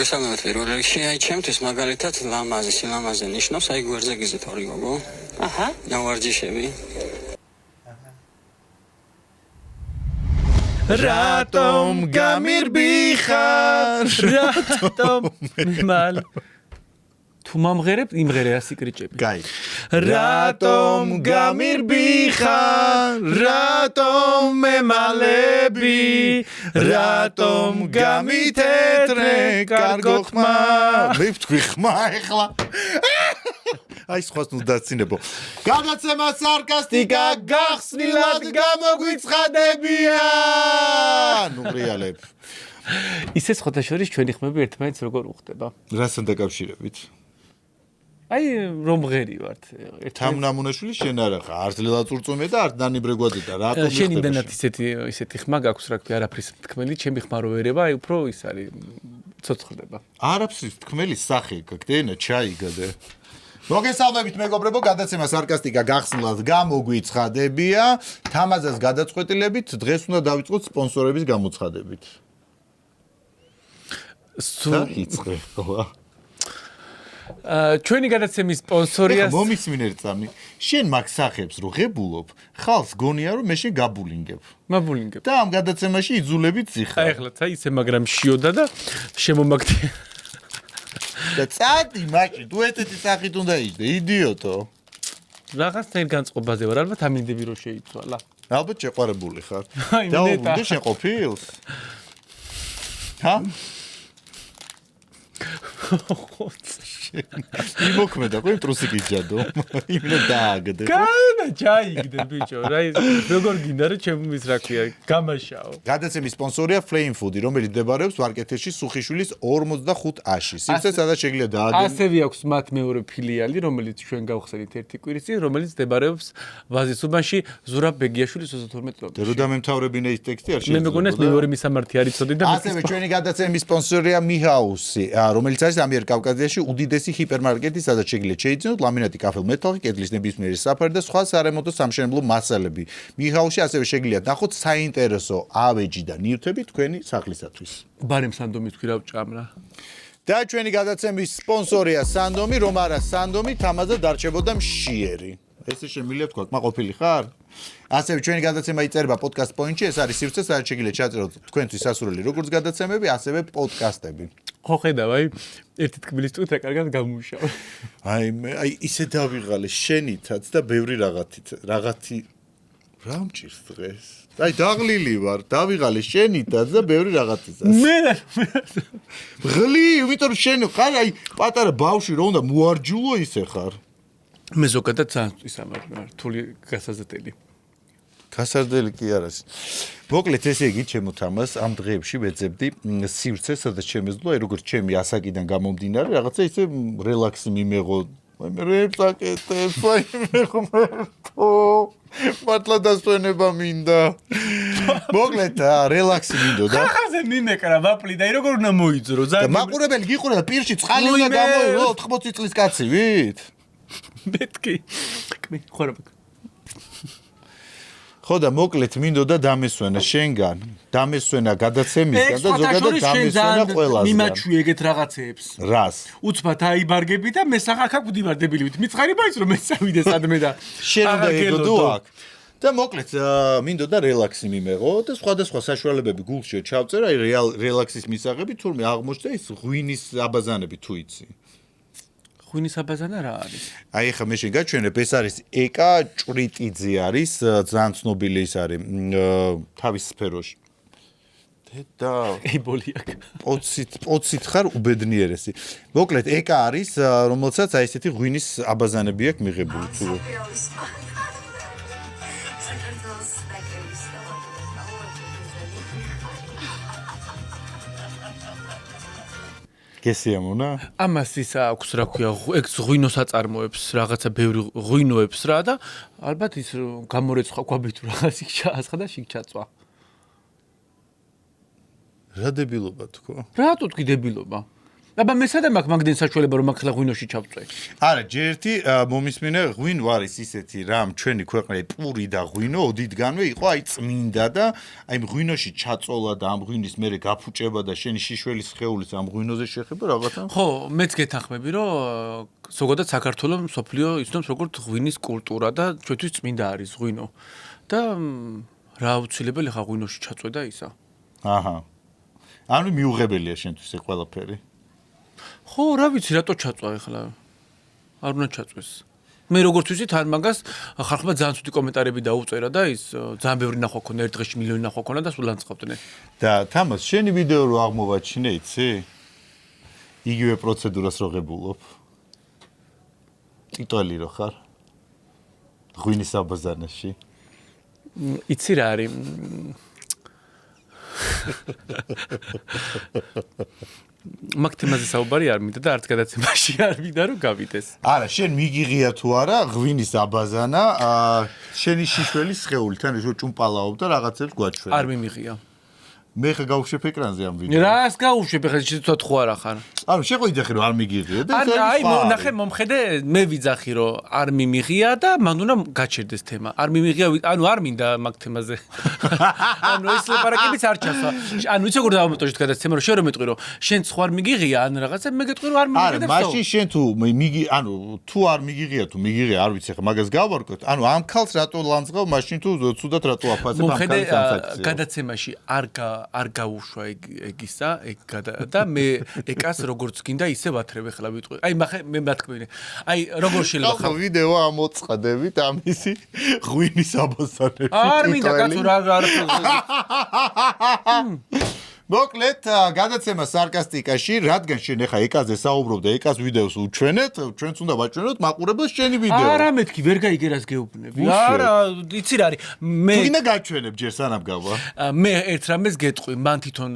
მოგესალმებით პირველ რიგში, აი ჩემთვის მაგალითად ლამაზი ნიშნავს, აი გვერდზე გიზეთ ორი გოგო. აჰა. ნავარჯიშები. რატომ გამირბიხარ? რატომ მალ თუ მომღერებ იმღერე ასიკრიჭები. გაი. რატომ გამირბიხარ? რატომ მემალები? რატომ გამითეთრე კარგო ხმა? მე ვთქვი ხმა ეხლა. აი სხვას ნუ დაცინებო. გადაცემა სარკასტიკა გახსნილად გამოგვიცხადებიან. ნუ რეალებ. ისე ხოთაშორის ჩვენი ხმები ერთმანეთს როგორ უხდება? რასთან დაკავშირებით? აი რომ ღერი ვართ. თამნამუნაშვილი შენ არა ხარ, არც ლელაწურწუმე და არც ნანიბრეგვადი და რატომ შენ იმდანაც ისეთი ხმა გაქვს რა ქვია, არაფრის თქმელი, ჩემი ხმა რო ერევა, აი უფრო ის არის ცოცხლდება. არაფრის თქმელი სახე გაგდენა ჩაი გადე. მოგესალმებით მეგობრებო, გადაცემა სარკასტიკა გახსნილად გამოგვიცხადებია. თამაზას გადაწყვეტილებით დღეს უნდა დავიწყოთ სპონსორების გამოცხადებით. იწყე ხო? ჩვენი გადაცემის სპონსორია მომისმინე რწამი. შენ მაგ სახებს რო ღებულობ, ხალხს გონია რომ მე შენ გაბულინგებ. მაბულინგებ. და ამ გადაცემაში იძულებით ციხა. აი ახლა ცა ისე მაგრამ შიოდა და შემომაგდი. და წადი მაშინ, თუ ესეთი სახით უნდა იჯდე, იდიოტო. რაღაცნაირ განწყობაზე ვარ, ალბათ ამინდები რომ შეიცვალა. ალბათ შეყვარებული ხარ. აი, და ნეტა. უნდა შენ ყოფილს? ჰა? იმოქმედა ყო ტრუსიკი ჯადო. იმენა დააგდე. განა ჩაიგდე ბიჭო, რა ის როგორ გინდა რომ ჩემს რა ქვია, გამაშაო. გადაცემის სპონსორია Flame Food, რომელიც მდებარეობს ვარკეთილში სუხიშვილის 45-ში. სივრცე სადაც შეგიძლია დააგდო. ასევე აქვს მათ მეორე ფილიალი, რომელიც ჩვენ გავხსენით ერთი კვირის წინ, რომელიც მდებარეობს ვაზის უბანში, ზურაბ ბეგიაშვილის 32 წელს. და რომ დამთავრებინა ის ტექსტი არ მე შეიძლება. მეგონა ეს მეორე მისამართი არ იცოდი და ასევე ჩვენი გადაცემის სპონსორია მიჰაუსი, რომელიც არის ამიერკავკასიაში უდიდესი ჰიპერმარკეტი, სადაც შეგიძლიათ შეიძინოთ ლამინატი, კაფელ მეტალი, კედლის ნებისმიერი საფარი და სხვა სარემონტო სამშენებლო მასალები. მიჰაუსში ასევე შეგიძლიათ ნახოთ საინტერესო ავეჯი და ნივთები თქვენი სახლისათვის. ბარემ სანდომი თქვი რა ვჭამ რა. და ჩვენი გადაცემის სპონსორია სანდომი, რომ არა სანდომი, თამაზე დარჩებოდა მშიერი. ესე შემიძლია თქვა, კმაყოფილი ხარ? ასევე ჩვენი გადაცემა იწერება პოდკასტ პოინტში, ეს არის სივრცე, სადაც შეგიძლიათ ჩაწეროთ თქვენთვის სასურველი როგორც გადაცემები, ასევე პოდკასტები. ხო ხედავ, აი ერთი თქმილის თვით რა კარგად გამუშავე. აი ისე დავიღალე შენითაც და ბევრი რაღაცი რა მჭირს დღეს? აი დაღლილი ვარ, დავიღალე შენითაც და ბევრი რაღაცისას. მე ღლი, ვიტყვი რომ შენ ხარ აი პატარა ბავშვი რომ უნდა მოარჯულო ისე ხარ. მე ზოგადად ძალიან ის ამარ რთული გასაზრდელი. გასარდელი კი არის. მოკლედ ესე იგი ჩემო თამას ამ დღეებში ვეძებდი სივრცეს, სადაც შემეძლო, აი როგორც ჩემი ასაკიდან გამომდინარე, რაღაცა ისე რელაქსი მიმეღო. მე რეპსაკეთებს, აი მე ხმერთო. მართლა დასვენება მინდა. მოკლედ რელაქსი მინდოდა. ხახაზე მიმეკრა ვაპლი და აი როგორ უნდა მოიძრო? და მაყურებელი გიყურა და პირში წყალი უნდა გამოიღო 80 წლის კაცივით. მეთქი. კმი ხორაბ. ხო და მოკლედ მინდოდა დამესვენა შენგან, დამესვენა გადაცემისგან და ზოგადად დამესვენა ყველასგან. მიმაჩვი ეგეთ რაღაცეებს. რას? უცბად აიბარგები და მე სახაკ ვდივარ დებილივით. მიცხარიბა ის რომ მე წავიდე სადმე და შენ უნდა ეგოდო აქ. და მოკლედ მინდოდა რელაქსი მიმეღო და სხვადასხვა საშუალებები გულში ჩავწერა, აი რელაქსის მისაღები თურმე აღმოჩნდა ის ღვინის აბაზანები თუ იცი. ღვინის აბაზანა რა არის? აი ხა მე შენ გაჩვენებ, ეს არის ეკა ჭვრიტიძე არის, ძალიან ცნობილი ის არის თავის სფეროში. და ებოლია. პოცით ხარ უბედნიერესი. მოკლედ ეკა არის, რომელსაც აი ესეთი ღვინის აბაზანები აქვს მიღებული თუ გესიამონა? ამას ის აქვს რა ქვია, ეგ ღვინოს აწარმოებს, რაღაცა ბევრი ღვინოებს რა და ალბათ ის გამორეცხვა ყვაბით რაღაც იქ ჩაასხა და შიგ ჩაწვა. რა დებილობა თქო? რატო თქვი დებილობა? აბა მე სადა მაქვს მაგდენ საშუალება რომ მაგ ხლა ღვინოში ჩავწვე. არა, ჯერ ერთი მომისმინე ღვინო არის ისეთი რამ ჩვენი ქვეყნები პური და ღვინო ოდითგანვე იყო აი წმინდა და აი ღვინოში ჩაწოლა და ამ ღვინის მერე გაფუჭება და შენი შიშველის სხეულის ამ ღვინოზე შეხება რაღაცა. ხო, მეც გეთანხმები რომ ზოგადად საქართველოს მსოფლიო იცნობს როგორც ღვინის კულტურა და ჩვენთვის წმინდა არის ღვინო. და რა აუცილებელი ხა ღვინოში ჩაწვე და ისა. აჰა. ანუ მიუღებელია შენთვის ეს ყველაფერი. ხო, რა ვიცი, რატო ჩაწვა ახლა? არ უნდა ჩაწვეს. მე როგორც ვიცი, თან მაგას ხალხმა ძალიან ცუდი კომენტარები დაუწერა და ის ძალიან ბევრი ნახვა ქონდა, ერთ დღეში მილიონი ნახვა ქონდა და სულ ანწყობდნენ. და თამას, შენი ვიდეო რო აღმოვაჩინე, იცი? იგივე პროცედურას რო ღებულობ. ტიტველი რო ხარ? ღვინის აბაზანაში. იცი რა არის? მაგ თემაზე საუბარი არ მინდა და არც გადაცემაში არ მინდა რომ გავიდეს. არა, შენ მიგიღია თუ არა ღვინის აბაზანა, შენი შიშველის სხეულთან ეს რო ჭუმპალაობ და რაღაცებს გვაჩვენ. არ მიმიღია. მე ხა გავუშვებ ეკრანზე ამ ვიდეოს. რას გავუშვებ ახლა შეცვათ ხო არა ხარ? ანუ შეყვიდე რომ არ მიგიღია და აი ნახე მომხედე მე ვიძახი რომ არ მიმიღია და მან უნდა გაჩერდეს თემა. არ მიმიღია, ანუ არ მინდა მაგ თემაზე. ანუ ეს ლაპარაკებიც არ ჩასვა. ანუ იცი როგორ დავამოტოჟეთ გადაცემა რომ შენ რომ მეტყვი რომ შენ სხვა არ მიგიღია ან რაღაცა მე გეტყვი რომ არ მიგიღია და არა, მაშინ შენ თუ ანუ თუ არ მიგიღია თუ მიგიღია არ ვიცი ხა მაგას გავარკვევთ. ანუ ამ ქალს რატო ლანძღავ, მაშინ თუ ცუდად რატო აფასებ ამ ქალის ტრანზაქციას. გადაცემაში არ გაუშვა ეგისა და მე ეკას როგორც გინდა ისე ვათრებ ახლა ვიტყვი. აი მე მათქმევინე. აი როგორ შეიძლება ხა ვიდეო ამოწყდებით ამისი ღვინის აბაზანებში. არ მინდა კაცო რა მოკლედ გადაცემა სარკასტიკაში, რადგან შენ ახლა ეკაზე საუბრობ და ეკას ვიდეოს უჩვენეთ, ჩვენც უნდა ვაჩვენოთ მაყურებელს შენი ვიდეო. არა მეთქი ვერ გაიგერას გეუბნები. არა, იცი რა არის. მე თუ გინდა გაჩვენებ ჯერ სანამ გავა. მე ერთ რამეს გეტყვი, მან თვითონ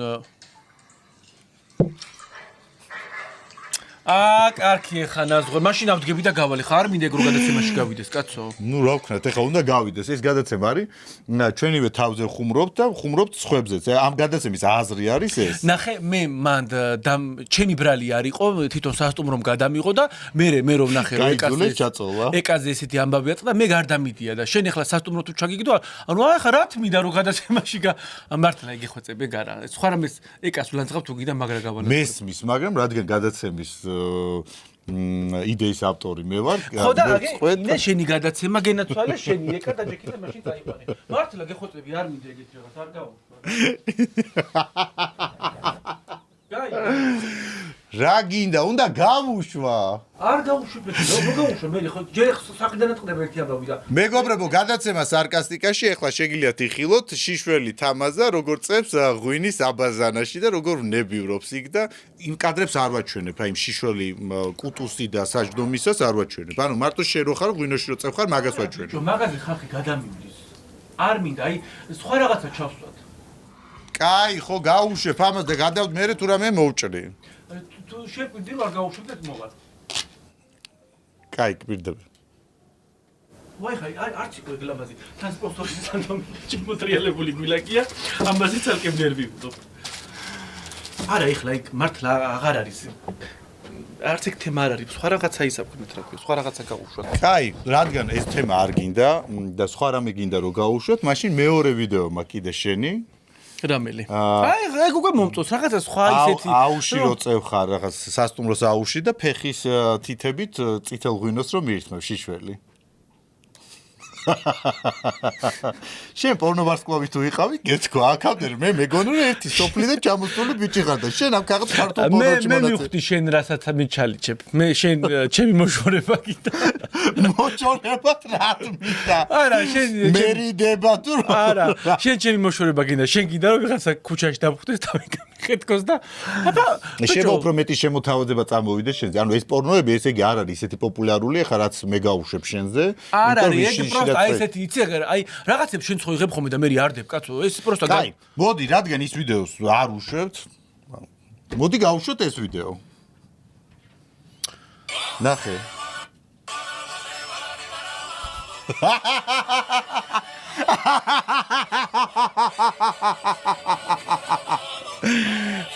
კარგი ხა ნაზღვა. მაშინ ავდგები და გავალი. ხა არ მინდა ეგ რო გადაცემაში გავიდეს, კაცო. ნუ რა ვქნათ, ეხლა უნდა გავიდეს. ეს გადაცემა არის. ჩვენივე თავზე ხუმრობთ და ხუმრობთ სხვებზეც. ამ გადაცემის აზრი არის ეს. ნახე, მე მანდ ჩემი ბრალი არისო, თვითონ სასტუმრომ გადამიღო და მე რომ ნახე რომ ეკაზე ესეთი ამბავი აწყდა, მე გარდამიდია და შენ ეხლა სასტუმრო თუ ჩაგიგდო, ანუ ახლა რა თმიდა რომ გადაცემაში მართლა იგი ხვეწები გარა. სხვა რამეს ეკას ვლანძღავ თუ გიდა მაგრა გავალე. მესმის, მაგრამ რადგან გადაცემის იდეის ავტორი მე ვარ. ხო და მე შენი გადაცემა გენაცვალე, შენი ეკა დაჯექი და მაშინ წაიყვანე. მართლა გეხვეწები არ მინდა ეგეთ რაღაც არ რა გინდა, უნდა გავუშვა. არ გავუშვებ, როგორ გავუშვებ, მე ხო ჯერ საყიდანად ყდება ერთი ამბავი და მეგობრებო, გადაცემა სარკასტიკაში ახლა შეგიძლიათ იხილოთ შიშველი თამაზა, როგორ წებს ღვინის აბაზანაში და როგორ ნებივრობს იქ და იმ კადრებს არ ვაჩვენებ, აი იმ შიშველი კუტუსი და საჯდომისას არ ვაჩვენებ. ანუ მარტო შენ რო ხარ ღვინოში რო წევ ხარ, მაგას ვაჩვენებ. მაგაზე ხალხი გადამივლის. არ მინდა, აი სხვა რაღაცა ჩავსვათ. კაი, ხო გავუშვებ ამას და გადავდ მე თუ რამე მოვჭრი. თუ შეკვიდი ვარ გავუშვებ მოვა. კაი, გვირდები. ვაი ხაი, არც იყო ეგლამაზი. თან სპონსორის სანდომი ჩიმოტრიალებული გვილაკია, ამაზე ცალკე ნერვი ვუწობ. არა, ეხლა იქ მართლა აღარ არის. არც ეგ თემა არ არის, სხვა რაღაცა ისაქვთ რა ქვია, სხვა რაღაცა გავუშვათ. კაი, რადგან ეს თემა არ გინდა და სხვა რამე გინდა რომ გავუშვათ, მაშინ მეორე ვიდეო მაქვს კიდე შენი. რამელი? აი, ეგ უკვე მომწონს, რაღაცა სხვა ისეთი. აუში რო წევ ხარ, რაღაც სასტუმროს აუში და ფეხის თითებით წითელ ღვინოს რომ მიირთმევ შიშველი. შენ პორნოვარსკვლავი თუ იყავი, გეთქვა, აქამდე მე მეგონი რომ ერთი სოფლიდან ჩამოსული ბიჭი ხარ და შენ ამ ქაღალდს ქართულ პორნოში მე მივხვდი შენ რასაც მიჩალიჩებ. მე შენ ჩემი მოშორება გინდა. მოშორებათ რა თქმა. არა, შენ მერიდება თუ არა, შენ ჩემი მოშორება გინდა. შენ გინდა რომ ვიღაცა ქუჩაში დაფხვდეს და მიხეთქოს და აბა შენ უფრო მეტი შემოთავაზება წამოვიდეს შენზე. ანუ ეს პორნოები ესე იგი არ არის ისეთი პოპულარული, ახლა რაც მე გავუშვებ შენზე. არ არის, ეგ პროსტა აი ესეთი იცი, აი რაღაცებს შენ ხო იღებ ხოლმე და მე არდებ, კაცო, ეს პროსტა კაი, მოდი, რადგან ის ვიდეოს არ უშვებთ, მოდი გავუშვოთ ეს ვიდეო. ნახე.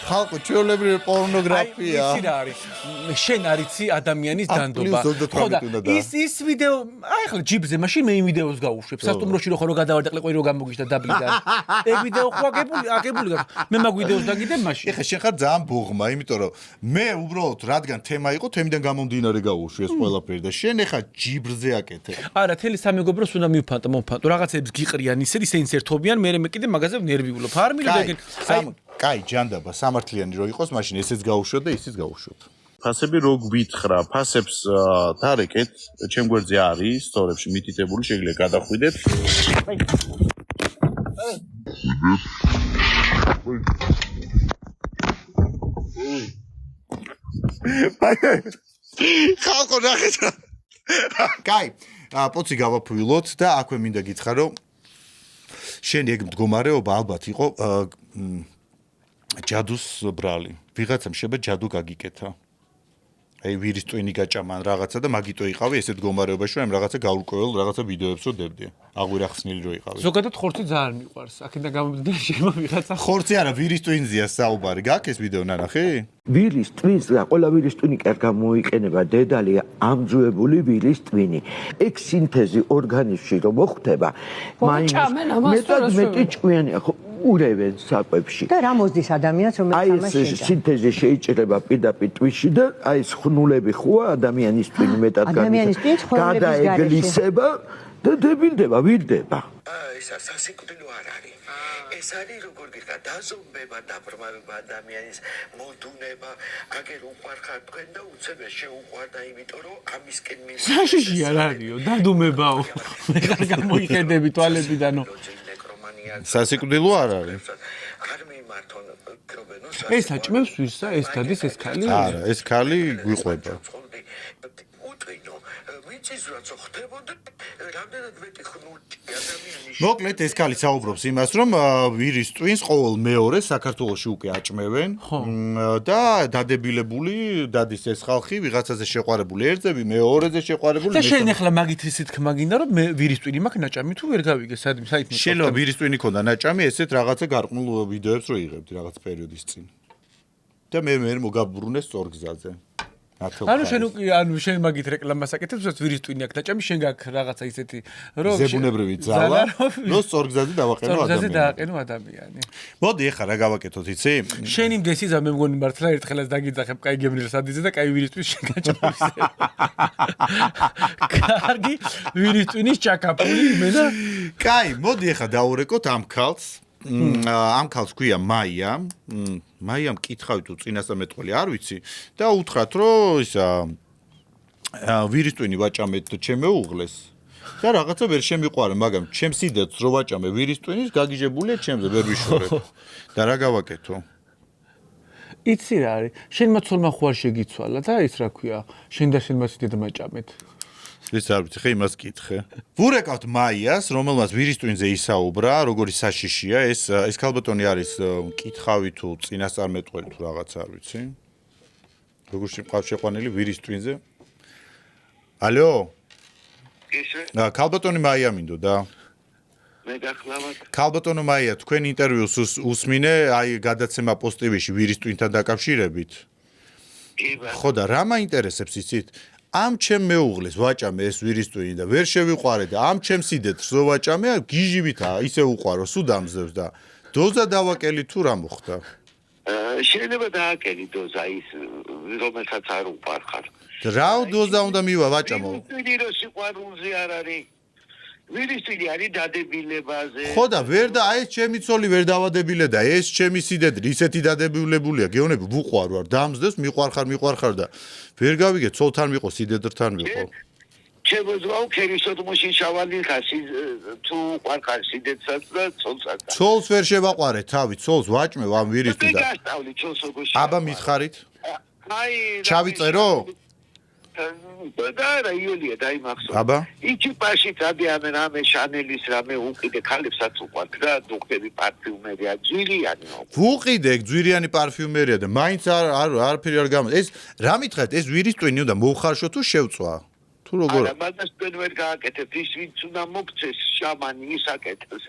ხალხო ჩვეულებრივი პორნოგრაფია. აი, ის რა არის? შენ არიცი ადამიანის დანდობა. ხოდა ის ვიდეო, აი ახლა ჯიბზე მაშინ მე იმ ვიდეოს გავუშვებ. სასტუმროში რო ხო რო გადავარდე ყვი რო გამოგიშდა დაბლიდან. ეგ ვიდეო ხო აგებული მე მაგ ვიდეოს დაგიდებ მაშინ. ეხლა შენ ხარ ძალიან ბოღმა, იმიტომ რომ მე უბრალოდ რადგან თემა იყო, თემიდან გამომდინარე გავუშვი ეს ყველაფერი და შენ ეხლა ჯიბრზე აკეთე. არა, თელი სამეგობროს უნდა მივფანტო, რაღაცებს გიყრიან ისე ისინი ერთობიან, მე კიდე მაგაზე ნერვიულობ. არ მილო ეგ კაი, ჯანდაბა, სამართლიანი რო იყოს, მაშინ ესეც გაუშვოთ და ისიც გაუშვოთ. ფასები რო გვითხრა, ფასებს დარეკეთ, ჩემ გვერდზე არის, სტორებში მითითებული, შეგიძლიათ გადახვიდეთ. ხალხო ნახეთ. კაი, პოცი გავაფუილოთ და აქვე მინდა გითხრა, რომ შენ ეგ მდგომარეობა ალბათ იყო ჯადუს ბრალი. ვიღაცამ შეიძლება ჯადუ გაგიკეთა. აი ვირის ტვინი გაჭამან რაღაცა და მაგიტო იყავი ესეთ მდგომარეობაში, რომ რაღაცა გაურკვეველ რაღაცა ვიდეოებს რო დებდი. აღვირახსნილი რო იყავი. ზოგადად ხორცი ძალიან მიყვარს. აქედან გამომდინარე შეიძლება ვიღაცა ხორცი არა, ვირის ტვინზეა საუბარი. გაქვს ეს ვიდეო ნანახი? ვირის ტვინს და ყველა ვირის ტვინი კარგად მოიყენება, დედალია ამძუებული ვირის ტვინი. ეგ სინთეზი ორგანიზმში რომ მოხდება, მეტად ჭკვიანია, ხო ურევენ საკვებში. და რა მოსდის ადამიანს რომ აი ეს სინთეზი შეიძლება პირდაპირ ტვინში და აი ეს ხნულები ხოა ადამიანის ტვინი მეტად გადაეგლისება და დებილდება, ვირდება. ეს სასიკვდილო არ არის. ეს არის როგორ გიხარ დაზომბება, დაბრმავება ადამიანის მოდუნება, აგერ უყარხარ თქვენ და უცებ შეუყვარდა, იმიტომ რომ ამისკენ საშიში არ არისო, დადუმებაო. მე არ გამოიხედები თვალებიდანო. სასიკვდილო არ არის. არ მიმართონ კრობენო. ეს აჭმევს ვირსა, ეს დადის ეს ქალი? არა, ეს ქალი გვიყვება. უტვინო, ვიცის რაც ხდებოდა, რამდენად მეტი ხნული ადამიანის. მოკლედ ეს ქალი საუბრობს იმას, რომ ვირის ტვინს ყოველ მეორეს საქართველოში უკვე აჭმევენ და დადებილებული დადის ეს ხალხი ვიღაცაზე შეყვარებული ერთზე, მეორეზე შეყვარებული. და შენ ახლა მაგით ისეთ თქმა გინდა რომ მე ვირის ტვინი მაქვს ნაჭამი თუ ვერ გავიგე საით შეიძლება ვირის ტვინი ქონდა ნაჭამი, ესეთ რაღაცა გარყვნილ ვიდეოებს რო იღებდი რაღაც პერიოდის წინ. და მე მოგაბრუნე სწორ გზაზე. ანუ შენ მაგით რეკლამას აკეთებს, რაც ვირის ტვინი აქვს ნაჭამი, შენ გაქვს რაღაცა ისეთი რომ ზებუნებრივი ძალა, რომ სწორ გზაზე დავაყენო ადამიანი. გზაზე დააყენო ადამიანი. მოდი ახლა რა გავაკეთოთ, იცი? შენი მდესიზა მე მგონი მართლა ერთხელაც დაგიძახებ კაი გემრიელ სადიზე და კაი ვირის ტვინის შენ გაჭამის. კარგი, ვირის ტვინის ჭაკაპული იმენა. კაი, მოდი ახლა დავურეკოთ ამ ქალს. ამ ქალს ქვია მაია. მაიამ კითხავი თუ წინასწარმეტყველი არ ვიცი და უთხრათ რომ ისა ვირის ტვინი ვაჭამეთ ჩემ მეუღლეს და რაღაცა ვერ შემიყვარე, მაგრამ ჩემს სიდეთს რო ვაჭამე ვირის ტვინის გაგიჟებულია ჩემზე ვერ ვიშორებ და რა გავაკეთო? იცი რა არის? შენმა ცოლმა ხო არ შეგიცვალა და ის რა ქვია? შენ და შენმა სიდეთ მაჭამეთ. ეს არ ვიცი, ხე იმას კითხე. ვურეკავთ მაიას, რომელმაც ვირის ტვინზე ისაუბრა, როგორი საშიშია, ეს ქალბატონი არის კითხავი თუ წინასწარმეტყველი თუ რაღაც არ ვიცი. როგორ შემყავს შეყვანილი ვირის ტვინზე? ალო? ისე? ქალბატონი მაია მინდოდა. მე გახლავთ. ქალბატონო მაია, თქვენ ინტერვიუს უსმინე, აი გადაცემა პოსტივიში ვირის ტვინთან დაკავშირებით. ხო და რა მაინტერესებს იცით? ამ ჩემ მეუღლეს ვაჭამე ეს ვირის ტვინი და ვერ შევიყვარე და ამ ჩემ სიდეთს რო ვაჭამე, გიჟივითაა, ისე უყვარო, სულ დამზევს და დოზა დავაკელი თუ რა მოხდა? შეიძლება დააკელი დოზა ის, რომელსაც არ უყარხარ. რა დოზა უნდა მივა ვაჭამო? ვირის ტვინი სიყვარულზე არ არის. ვირის ტვინი არის დადებილებაზე. ხო და ვერ და აი ეს ჩემი ცოლი ვერ დავადებილე და ეს ჩემი სიდედრი ისეთი დადებილებულია, გეონები ვუყვარო არ დამზდებს, მიყვარხარ და ვერ გავიგე ცოლთან მიყო სიდედრთან მიყო. შემოძვალ ქერისოთ მაშინ შავალი ხასი თუ უყვარხარ სიდედსაც და ცოლსაც. ცოლს ვერ შევაყვარე თავი, ცოლს ვაჭმევ ამ ვირის ტვინს და გასწავლი ცოლს როგორ შევაყვარე. აბა მითხარით? აი ჩავიწერო? და რა იოლია დაიმახსოვრე. აბა? იჩიპაში წადიან რამე შანელის რამე უკიდე ქალებსაც უყვართ და დუხტები პარფიუმერია ძვირიანი. ვუყიდე ძვირიანი პარფიუმერია და მაინც არაფერი არ გამა. ეს რა მითხარით, ეს ვირის ტვინი უნდა მოუხარშო თუ შევწვა? თუ როგორ? არა, მაგას თქვენ ვერ გააკეთებთ, ის ვინც უნდა მოგცეს შამანი ის აკეთებს.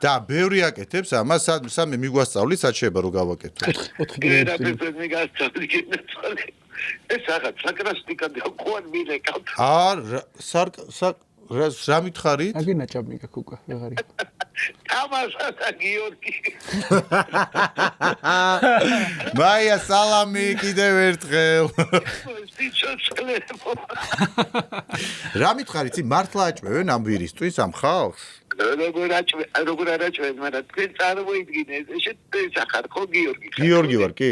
და ბევრი აკეთებს ამას, სამე მიგვასწავლით, სად შეიძლება რომ გავაკეთო. 4 კილომეტრი. ეს რაღაც საკრასტიკად ყوان მილეკავთ. რა მითხარით? აგი ნაჭამი გაქვს უკვე, ვეღარი. თამაშათა გიორგი. მაია სალამი კიდევ ერთხელ. რა მითხარით, იცი მართლა აჭმევენ ამ ვირის ტვინს ამ ხალხს? როგორ არაჭმევენ, მაგრამ თქვენ წარმოიდგინეთ, ეს ახარ ხო გიორგი. გიორგი ვარ, კი?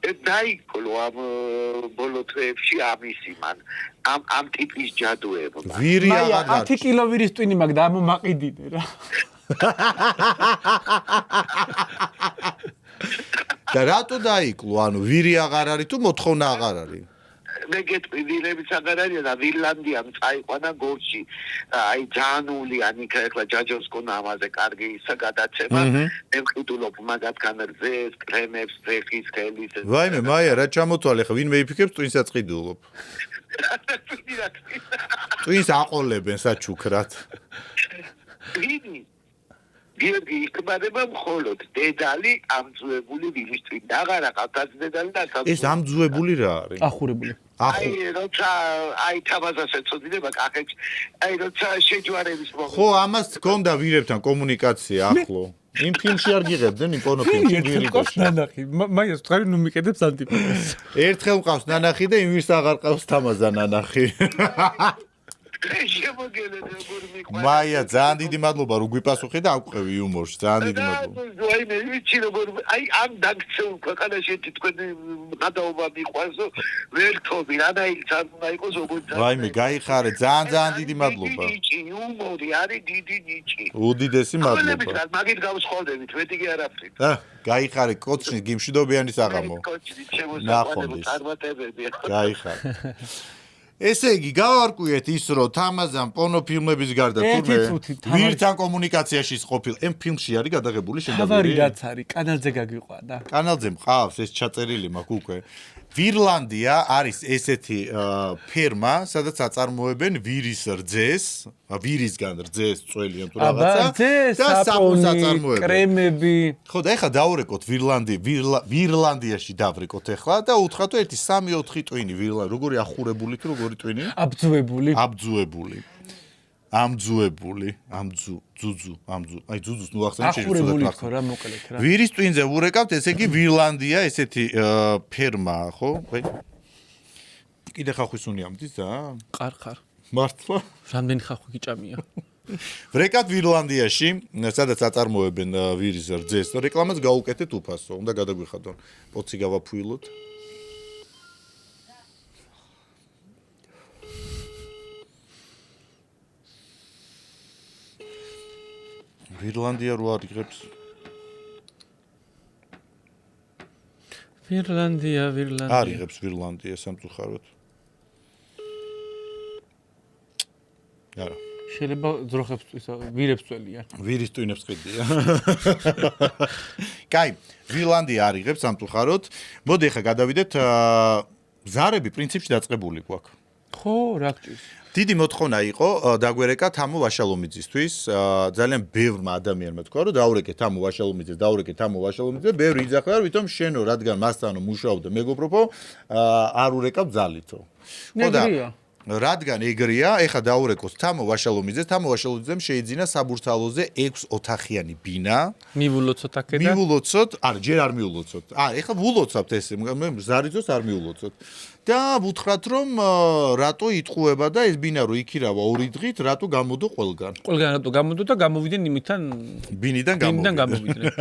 დაიქოლო ამ ბოლო თვეებში ამისი მან ამ ტიპის ჯადოება. ვირი მაია აღარ 10 კილო ვირის ტვინი მაგ და ამომაყიდინე რა. და რატო დაიკლო? ანუ ვირი აღარ არის თუ მოთხოვნა აღარ არის? მე გეტყვი ვირებიც აღარ არის და ვირლანდიამ წაიყვანა გოლში. აი ჯანული ანიკა ეხლა ჯაჯოს ქონა ამაზე კარგი ისა გადაცემა. მე ვყიდულობ მაგათგან რძეს, კრემებს, ძეხის, ხელის. ვაიმე, მაია, რა ჩამოთვალე ხა, ვინმე იფიქრებს ტვინსაც ყიდულობ. ტვინს აყოლებენ საჩუქრად. ვინი? გიორგი იქნებოდა მხოლოდ დედალი ამძუებული ვირის ტვინი. აღარა ყავთ დედალი და ეს ამძუებული რა არის? ახურებული. აი როცა აი თამაზას ეწოდება კახეთში აი როცა შეჯვარების მომენტი ხო ამას გქონდა ვირებთან კომუნიკაცია ახლო იმ ფილმში არ გიღებდნენ იმ პორნოფილმში ვირი ერთხელ ნანახი მაიას თქვარი ნუ მიკედებს ანტიპოდს ერთხელ მყავს ნანახი და იმ ვირს აღარ ყავს თამაზა ნანახი მაია ძალიან დიდი მადლობა რომ გვიპასუხე და აკვყევი იუმორში ძალიან დიდი მადლობა აი მე ვიცი როგორ აი ამ დაგცეულ ქვეყანაში თქვენ გადაობა მიყვარსო ვერთობი რანაირად უნდა იყოს როგორც ვაიმე გაიხარე ძალიან დიდი მადლობა იუმორი არის დიდი ნიჭი უდიდესი მადლობა მაგით გავსხოვდებით მეტი კი არაფერი გაიხარე კოჩნი გიმშვიდობიანი საღამო ნახვამდის გაიხარე ესე იგი გავარკვიეთ ის რომ თამაზამ პორნოფილმების გარდა თურმე ვირთან კომუნიკაციაში ყოფილ ამ ფილმში არის გადაღებული შედარებით თავარი რაც არის კანალზე გაგიყვანა კანალზე მყავს ეს ჩაწერილი მაქვს უკვე ვირლანდია არის ესეთი ფერმა სადაც აწარმოებენ ვირის რძეს ვირისგან რძეს წველი ან თუ რაღაცა და საპონი კრემები ხო და ეხლა დაურეკოთ ვირლანდიაში დავრეკოთ ეხლა და უთხრათ 1 3 4 ტვინი როგორი ახურებული თუ როგორი ტვინი აბძუებული ძუძუ აი ძუძუს ნუ ახსენე ახურებული ხო რა მოკლედ რა ვირის ტვინზე ვურეკავთ ესე იგი ვირლანდია ესეთი ფერმაა ხო კიდე ხახვის უნი ამდის და ყარ მართლა რამდენი ხახვი გიჭამია ვრეკავთ ვირლანდიაში სადაც აწარმოებენ ვირის რძეს და რეკლამას გაუკეთეთ უფასო უნდა გადაგვიხადონ პოცი გავაფუილოთ ვირლანდია რო არიღებს ვირლანდია არიღებს ვირლანდია სამწუხაროდ არა შეიძლება ძროხებს ისა ვირებს წველიან ვირის ტვინებს ყიდია კაი ვირლანდია არიღებს სამწუხაროდ მოდი ახლა გადავიდეთ ზარები პრინციპში დაწყებული გვაქვს ხო რა გჭირს დიდი მოთხოვნა იყო დაგვერეკა თამო ვაშალომიძისთვის ძალიან ბევრმა ადამიანმა თქვა რომ დაურეკეთ თამო ვაშალომიძეს ბევრი იძახა რომ ვითომ შენო რადგან მასთანო მუშაობდა მეგობრობო არ ურეკავ ძალითო ხო და რადგან ეგრეა ეხა დაურეკოს თამო ვაშალომიძემ შეიძინა საბურთალოზე 6 ოთახიანი ბინა მივულოცოთ აქედან მივულოცოთ არა ჯერ არ მივულოცოთ ეხა ვულოცავთ ესე მე ზარიძოს არ მივულოცოთ და ვუთხრათ რომ რატო იტყუება და ეს ბინა რო იქირავა 2 დღით რატო გამოდო ყველგან რატო გამოდო და გამოვიდნენ იმიდან ბინიდან გამოვიდნენ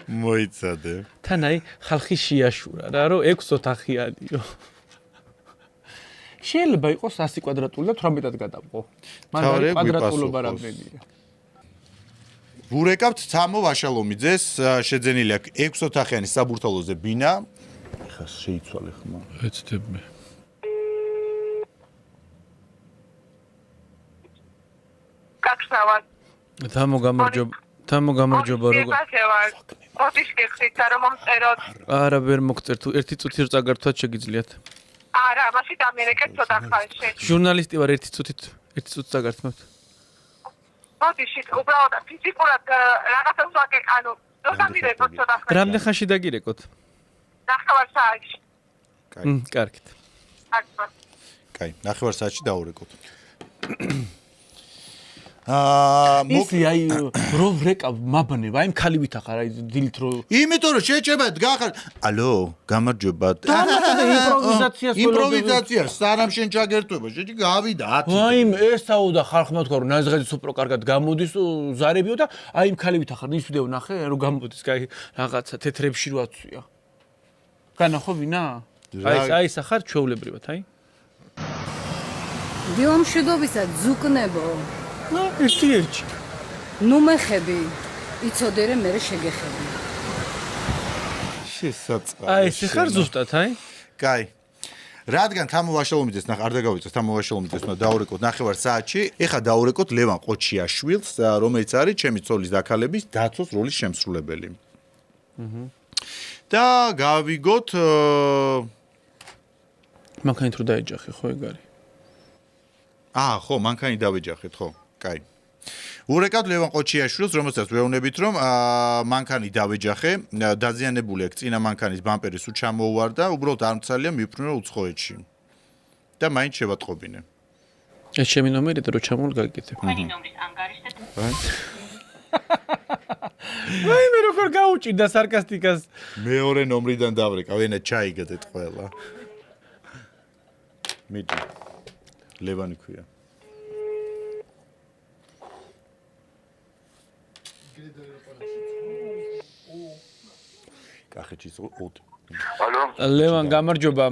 მოიცადე თან აი ხალხი შეაშურა რა რომ 6 ოთახიანიო შეიძლება იყოს 100 კვადრატული და 18-ად გადავყო. მაგრამ კვადრატულობა რამდენია? ვურეკავთ თამო ვაშალომიძეს, შეძენილი აქვს 6 ოთახიანი საბურთალოზე ბინა. ეხა შეიცვალე ხმა. ეცდებ მე. კაცავად. თამო გამარჯობა როგორ? ყოფის გიხსით რომ მომწეროთ. არა ვერ მოგწერ თუ 1 წუთი რო წაგართვათ შეგიძლიათ. არა, მასი დამერეკეთ ცოტა ხანში. ჟურნალისტი ვარ 1 წუთით წაგართმევთ. ბოდიში უბრალოდ ფიზიკურად რაღაცას ვაკე, ანუ დაგირეკოთ ცოტა ხანი. რამდენ ხანში დაგირეკოთ? 9 საათში. კარგით. კაი, 9 საათში დაურეკოთ. ისი აი რო რეკავ მაბნე, აი მქალივით ახარ, აი დილით რო. იმიტომ რომ შეჭებათ გახარ. ალო, გამარჯობა. იმპროვიზაცია, სანამ შენ ჩაგერთვება, შეჭი გავიდა 10. აი ესაუდა ხალხმა თქვა რომ ნაზღაძე სუპრო კარგად გამოდის, ზარებიო და აი მქალივით ახარ, ის ვიდეო ნახე, რომ გამოდის, კაი რაღაცა თეთრებში რო აცვია. განახო ვინა? აი სახარ ჩვეულებრივად, აი. დილამშვიდობისა ძუკნებო. ერთი. ნუ მეხები. იცოდე მე შეგეხები. შესაძლოა. აი ეს ხარ ზუსტად, აი. კაი. რადგან თამოვაშალომიძეს არ დაგავიწოს თამოვაშალომიძეს უნდა დაურეკოთ 9 საათში, ეხა დაურეკოთ ლევან ყოჩიაშვილს, რომელიც არის ჩემი ცოლის დაქალების დაცოს როლის შემსრულებელი. და გავიგოთ მანქანით რო დაეჯახე, ხო ეგ არის. ხო, მანქანი დავეჯახეთ, ხო. კაი. ურეკავთ ლევან ყოჩიაშვილს, რომელსაც ვეუბნებით, რომ მანქანი დავეჯახე, დაზიანებული აქვს წინა მანქანის ბამპერი სულ ჩამოუვარდა, უბრალოდ არ მცალია მიფრინო უცხოეთში. და მაინც შევატყობინე. ეს ჩემი ნომერია და რო ჩამოვალ გაგიკეთებ. თქვენი ნომრის ანგარიშზე. აი მე როგორ გაუჭირდა სარკასტიკას. მეორე ნომრიდან დავრეკავ, ენა ჩაიგდეთ ყველა. მიდი. ლევანი ქვია. კახეთში ოდ. ალო. ლევან გამარჯობა.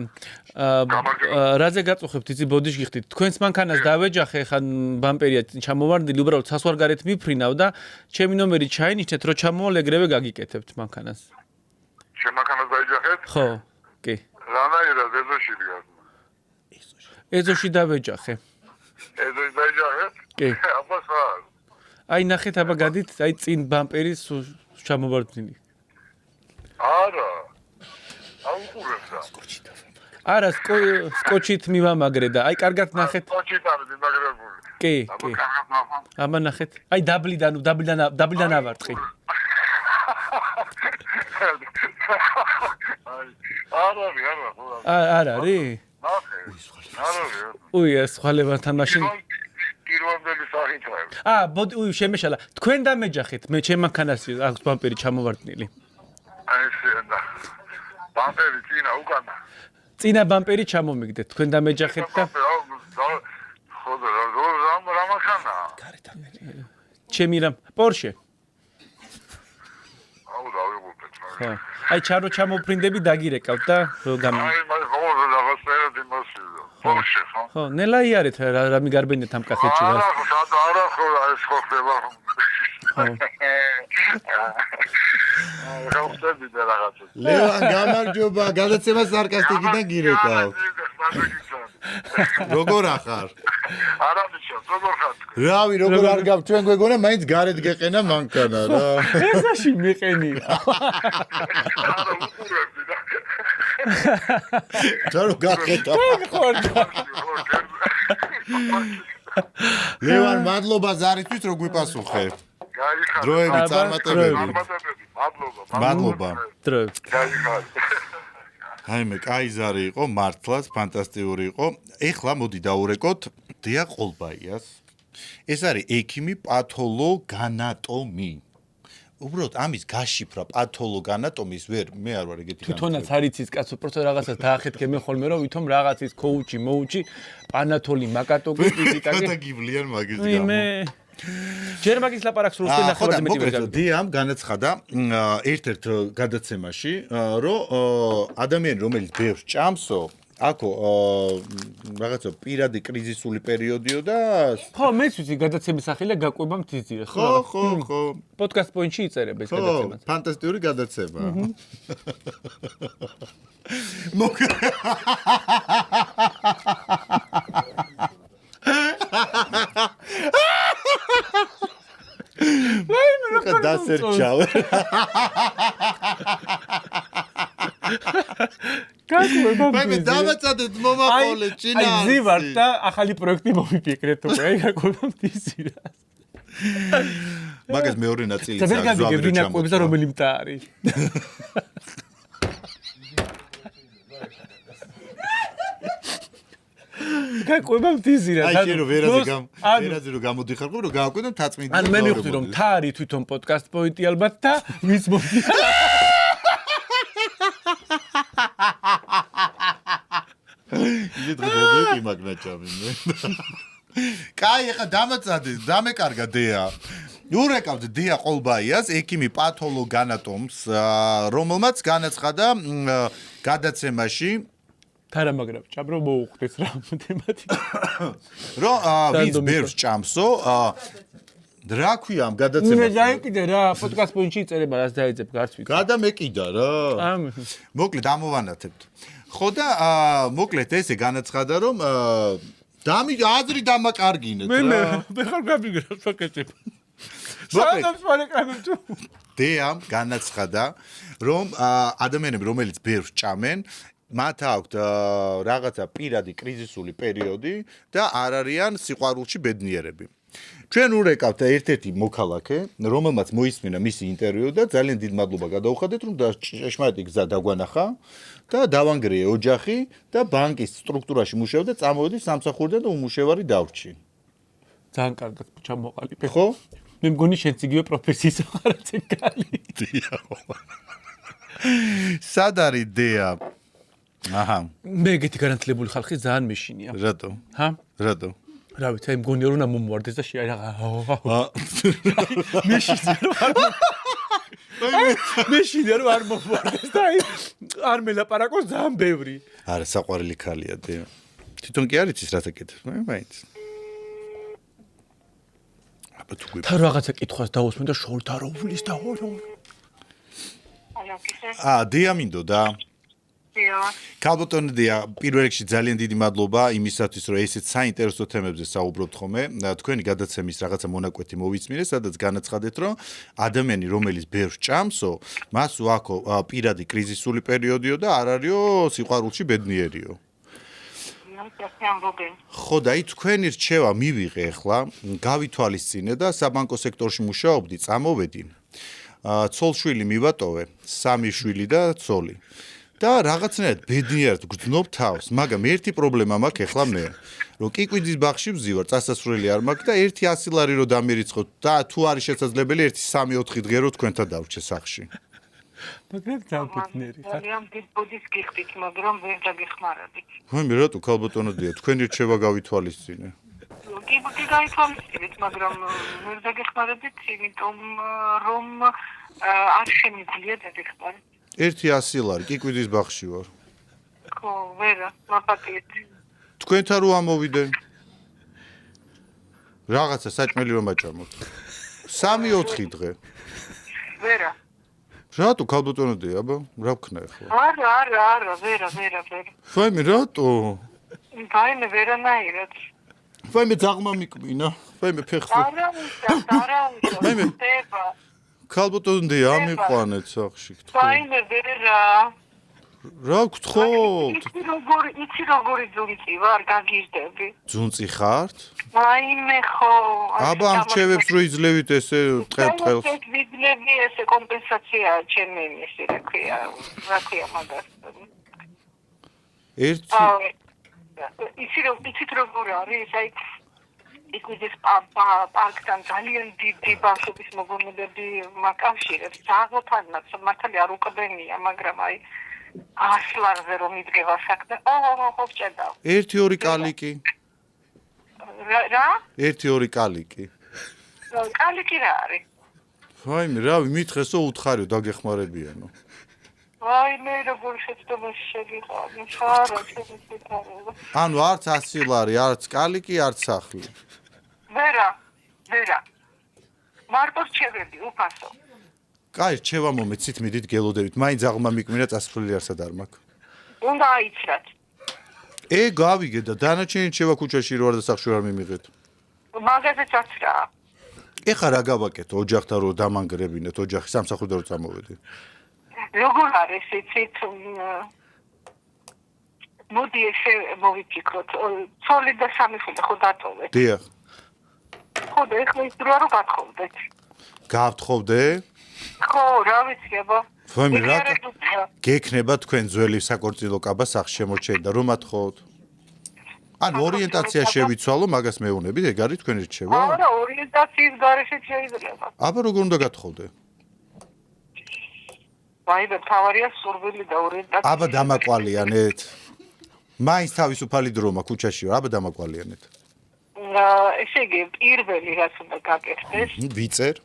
რაზე გაწუხებთ იცი ბოდიში გიხდით. თქვენს მანქანას დავეჯახე, ხან ბამპერია ჩამოვარდილი, უბრალოდ სასვარგარეთ მიფრინავ და ჩემი ნომერი ჩაინიშნეთ, რო ჩამოვალ ეგრევე გაგიკეთებთ მანქანას. შენ მანქანას დაიჯახეთ? ხო, კი. რანაირად ეზოში დგას? ეზოში დავეჯახე. ეზოში დაიჯახეთ? კი. აბა ხარ. აი ნახეთ, აბა გადით, აი წინ ბამპერის ჩამოვარდნილი. არა. აუყურებდა. არა, სკოჩით მივამაგრე და აი კარგად ნახეთ. სკოჩით არის მიმაგრებული. კი, კი. აბა ნახეთ. აი დაბლიდან ავარტყი. არა, არის? უი, ეს ხვალებთან მაშინ პირველი სახითაა. უი, შემეშალა. თქვენ დამეჯახეთ, მე ჩემ მანქანას აქვს ბამპერი ჩამოვარდნილი. აი შენა. ბამპერი წინა უკანა. წინა ბამპერი ჩამომიგდეთ, თქვენ დამეჯახეთ და ხოდა რა მანქანა? ჩემი რამ პორშე. აუ დავიღუპეთ. ხო. აი ჩარო ჩამოფრინდები დაგირეკავთ და გამ აი მაგ ხოდა რაღაცერად იმასიო. პორშე ხო? ხო, ნელა იარეთ რა მიგარბენდეთ ამ კახეთში რა. არა ხო ეს ხო ხდება. ლევან გამარჯობა, გადაცემა სარკასტიკიდან გირეკავ. როგორ ახარ? არამიშო, როგორ ხარ? რავი, როგორ არ გავ ჩვენ გვეგონა, მაინც გარეთ გეყენა მანქანა რა. ესაში მიყენია. ჩარო გაკეთა. ხორდა. ლევან, მადლობა ზარისთვის, რომ გვიპასუხე. დროები წარმატებები. მადლობა. დროებით. აიმე, კაი ზარი იყო, მართლაც ფანტასტიკური იყო. ეხლა მოდი დაურეკოთ დია ყოლბაიას. ეს არის ექიმი პათოლოგანატომი. უბრალოდ ამის გაშიფრა პათოლოგანატომის მე არ ვარ ეგეთი. თვითონაც არ იცის კაცო, პროსტო რაღაცას დაახეთქე მე ხოლმე რომ ვითომ რაღაცის კოუჩი, მოუჩი, პანათოლი, მაკატოგი, ფიზიკაკი. და გივლიან მაგის გამო. მე ჯერ მაგის ლაპარაკს რო უშვენ ნახევარზე მეტი ვერ გავიგე. დიამ განაცხადა ერთ-ერთ გადაცემაში, რომ ადამიანი რომელიც ბევრს ჭამსო, აქო რაღაცა პირადი კრიზისული პერიოდიო და ხო, მეც ვიცი გადაცემის სახელია გაკვება მთისძირას. ხო. პოდკასტ პოინტში იწერებ ეს გადაცემას. ფანტასტიკური გადაცემა. მე დასერჩავ. მე დავაწადეთ მომაყოლე ჩინა. აი ზივარ და ახალი პროექტი მომიფიქრეთ უკვე, აი გაკვება მთისძირას. მაგას მეორე ნაწილიც და ვერ გაგიგებ ვინაკვებს და რომელი მტა არის. გაკვება მთიზირა. აი შენ რომ ვერაზე რომ გამოდიხარ, რომ გააკვირდო თაწმინდი. ან მე მივხვდი რომ მთა არის თვითონ პოდკასტ პოინტი ალბათ და ვის მომდია. იდე დღეობები მაგნაჭამი მე. კაი, ეხა დამაწადე, დამეკარგა დეა. ურეკავთ დეა ყოლბაიას, ექიმი პათოლოგ-ანატომს, რომელმაც განაცხადა გადაცემაში თარა მაგრამ ჭამრო მოუხდეს რა თემატიკა. რომ ვინც ბერს ჭამსო, რა ქვია ამ გადაცემას? მე დაიკიდე რა, პოდკასტ პოინტში იწერება რას დაიძებ გარცვით. გადამეკიდა რა. ამე. მოკლედ ამოვანათებთ. ხო და მოკლედ ესე განაცხადა რომ აზრი დამაკარგინეთ რა. მე ხარ გამიგრა საკეთებ. სადაც ვარეკრამებ თუ. დეამ განაცხადა რომ ადამიანები რომელიც ბერს ჭამენ მათ აქვთ რაღაცა პირადი კრიზისული პერიოდი და არ არიან სიყვარულში ბედნიერები. ჩვენ ურეკავთ ერთ-ერთი მოქალაქე, რომელმაც მოისმინა მისი ინტერვიუ და ძალიან დიდ მადლობა გადაუხადეთ, რომ ჭეშმარიტი გზა დაგვანახა და დავანგრიე ოჯახი და ბანკის სტრუქტურაში მუშაობდა, წამოვედი სამსახურიდან და უმუშევარი დავრჩი. ძალიან კარგად ჩამოყალიბე. ხო? მე მგონი შენც იგივე პროფესიის ხარაც ეკალი. სად არის დეა? აჰა. მე ეგეთი გარანტირებული ხალხი ძალიან მეშინია. რატო? ჰა? რატო? რა ვიცი, აი მგონია რომ მომوارდეს და მეშინია რომ არ მომوارდეს და აი არ მელაპარაკოს ძალიან ბევრი. არა, საყვარელი ქალია დეა. თვითონ კი არ იცის რა თაკეთებს, მე მაინც. აბა თუ და რაღაცა კითხვას დაусმენ და შორთ არ უვლის და დეა მინდოდა. ქალბატონი დეა, პირველ რიგში ძალიან დიდი მადლობა იმისათვის, რომ ესეთ საინტერესო თემებზე საუბრობთ ხოლმე. თქვენი გადაცემის რაღაცა მონაკვეთი მოვისმინე, სადაც განაცხადეთ, რომ ადამიანი, რომელიც ბერს ჭამსო, მას უაქო პირადი კრიზისული პერიოდიო და არ არისო სიყვარულში ბედნიერიო. ხო და თქვენი რჩევა მივიღე ახლა, გავითვალისწინე და საბანკო სექტორში მუშაობდი, წამოვედი. ცოლშვილი მივატოვე, 3 შვილი და ცოლი. და რაღაცნაირად ბედნიერად გრძნობ თავს, მაგრამ ერთი პრობლემა მაქვს ახლა მე, რომ კიკვიძის ბაღში ვზივარ, წასასვლელი არ მაქვს და 100 ლარი რო დამერიცხოთ და თუ არის შესაძლებელი 1-3-4 დღე რო თქვენთან დავრჩე სახლში. მაგრამ ძალიან ბედნიერი ხარ. ძალიან დიდ ბუდის გიხდით, მაგრამ ვერ დაგეხმარებით. მე რატო ქალბატონო დეა, თქვენი რჩევა გავითვალისწინე. კი გაითვალისწინეთ, მაგრამ ვერ დაგეხმარებით, იმიტომ რომ არ შემიძლია დაგეხმაროთ. 100 ლარი, კიკვიძის ბაღში ვარ. ხო, ვერა, მაპატიეთ. თქვენთან რო ამოვიდე. რაღაცა საჭმელი რომ აჭამოთ. 3-4 დღე. ვერა. რატო ქალბატონო დეა, აბა, რა ვქნა ახლა? არა, ვერა. ვაიმე, რატო? ვაიმე, ვერანაირად. ვაიმე, ძაღლმა მიკმინა. ვაიმე, ფეხზე. არა, ვაიმე. ხდება. ქალბატონო დეა, ამიყვანეთ სახში, გთხოვ. ვაიმე, ვერა. რა გთხოვთ? იცი როგორი ძუნწი ვარ, გაგირდები. ძუნწი ხართ? ვაიმე, ხო. აბა, ამ რჩევებს რო იძლევით ესე ტყელს. ვიძლევი ესე კომპენსაცია ჩემი ისე რა ქვია მაგას. იცით როგორ არის, აი იკვიძის პარკთან ძალიან დიდი ბავშვების მოგონებები მაკავშირებს. ძაღლთანაც მართალი არ უყდენია, მაგრამ აი 100 ლარზე რომ იდგება საქმე. ხო, ვჭედავ. 1-2 კალიკი. რა? 1-2 კალიკი. კალიკი რა არის? ვაიმე, რავი, მითხესო უთხარიო დაგეხმარებიანო. ვაი, მე როგორ შეცდომაში შეგიყავი, ხარა, შეგიყავი. ანუ არც 100 ლარი, არც კალიკი, არც სახლი. ვერა. მარტო რჩევები, უფასო. კაი, რჩევა მომეცით, მიდით გელოდებით. მაინც აღმა მიკმინა წასვლელი არსად არ მაქვს. უნდა აიცრათ. გავიგე და დანარჩენი რჩევა ქუჩაში რო არ და სახლში არ მიმიღეთ. მაგაზეც რა. ეხა რა გავაკეთო ოჯახთან რო დამანგრებინეთ ოჯახი სამსახურიდან რო წამოვედი. როგორ არის იცით? მოდი ესე მოვიფიქროთ. ცოლი და 3 შვილი ხო დატოვეთ? დიახ. გათხოვდა, ეხლა ის დროა რომ გათხოვდეთ. გავთხოვდე? ხო, რა ვიცი, აბა. ვაიმე, რა გექნება თქვენ ძველი საკორწილო კაბა სახში შემორჩენილი და რომ ათხოვოთ? ანუ ორიენტაცია შევიცვალო, მაგას მეუბნებით, ეგ არის თქვენი რჩევა? არა, ორიენტაციის გარეშე შეიძლება. აბა როგორ უნდა გათხოვდე? ვაიმე, თავარია სურვილი და ორიენტაცია. აბა დამაკვალიანეთ. მაინც თავისუფალი დრო მაქვს ქუჩაში, აბა დამაკვალიანეთ. ესე იგი, პირველი რაც უნდა გაკეთდეს. ვიწერ?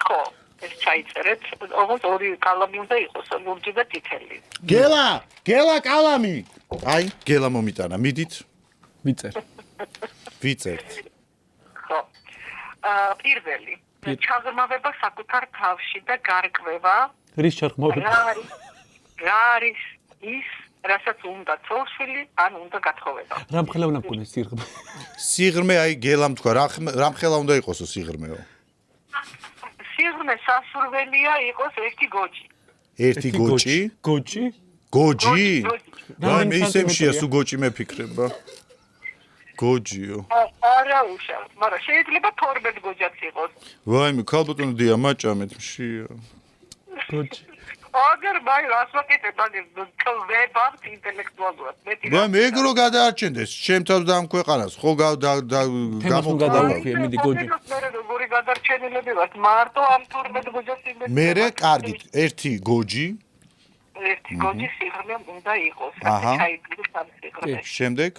ხო, ეს ჩაიწერეთ. ოღონდ ორი კალამი უნდა იყოს, ლურჯი და წითელი. გელა კალამი. აი, გელა მომიტანა, მიდით. ვიწერთ. ხო. პირველი, ჩაღრმავება საკუთარ თავში და გარკვევა. რის ჩაღრმავება? რა არის ის, რასაც უნდა ცოლშვილი, ან უნდა გათხოვება. რამხელა უნდა მქონდეს სიღრმე? სიღრმე, აი, გელამ თქვა, რამხელა უნდა იყოსო სიღრმეო? სიღრმე სასურველია იყოს ერთი გოჯი. ერთი გოჯი? გოჯი? გოჯი? ვაიმე, ისემშია სულ გოჯი მეფიქრება. გოჯიო. არა უშავს, მაგრამ შეიძლება 12 გოჯაც იყოს. ვაიმე, ქალბატონო დია მაჭამეთ მშია. გოჯი. აგერ მაი რას ვაკეთებ, აგერ კლბებავთ ინტელექტუალურად. ვაიმე, ეგ რო გადაარჩენდეს, ჩემთავს დამქვეყანას, ხო გამოგადაუხია, მიდი გოჯი. მე როგორი გადარჩენილები ვართ, მარტო ამ 12 გოჯას იმედი. მერე, კარგით, ერთი გოჯი. ერთი გოჯი სიღრმე უნდა იყოს, ასე ჩაიძიროს ამ სიღრმეში. შემდეგ?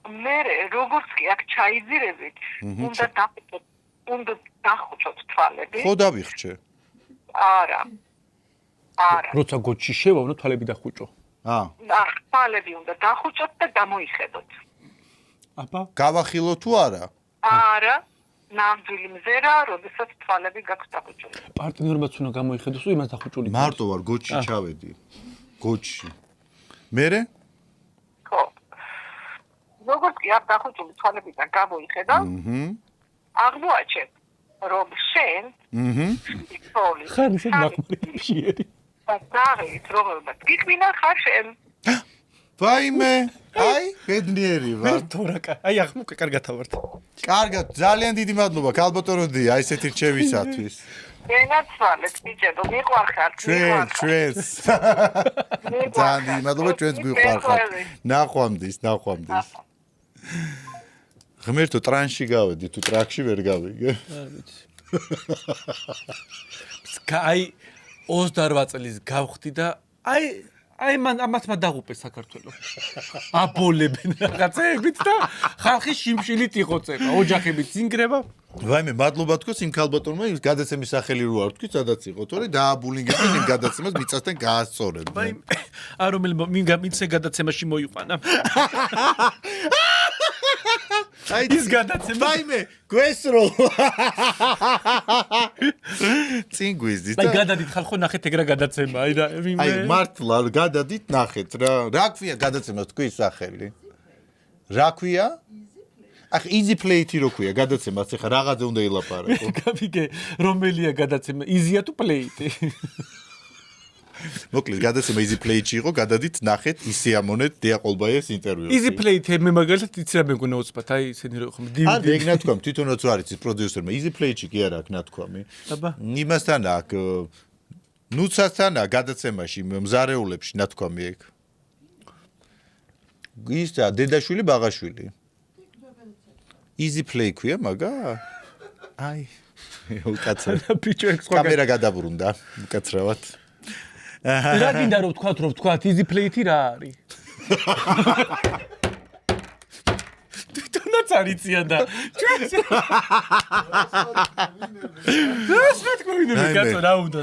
მერე, როგორც კი აქ ჩაიძირებით, უნდა დახუჭოთ თვალები. ხო დავიხჩე. არა. როცა გოჯში შევა, უნდა თვალები დახუჭო. თვალები უნდა დახუჭოთ და გამოიხედოთ. აბა, გავახილო თუ არა? არა, ნამდვილი მზერა, როდესაც თვალები გაქვს დახუჭული. პარტნიორმაც უნდა გამოიხედოს, თუ იმას დახუჭული. მარტო ვარ გოჯში ჩავედი. გოჯში. მერე? ხო. როგორც კი აქ დახუჭული თვალებიდან გამოიხედა, აღმოაჩენ, რომ შენ ხარ შენ ნახმარიერი. დაღით, რომელმაც გიკვინა ხარ შენ. ვაიმე, აი, ბედნიერი ვარ. თორაკა, აი ახმოკა კარგად ავართ. კარგად, ძალიან დიდი მადლობა, ქალბატონო დია, ესეთი რჩევისათვის. ენაცვალეთ, ბიჭებო, მიყვარხართ. ჩვენს. ძალიან დიდი მადლობა, ჩვენს მიყვარხართ. ნახვამდის. ღმერთო, ტრანში გავედი, თუ ტრაქში ვერ გავიგე. არ ვიცი. აი 28 წლის გავხდი და აი მან ამათმა დაღუპეს საქართველოს. აბოლებენ რაღაცეებით და ხალხი შიმშილით იხოცება, ოჯახებით წინგრება. ვაიმე, მადლობა თქოს იმ ქალბატონმა, ის გადაცემის სახელი რო არ თქვი, სადაც იყო, თორე დააბულინგებენ იმ გადაცემას მიწასთან გაასწორებდნენ. ვაიმე, არ რომელმა მინცე გადაცემაში მოიყვანა. აი ის გადაცემა. ვაიმე, გვესრო. წინ გვიზდით. აი გადადით ხალხო ნახეთ ეგრა გადაცემა, აი რა ვინმე. აი მართლა გადადით ნახეთ რა. რა ქვია გადაცემას თქვი სახელი? რა ქვია? ახ easy play-ი რო ქვია გადაცემას, ეხა რაღაცა უნდა ილაპარაკო. გავიგე, რომელია გადაცემა? easy-ა თუ play-ი? მოკლედ გადაცემა easy play-ში იყო, გადადით ნახეთ, ისე ამონეთ დიაყოლბაიეს ინტერვიუში. easy play-ი მე მაგალითად იცი რა მეგონა უცბად, აი ესენი რო ხომ DVD. არ ეგ ნათქვამი, თვითონაც არ იცის პროდიუსერმა, easy play-ში კი არა აქვს ნათქვამი. აბა. იმასთან აქვს ნუცასთან გადაცემაში მზარეულებში ნათქვამი ეგ. ისა დედაშვილი ბაღაშვილი. easy play ქვია მაგა? აი. უკაცრავ. ბიჭო ეგ სხვა კამერა გადაბრუნდა, უკაცრავად. რა გინდა რომ ვთქვათ easy play-ი რა არის? თვითონაც არ იციან და ჩვენს რა უნდა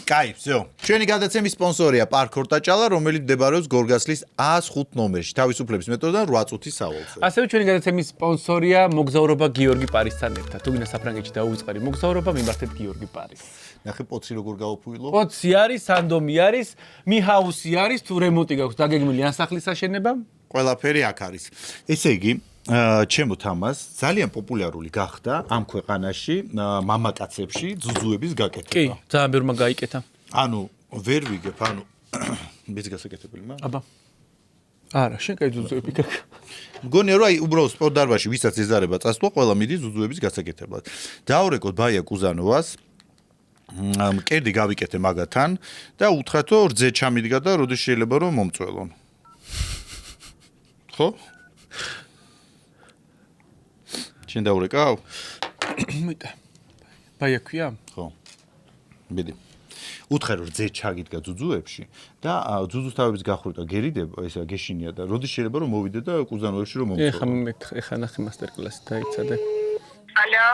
კაი, всё. ჩვენი გადაცემის სპონსორია პარკ ჰორტაჭალა, რომელიც მდებარეობს გორგასლის 105 ნომერში, თავისუფლების მეტროდან 8 წუთის სავალზე. ასევე ჩვენი გადაცემის სპონსორია მოგზაურობა გიორგი პარისთან ერთად. თუ გინდა საფრანგეთში დაუვიწყარი მოგზაურობა, მიმართეთ გიორგი პარის. ნახე პოცი როგორ გავაფუილო? პოცი არის, სანდომი არის, მიჰაუსი არის, თუ რემონტი გაქვს დაგეგმილი ან სახლის აშენება? ყველაფერი აქ არის. ესე იგი, ჩემო თამას ძალიან პოპულარული გახდა ამ ქვეყანაში მამაკაცებში ძუძუების გაკეთება. კი, ძალიან ბევრმა გაიკეთა. ანუ ვერ ვიგებ, ანუ მეც გასაკეთებელი მა? აბა. არა, შენ კაი ძუძუები გაქვს. მგონია რომ აი უბრალოდ სპორტ დარბაზში ვისაც ეზარება წასვლა ყველა მიდის ზუზუების გასაკეთებლად. დავრეკოთ ბაია კუზანოვას. მკერდი გავიკეთე მაგათან და უთხრათ რომ რძე ჩამიდგა და როდის შეიძლება რომ მომწველონ. ხო? შენ დავრეკავ? მიტა. ბაია ქვია? ხო. მიდი. უთხრე რომ რძე ჩაგიდგა ზუზუებში და ზუზუს თავების გახვრიტა გერიდება, ესა გეშინია და როდის შეიძლება რომ მოვიდე და კუზანოვებში რომ მომწველო. ეხა ნახე მასტერ კლასი დაიცადე. ალო.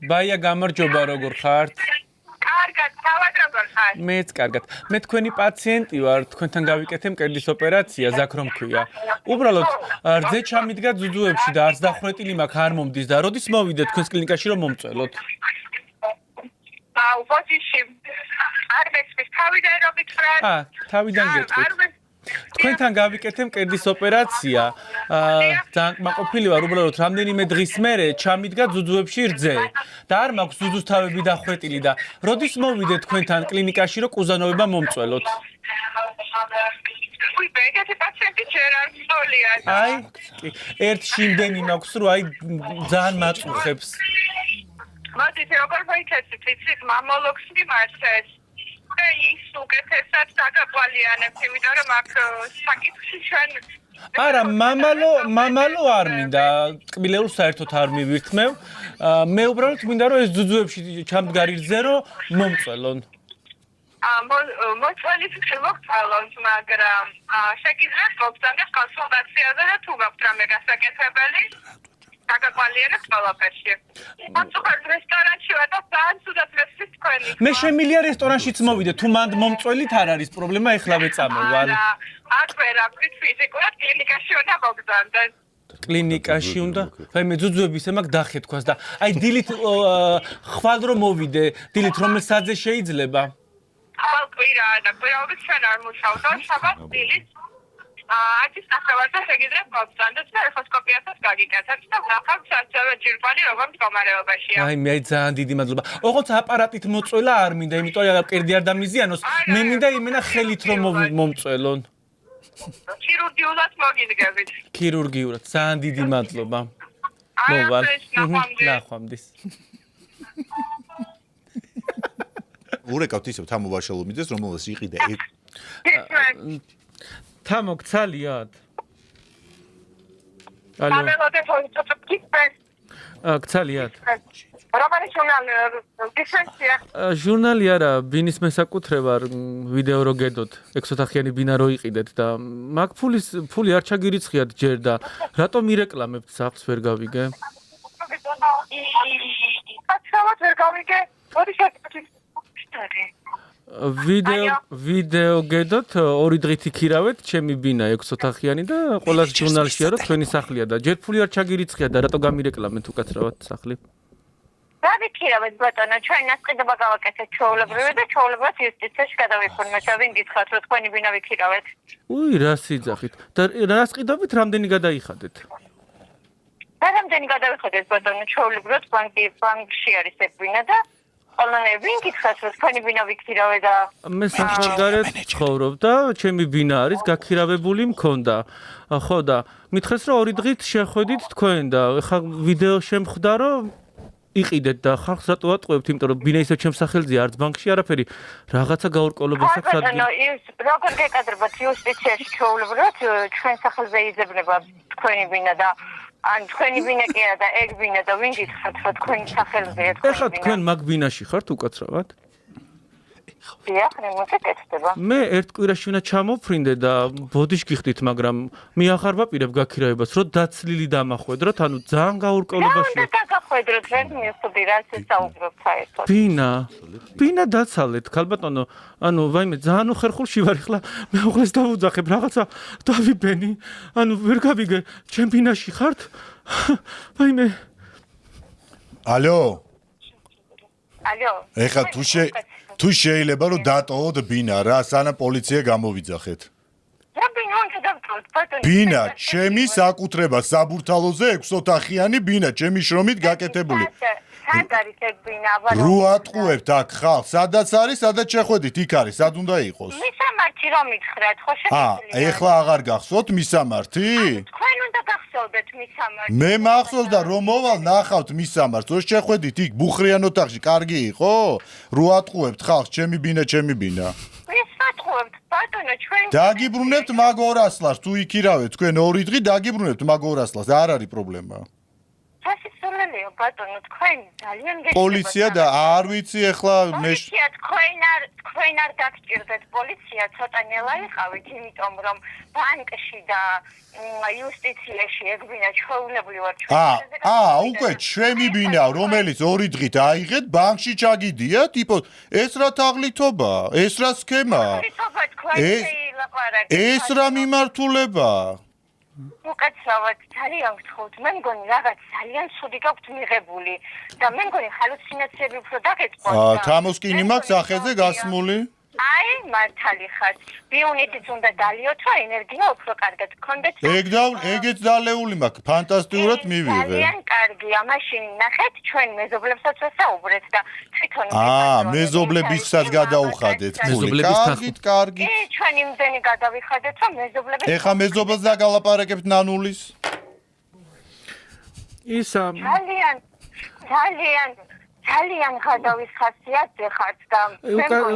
ბაია გამარჯობა როგორ ხართ? კარგად, თავად როგორ ხარ? მეც კარგად. მე თქვენი პაციენტი ვარ, თქვენთან გავიკეთე მკერდის ოპერაცია, ზაქრო მქვია. უბრალოდ რძე ჩამიდგა ზუზუებში და არც დახვრეტილი მაქვს არ მომდის და როდის მოვიდე თქვენს კლინიკაში რომ მომწველოთ? ბოდიში არ მესმის თავიდან რომ გითხრათ? თავიდან გეტყვით. თქვენთან გავიკეთე მკერდის ოპერაცია. ძალიან კმაყოფილი ვარ, უბრალოდ რამდენიმე დღის მერე ჩამიდგა ზუზუებში რძე და არ მაქვს ზუზუს თავები დახვრეტილი და როდის მოვიდე თქვენთან კლინიკაში რომ კუზანოვება მომწველოთ? უი, ეგეთი პაციენტი ჯერ არ მწოლია. აი, ერთში იმდენი მაქვს, რომ აი ძალიან მაწუხებს. მოდით, როგორ მოიქცეთ, იცით, მამოლოგს მიმართეთ. ის უკეთესად დაგაყვალიანებთ, იმიტომ რომ აქ საკითხი ჩვენ არა, მამალო არ მინდა, კბილეულს საერთოდ არ მივირთმევ. მე უბრალოდ მინდა რომ ეს ზუზუებში ჩამდგარი რძე რომ მომწველონ. მოწველით მოგწველონ, მაგრამ შეგიძლიათ მოგწონდეს კონსულტაციაზე და თუ გაქვთ რამე გასაკეთებელი, დაგაყვალიანებთ ყველაფერში. მაწუხებთ რესტორანში ვარ და ძალიან ცუდად მესმის თქვენი. მე შემიძლია რესტორანშიც მოვიდე, თუ მანდ მომწველით არ არის პრობლემა, ეხლავე წამოვალ. აქ ვერაფრით ფიზიკურად კლინიკაში უნდა მოგზავნდეთ. კლინიკაში უნდა? მე ზუზუების ემაკ დახეთქვას და აი დილით ხვალ რომ მოვიდე, დილით რომელ საათზე შეიძლება? ხვალ კვირა და კვირაობით ჩვენ არ მუშაობთ, შაბათ დილით. ათის ნახევარზე შეგიძლიათ მოგზავნდეთ და ეხოსკოპიასაც გაგიკეთებთ და ვნახავთ საერთოდ ჯირკვალი როგორ მდგომარეობაშია. აი მე ძალიან დიდი მადლობა. ოღონდ აპარატით მოწველა არ მინდა, იმიტომ რომ მკერდი არ დამიზიანოს. მე მინდა იმენა ხელით რომ მომწველონ. ქირურგიულად მოგიდგებით. ქირურგიულად, ძალიან დიდი მადლობა. მოვალ. ნახვამდის. ურეკავთ ისევ თამოვაშალო მიდეს, რომელსაც იყიდა თამოგცალიათ? ალო. ამელოდე ფოიწოწკიფეს. გცალიათ? რომანი ჟურნალი დიფენსია. ჟურნალი არა, ბინის მესაკუთრება ვიდეო რო გედოთ, 6 ოთახიანი ბინა რო იყიდეთ და მაგ ფული არ ჩაგირიცხიათ ჯერ და რატომ ირეკლამებთ სახლს ვერ გავიგე? კაცრავად ვერ გავიგე. ორი შეკითხვით. ვიდეო გედოთ, 2 დღით იქირავეთ, ჩემი ბინა 6 ოთახიანი და ყოველას ჟურნალშია რომ თქვენი სახლია და ჯერ ფული არ ჩაგირიცხიათ და რატო გამირეკლამეთ უკაცრავად სახლი? დავიქირავეთ ბატონო, ჩვენ ნასყიდობა გავაკეთეთ ჩვეულებრივად და ჩვეულებრივად იუსტიციაში გადავიფორმეთ, ვინ გითხრათ რომ თქვენი ბინა ვიქირავეთ. უი, რა სიძახით. და ნასყიდობით რამდენი გადაიხადეთ? რამდენი გადავიხადეთ ბატონო, ჩვეულებრივად ბანკში არის ეს ბინა და ყველანაირ ვინ გითხრათ რომ თქვენი ბინა ვიქირავე და მე სამხარგარეთ ცხოვრობ და ჩემი ბინა არის გაქირავებული მქონდა. ხო და მითხრეს რომ 2 დღით შეხვედით თქვენ და ეხა ვიდეო შემხვდა რომ იყიდეთ და ხალხს რატო ატყუებთ, იმიტომ რომ ბინა ისევ ჩემს სახელზეა, არც ბანკში არაფერი, რაღაცა გაურკვევლობას აქვს ადგილი. ბატონო, როგორ გეკადრებათ იუსტიციაში ჩვეულებრივად ჩვენ სახელზე იძებნება თქვენი ბინა და ან თქვენი ბინა კი არა და ეგ ბინა და ვინ გითხრათ რომ თქვენი სახელზეა თქვენი ბინა. ეხლა თქვენ მაგ ბინაში ხართ უკაცრავად? დიახ, მოგეკეთდება. მე ერთ კვირაში უნდა ჩამოფრინდე და ბოდიში გიხდით, მაგრამ მე აღარ ვაპირებ გაქირავებას, რომ დაცლილი დამახვედროთ, ანუ ძალიან გაურკვევლობაშია. რა დაგახვედროთ, ვერ მივხვდი რა საუბრობთ საერთოდ. ბინა დაცალეთ, ქალბატონო, ანუ ვაიმე ძალიან უხერხულში ვარ ახლა, მე უღლეს დავუძახებ, რაღაცა დავიბენი, ანუ ვერ გავიგე, ჩემ ბინაში ხართ? ვაიმე. ალო. ეხლა თუ შეიძლება რომ დატოვოთ ბინა რა, სანამ პოლიცია გამოვიძახეთ. რა ბინა უნდა დავტოვოთ, ბატონო? ბინა, ჩემი საკუთრება საბურთალოზე 6 ოთახიანი ბინა, ჩემი შრომით გაკეთებული. სად არის ეგ ბინა, აბა? რო ატყუებთ აქ ხალხ, სადაც არის, სადაც შეხვედით, იქ არის, სად უნდა იყოს? მისამართი რომ ითხრათ, ხო შეგიძლიათ? ეხლა აღარ გახსოვთ მისამართი? თქვენ უნდა გახსოვდეთ მისამართი. მე მახსოვს და რომ მოვალ ნახავთ მისამართს. ოს შეხვედით იქ ბუხრიან ოთახში, კარგი იყო? რო ატყუებთ ხალხს, ჩემი ბინა. ეს ვატყუებთ, ბატონო, ჩვენ დაგიბრუნებთ მაგორასლას, თუ იქირავეთ თქვენ 2 დღე დაგიბრუნებთ მაგორასლას, არ არის პრობლემა. სასწორელია, ბატონო, თქვენ ძალიან გეშლებათ. პოლიცია და არ ვიცი ახლა მე პოლიცია თქვენ არ დაგჭირდეთ პოლიცია ცოტა ნელა იყავით, იმიტომ რომ ბანკში და იუსტიციაში ეგბინა ჩვეულებული ვარ ჩვენ. უკვე ჩემი ბინა, რომელიც 2 დღით აიღეთ, ბანკში ჩაგიდია, ტიპო, ეს რა თაღლითობა, ეს რა სქემა? ეს რა მიმართულება? უკაცრავად ძალიან გთხოვთ, მე მგონი რაღაც ძალიან ცუდი გაქვთ მიღებული და მე მგონი ჰალუცინაციები უფრო დაგეწყოთ. თამოსკინი მაქვს ახეზე გასმული? აი, მართალი ხარ. ბიუნიტიც უნდა დალიოთო, ენერგია უფრო კარგად გქონდეთ. ეგეც დალეული მაქვს, ფანტასტიკურად მივიღე. ძალიან კარგია, მაშინ ნახეთ, ჩვენ მეზობლებსაც ვესაუბრეთ და თვითონ მეზობლებისაც გადაუხადეთ ფული. კარგი. ჩვენ იმდენი გადავიხადეთ, რომ მეზობლები ეხა მეზობელს დაგალაპარაკებთ ნანულის? ისა ძალიან გადავის ხასიათზე ხართ და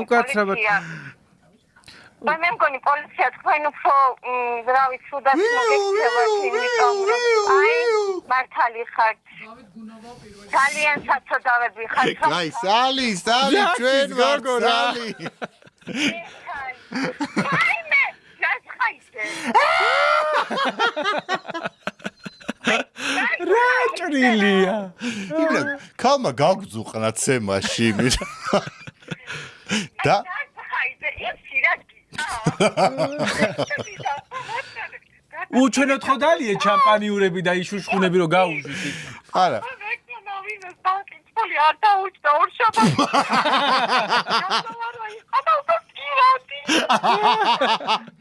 უკაცრავად მე მგონი პოლიცია თქვენ უფრო რა ვიცი უდას მოგექცევათ იმიტომ რომ აი მართალი ხართ ძალიან საწოდავები ხართ აი სალი ჩვენ ვარ სალი აი მე რას ხაიზე რა ჭრილია კალმა გაგძუყნა ცემაში და უჩვენოთ ხო დალია ჩემპანიურები და იშუშხუნები რომ გაუშვით არა არ დაუჭდა ორშაბათს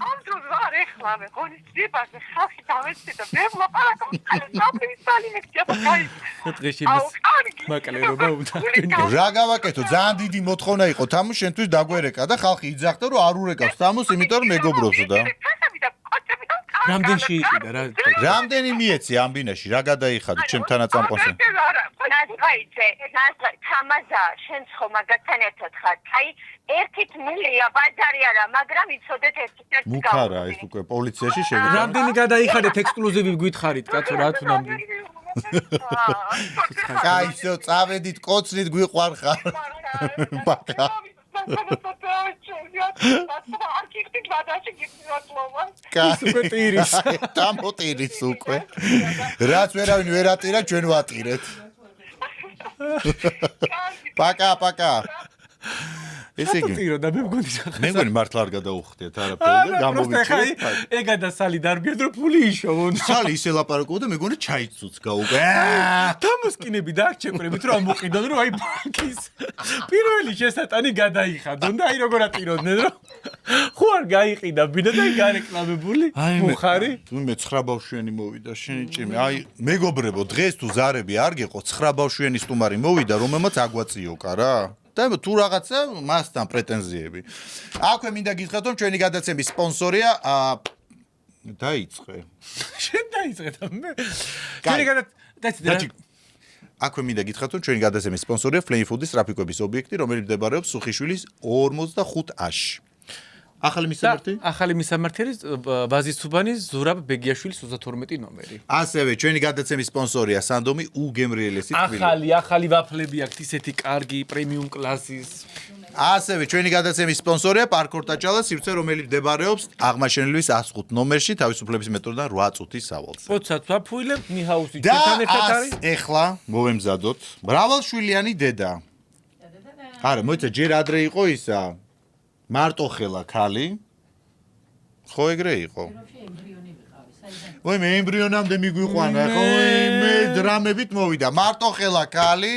ამ დროს ვარ ეხლა მე ღონისძიებაზე ხალხი დავეცე და მე ვლაპარაკობ საფრის სალიმექცია და კაი დღეში მაკლერობა უნდა რა გავაკეთო ძალიან დიდი მოთხოვნა იყო თამო შენთვის დაგვერეკა და ხალხი იძახდა რომ არ ურეკავს თამოს იმიტომ რომ მეგობრობს და რამდენში იყიდა რა რამდენი მიეცი ამ ბინაში რა გადაიხადე ჩემთანაც ამ კონსე ნაზღაიძე თამაზა შენ ხო მაგასთან ერთად ხარ აი 1 მილია ბაზარი არა მაგრამ იცოდეთ ერთ-ერთი მუქარა ეს უკვე პოლიციაში შევიდა რამდენი გადაიხადეთ ექსკლუზივი გითხარით კაცო რა თუ ნამდვილი კაი всё წავედით კოცნით გვიყვარხარ ბაკა კაი დამოტირის უკვე რაც ვერავინ ვერ ატირა ჩვენ ვატირეთ პაკა ესე იგი და მე მგონი მართლა არ გადაუხდეთ არაფერი და გამოვიჭრეთ ეგა და სალი დარბიათ რომ ფული იშოვონ სალი ისე ლაპარაკობდა მე მგონი ჩაიცუცკა უკვე თამოსკინები დაარჩეყრებით რომ ამოყიდონ რომ აი ბანკის პირველი შესატანი გადაიხადონ და აი როგორ ატიროდნენ რომ ხო არ გაიყიდა ბინა და გარეკლამებული ბუხარი მე 9 ბავშვიანი მოვიდა შენი ჭიმი აი მეგობრებო დღეს თუ ზარები არ გეყო 9 ბავშვიანი სტუმარი მოვიდა რომელმაც აგვაწიოკა რა და თუ რაღაცა მასთან პრეტენზიები. აქვე მინდა გითხრათ რომ ჩვენი გადაცემის სპონსორია დაიწყე. შენ დაიწყე და მე. ჩვენი გადაცემა აქვე მინდა გითხრათ რომ ჩვენი გადაცემის სპონსორია Flame Food-ის ტრაფიკების ობიექტი, რომელიც მდებარეობს სუხიშვილის 45-აში. ახალი მისამართი არის ბაზისუბანის ზურაბ ბეგიაშვილის 32 ნომერი. ასევე ჩვენი გადაცემის სპონსორია სანდომი უგემრიელესი თბილი. ახალი ვაფლები აქვს ისეთი კარგი პრემიუმ კლასის. ასევე ჩვენი გადაცემის სპონსორია პარკორტაჭალა სივრცე რომელიც მდებარეობს აღმაშენებლის 105 ნომერში თავისუფლების მეტროდან 8 წუთის სავალზე. პოცად ვაფუილებ ნიჰაუსი ჩვენთან ერთად არის. ეხლა მოვემზადოთ მრავალშვილიანი დედა. არა მოიცა ჯერ ადრე იყო ისა მარტო ხელა ქალი ხო ეგრე იყო ვაი მე ემბრიონამდე მიგვიყვანა ხო მე დრამებით მოვიდა მარტო ხელა ქალი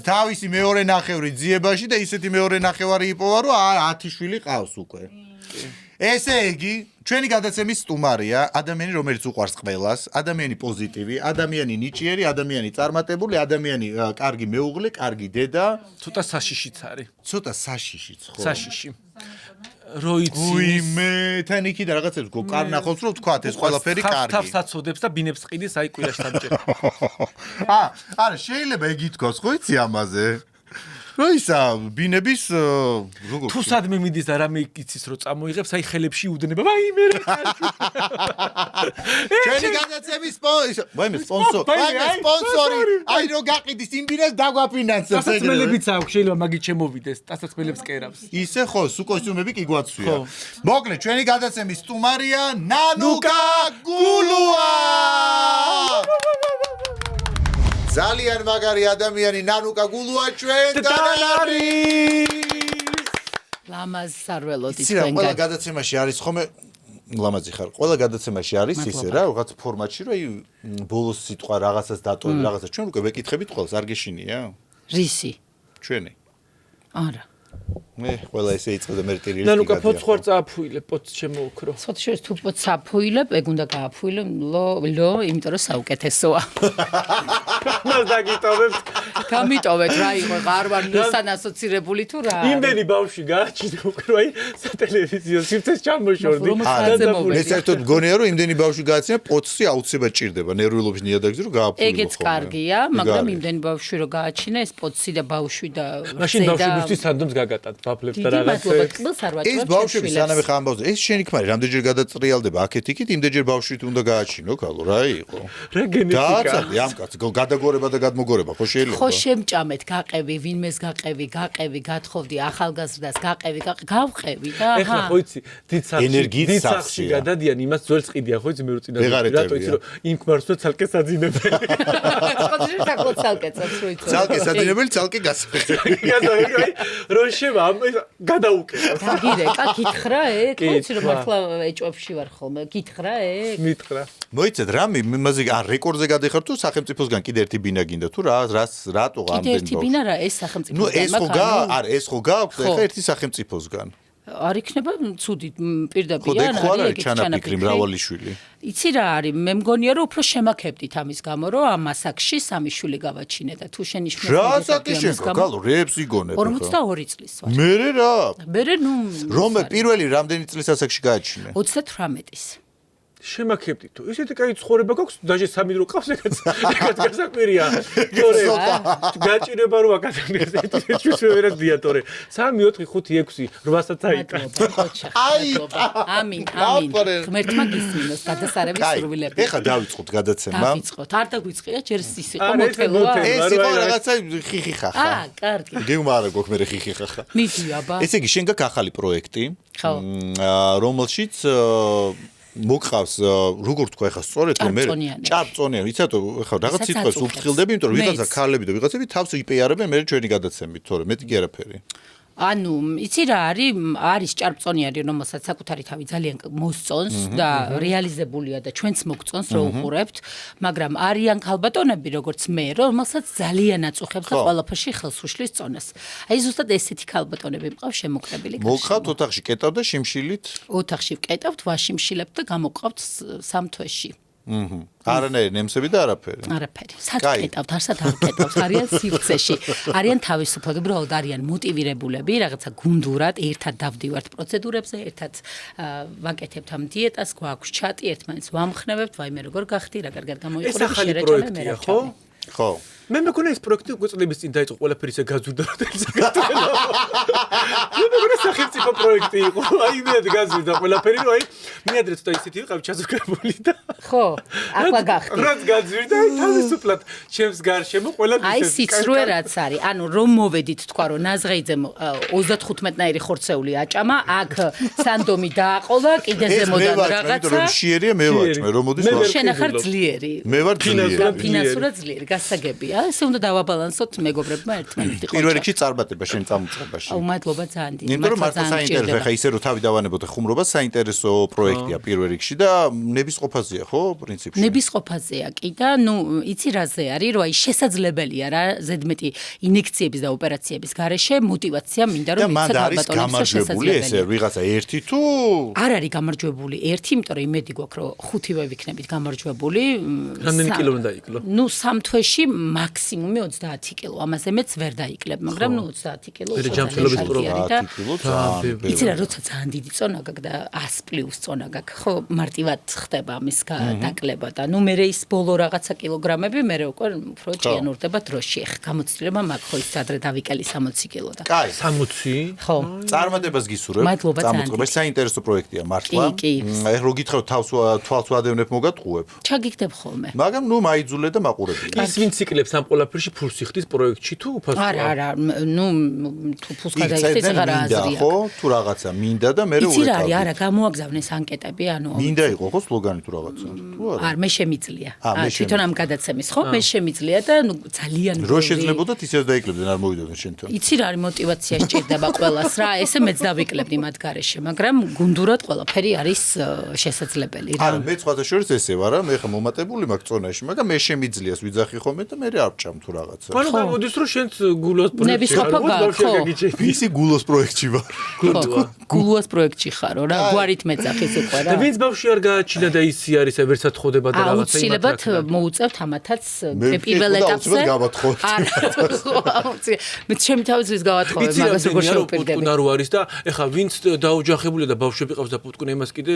თავისი მეორე ნახევრი ძიებაში და ისეთი მეორე ნახევარი იპოვა რომ 10 შვილი ყავს უკვე ესე იგი ჩვენი გადაცემის სტუმარია ადამიანი რომელიც უყვარს ყველას ადამიანი პოზიტივი ადამიანი ნიჭიერი ადამიანი წარმატებული ადამიანი კარგი მეუღლე კარგი დედა ცოტა საშიშიც არის ცოტა საშიშიც ხო საშიში როიცი უიმე თან იქიდან რაღაცებს კარნახობს რომ თქვათ ეს ყველაფერი კარგი თავს აცოდებს და ბინებს ყიდის აი კვირაში სამჯერ არა შეიძლება ეგ ითქოს ხო იცი ამაზე რო ისა ბინების როგორ თუ სადმე მიდის და რამე იცის რომ წამოიღებს აი ხელებში უდნება ვაიმე რა ჩვენი გადაცემის სპონსორი აი რო გაყიდის იმ ბინას დაგვაფინანსებს დასაცმელებიც აქვს შეიძლება მაგით შემოვიდეს დასაცმელებს კერავს ისე ხო სუ კოსტიუმები კი გვაცვია მოკლედ ჩვენი გადაცემის სტუმარია ნანუკა გულუა ძალიან მაგარი ადამიანი ნანუკა გულუა ჩვენთან არის ლამაზ სარველოდი თქვენ ყველა გადაცემაში არის ხომ ლამაზი ხარ ყველა გადაცემაში არის ისე რა რაღაც ფორმატში რომ აი ბოლოს სიტყვა რაღაცას დატოვებ რაღაცას ჩვენ უკვე ვეკითხებით ყველას არ გეშინია რისი ჩვენი არა მე ყველა ესე იწყება მე ტირილი ნანუკა პოც ხარ წაფუილებ პოც შემოუქრო ცოტა შეს თუ პოც საფუილებ ეგ უნდა გააფუილო ლო იმიტომ რომ საუკეთესოა მას დაგიტოვებთ გამიტოვეთ რა იყო არ ვარ ნუსთან ასოცირებული თუ რა იმდენი ბავშვი გააჩინე უკვე აი სატელევიზიო სივრცეს ჩამოშორდი მე საერთოდ მგონია რომ იმდენი ბავშვი გააჩინე პოცი აუცილებლად ჭირდება ნერვიულობის ნიადაგზე რომ გააფუილო ეგეც კარგია მაგრამ იმდენი ბავშვი რომ გააჩინე ეს პოცი და ბავშვი და მაშინ ბავშვისთვის სანდომს გაგატად ვაფლებს და რაღაცა ეს ბავშვები სანამ ხარ ამბავზე ეს შენი ქმარი რამდენჯერ გადატრიალდება აქეთ იქით იმდენჯერ ბავშვით უნდა გააჩინო კალო რა იყო რა გენეტიკა დააცადე ამ კაცს გადაგორება და გადმოგორება ხო შეიძლება ხო შემჭამეთ გაყევი ვინმეს გაყევი გათხოვდი ახალგაზრდას გაყევი გავყევი და ეხლა ხო იცი დიდ სახში გადადიან იმას ძველს ყიდიან ხო იცი მე რო წინა რატო იცი რომ იმ ქმარს და ცალკე საძინებელი ხოთში საკუთარ ცალკეცაც რო იცი ცალკე საძინებელი ცალკე გასახედები რო შევა გადაუკეთა დაგირეკა გითხრა ეგ ხო იცი რომ მართლა ეჭვებში ვარ ხოლმე გითხრა ეგ მითხრა მოიცეთ რამე იმაზე ან რეკორდზე გადაიხარ თუ სახელმწიფოსგან კიდე ერთი ბინა გინდა თუ რატო ამდენ კიდე ერთი ბინა რა ეს სახელმწიფოსგან მაგრამ ეს ხო გაქვს ეხა ერთი სახელმწიფოსგან არ იქნება ცუდი პირდაპირ ხო ეგ ხო არა ჩანაფიქრი მრავალიშვილი იცი რა არის მე მგონია რომ უფრო შემაქებდით ამის გამო რომ ამ ასაკში სამი შვილი გავაჩინე და თუ შენიშნე რა ასაკი შეგალო რეებს იგონებ 42 წლის ვარ მე რა მე ნუ რომ პირველი რამდენი წლის ასაკში გააჩინე 38-ის შემაქებდი თუ ისეთი კაი ცხოვრება გვაქვს დაჟე სამი დრო ყავს ეგაც გასაკვირია თორე გაჭირება რომ აკადემიას ერთის ვერაც დია თორე 3 4 5 6 8-საც აიტა აი ამინ ღმერთმა გისმინოს გადასარების სურვილები ეხა დავიწყოთ გადაცემა დავიწყოთ არ დაგვიწყია ჯერ ის იყო მოთელოა ეს იყო რაღაცა ხიხიხახა კარგი გეუმარა გქ მე ხიხიხახა მიდი აბა ესე იგი შენ გაქვს ახალი პროექტი რომელშიც მოგხავს როგორ თქვა ეხა სწორედ რომ მე ჭარბწონიანი იცადო ეხა რაღაც სიტყვას უფრთხილდები იმიტომ რომ ვიღაცა ქალები და ვიღაცები თავს იპეარებენ მე ჩვენი გადაცემით თორე მეტი კი არაფერი ანუ იცი რა არის ჭარბწონიანი რომელსაც საკუთარი თავი ძალიან მოსწონს და რეალიზებულია და ჩვენც მოგწონს რომ უყურებთ მაგრამ არიან ქალბატონები როგორც მე რომელსაც ძალიან აწუხებს და ყველაფერში ხელს უშლის წონას აი ზუსტად ესეთი ქალბატონები მყავს შემოკრებილი მოგხავთ ოთახში კეტავ და შიმშილით ოთახში ვკეტავთ ვაშიმშილებთ და გამოვყავთ 3 თვეში არანაირი ნემსები და არაფერი საწკეტავთ არსად არ კეტავთ არიან სივრცეში არიან თავისუფლად უბრალოდ არიან მოტივირებულები რაღაცა გუნდურად ერთად დავდივართ პროცედურებზე ერთად ვაკეთებთ ამ დიეტას გვაქვს ჩატი ერთმანეთს ვამხნევებთ ვაიმე როგორ გახდი რა კარგად გამოიყურები შერეჭამე მე რა ხო მე მეკონა ეს პროექტი უკვე წლების წინ დაიწყო ყველაფერი ისე გაზვირდა და ისე გატყელა მე მეკონა სახელმწიფო პროექტი იყო აი მე გაზვირდა ყველაფერი რომ აი მე ადრე ცოტა ისეთი ვიყავ ჩაზოგებული და ხო ახლა გახდი რაც გაზვირდა აი თავისუფლად ჩემს გარშემო ყველაფერი აი სიცრუე რაც არის ანუ რომ მოვედით თქვა რომ ნაზღეიძემ 35-ნაირი ხორცეული აჭამა აქ სანდომი დააყოლა კიდე ზემოდან რაღაცა მე შიერია მე ვაჭმე რომ მოდის შენ ახარ ძლიერი მე ვარ ძლიერი ფინანსურად ძლიერი გასაგებია ესე უნდა დავაბალანსოთ მეგობრებმა ერთმანეთი პირველ რიგში წარბატება შენ წამოწყებაში აუ მადლობა ძალიან დიდი იმიტომ რომ მართლა საინტერესო ხა ისე რომ თავი დავანებოთ ხუმრობა საინტერესო პროექტია პირველ რიგში და ნებისყოფაზეა ხო პრინციპში ნებისყოფაზეა კი და ნუ იცი რაზე არის რომ აი შესაძლებელია რა ზედმეტი ინექციების და ოპერაციების გარეშე мотиваცია მინდა რომ მიცეთ ალბათონებს შესაძლებელი ესე ვიღაცა ერთი თუ არ არის გამარჯვებული ერთი იმიტომ რომ იმედი გვაქვს რომ 5-ვე ვიქნებით გამარჯვებული რამდენი კილო უნდა იკლო ნუ 3 თვეში მაქსიმუმი 30 კილო. ამაზე მეც ვერ დაიკლებ, მაგრამ 30 კილო. ჯანმრთელობის პრობლემა. იცი რა, როცა ძალიან დიდი წონა გაქვს და 100+ წონა გაქვს, ხო, მარტივად ხდება ამის დაკლება და ნუ მე ის ბოლო რაღაცა კილოგრამები მე უკვე უფრო ჭიანურდება დროში. ეხა გამოცდილება მაქვს ხო ის ადრე დავიკელი 60 კილო და. კაი, 60? ხო. წარმატებას გისურვებ. წამოწყობა საინტერესო პროექტია მართლა. აი რო გითხრათ თვალს ვადევნებ მოგატყუებ. ჩაგიგდებ ხოლმე. მაგრამ ნუ მაიძულე და მაყურებია. ის ვინც იკლებს ამ ყველაფერში ფულს იხდის პროექტში თუ უფასოა? არა, ნუ თუ ფულს გადაიხდის აღარა აზრია. ხო, თუ რაღაცა მინდა და მე იცი რა არის, არა, გამოაგზავნეს ანკეტები, ანუ მინდა იყო ხო სლოგანი თუ რაღაცა. თუ არა. არ მე შემიძლია. თვითონ ამ გადაცემის ხო, მე შემიძლია და ნუ ძალიან რო შეძლებოდათ ისევ დაიკლებდნენ არ მოვიდოდნენ შენთან. იცი რა არის, мотиваცია სჭირდება ყველას რა, ესე მეც დავიკლებდი მათ გარეშე, მაგრამ გუნდურად ყველაფერი არის შესაძლებელი რა. არა, მე სხვათა შორის ესე ვარ, მე ხა მომატებული მაქვს წონაში, მაგრამ მე შემიძლიას ვიძახი ხოლმე და მე არ ვჭამ თუ რაღაცა. ანუ გამოდის რომ შენც გულოს პროექტში ხო. ისი გულოს პროექტში ვარ. გულოს პროექტში ხარო რა, გვარით მეძახის უკვე რა. და ვინც ბავშვი არ გააჩინა და ისი არის ვერცად ხდება და რაღაცა აუცილებლად მოუწევთ ამათაც პირველ ეტაპზე. მე ჩემი თავისთვის გავათხოვე, მაგას როგორ შევფერდები. პუტკუნა რო არის და ეხა ვინც დაოჯახებულია და ბავშვები ყავს და პუტკუნა იმას კიდე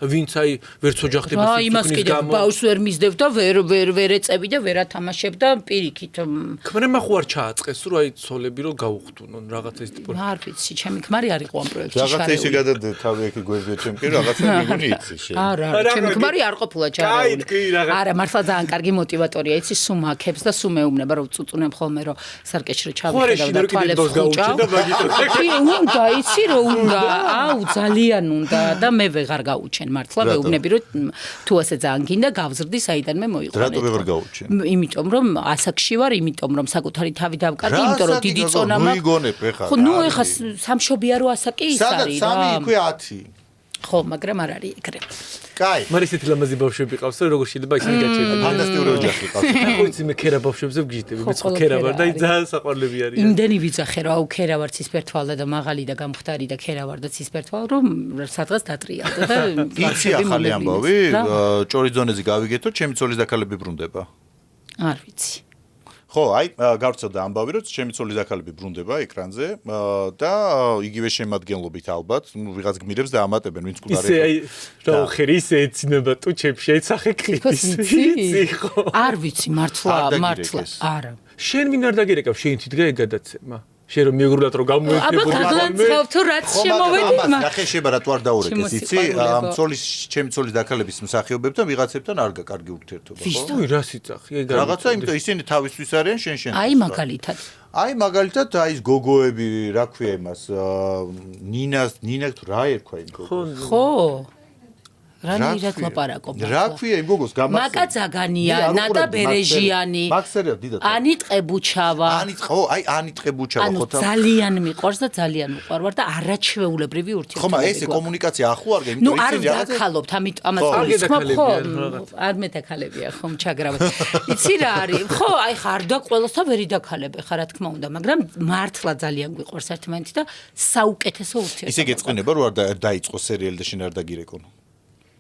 ვინც აი ვერც ოჯახდება სიკვდილის გამო. იმას კიდე ბავშვს ვერ მისდევ და ვერ ეწევი და ვერ ათამაშებ და პირიქით. ქმრება ხო არ ჩააწყეს რომ აი ცოლები რომ გაუხტუნონ რაღაცა ის ტიპური. არ ვიცი, ჩემი ქმარი არ იყო ამ პროექტში შარეული. რაღაცა ისე გადადე თავი ეგ გვერდზე ჩემ კი რაღაცა მეგონი იცი შენ. არა, ჩემი ქმარი არ ყოფილა შარეული. არა, მართლა ძალიან კარგი мотиваტორია, იცი, სულ მაქებს და სულ მეუბნება რომ წუწუნებ ხოლმე რომ სარკეში ჩავიხედავ და თვალებს ხუჭავ. კი, უნდა, იცი რომ უნდა, აუ ძალიან უნდა და მე ვეღარ გაუჩენ მართლა მეუბნები რომ თუ ასე ძალიან გინდა გავზრდი საიდანმე მოიყვანეთ. რატო ვეღარ გაუჩენ? იმიტომ რომ ასაკში ვარ, იმიტომ რომ საკუთარი თავი დავკარგი, იმიტომ რომ დიდი წონა მაქვს. მოიგონებ ეხა. ხო, ნუ ეხა სამშობია რო ასაკი ის არის რა. სადაც 3 იქვე 10. ხო, მაგრამ არ არის ეგრე. კაი. მაგრამ ისეთი ლამაზი ბავშვები ყავს, როგორ შეიძლება ისინი გაჩერდნენ. ფანტასტიკური ოჯახი ყავს. ხო იცი მე ქერა ბავშვებზე ვგიჟდები, მე ხო ქერა ვარ და ძალიან საყვარლები არიან. იმდენი ვიძახე რა, ქერა ვარ ცისფერთვალა და მაღალი და გამხდარი და ქერა ვარ და ცისფერთვალა, რომ სადღაც დატრიალდა და იცი ახალი ამბავი, ჭორიძონეზე გავიგეთო, ჩემი ცოლის დაქალები ბრუნდება. არ ვიცი. ხო, აი, გავრცელდა ამბავი, რომ ჩემი ცოლის დაქალები ბრუნდება ეკრანზე და იგივე შემადგენლობით ალბათ, ნუ ვიღაც გმირებს და ამატებენ, ვინც კუდარი. ისე აი, რა ხერი ისე ეცინება ტუჩებში, აი სახე კლიპის. იცი ხო? არ ვიცი, მართლა. არა. შენ ვინ არ დაგერეკავ, შენ თვითგა ეგ გადაცემა? შენ რომ მიეგრულად რომ გამოიქნებოდი აბა გაგლანცხავ თუ რაც შემოვედი მაგ. ახლა შეიძლება რა თუ არ დაურეკეს, იცი? ჩემი ცოლის დაქალების მსახიობებთან ვიღაცებთან არ გაკარგი ურთიერთობა, ხო? ой, რა სიცახი, ეგ რაღაცა, იმიტომ ისინი თავისთვის არიან შენ. აი მაგალითად. აი მაგალითად აი ეს გოგოები, რა ქვია იმას, ნინა თუ რა ერქვა იმ გოგოს? ხო. რანაირად ლაპარაკობ. რა ქვია იმ გოგოს გამახსენე? მაკა ძაგანია, ნატა ბერეჟიანი. მაქსერია დიდად. ანით ყებუჩავა. ანით ყებუჩავა ხო თან. ძალიან მიყვარს და ძალიან უყვარვარ და არაჩვეულებრივი ურთიერთობები. ხომ ეს კომუნიკაცია ახუარგე, იმიტომ ისინი არ დაქალობთ, ამიტომ ამას ხო, არ მეტაკალებია ხომ ჩაგრავად. იცი რა არის? ხო, აი ხარ და ყველასთან ვერი დაქალებე ხარ რა თქმა უნდა, მაგრამ მართლა ძალიან გვიყვარს ერთმანეთი და საუკეთესო ურთიერთობა. ისე გეწყინება რომ არ დაიწყო სერიალი და შენ არ დაგირეკონო.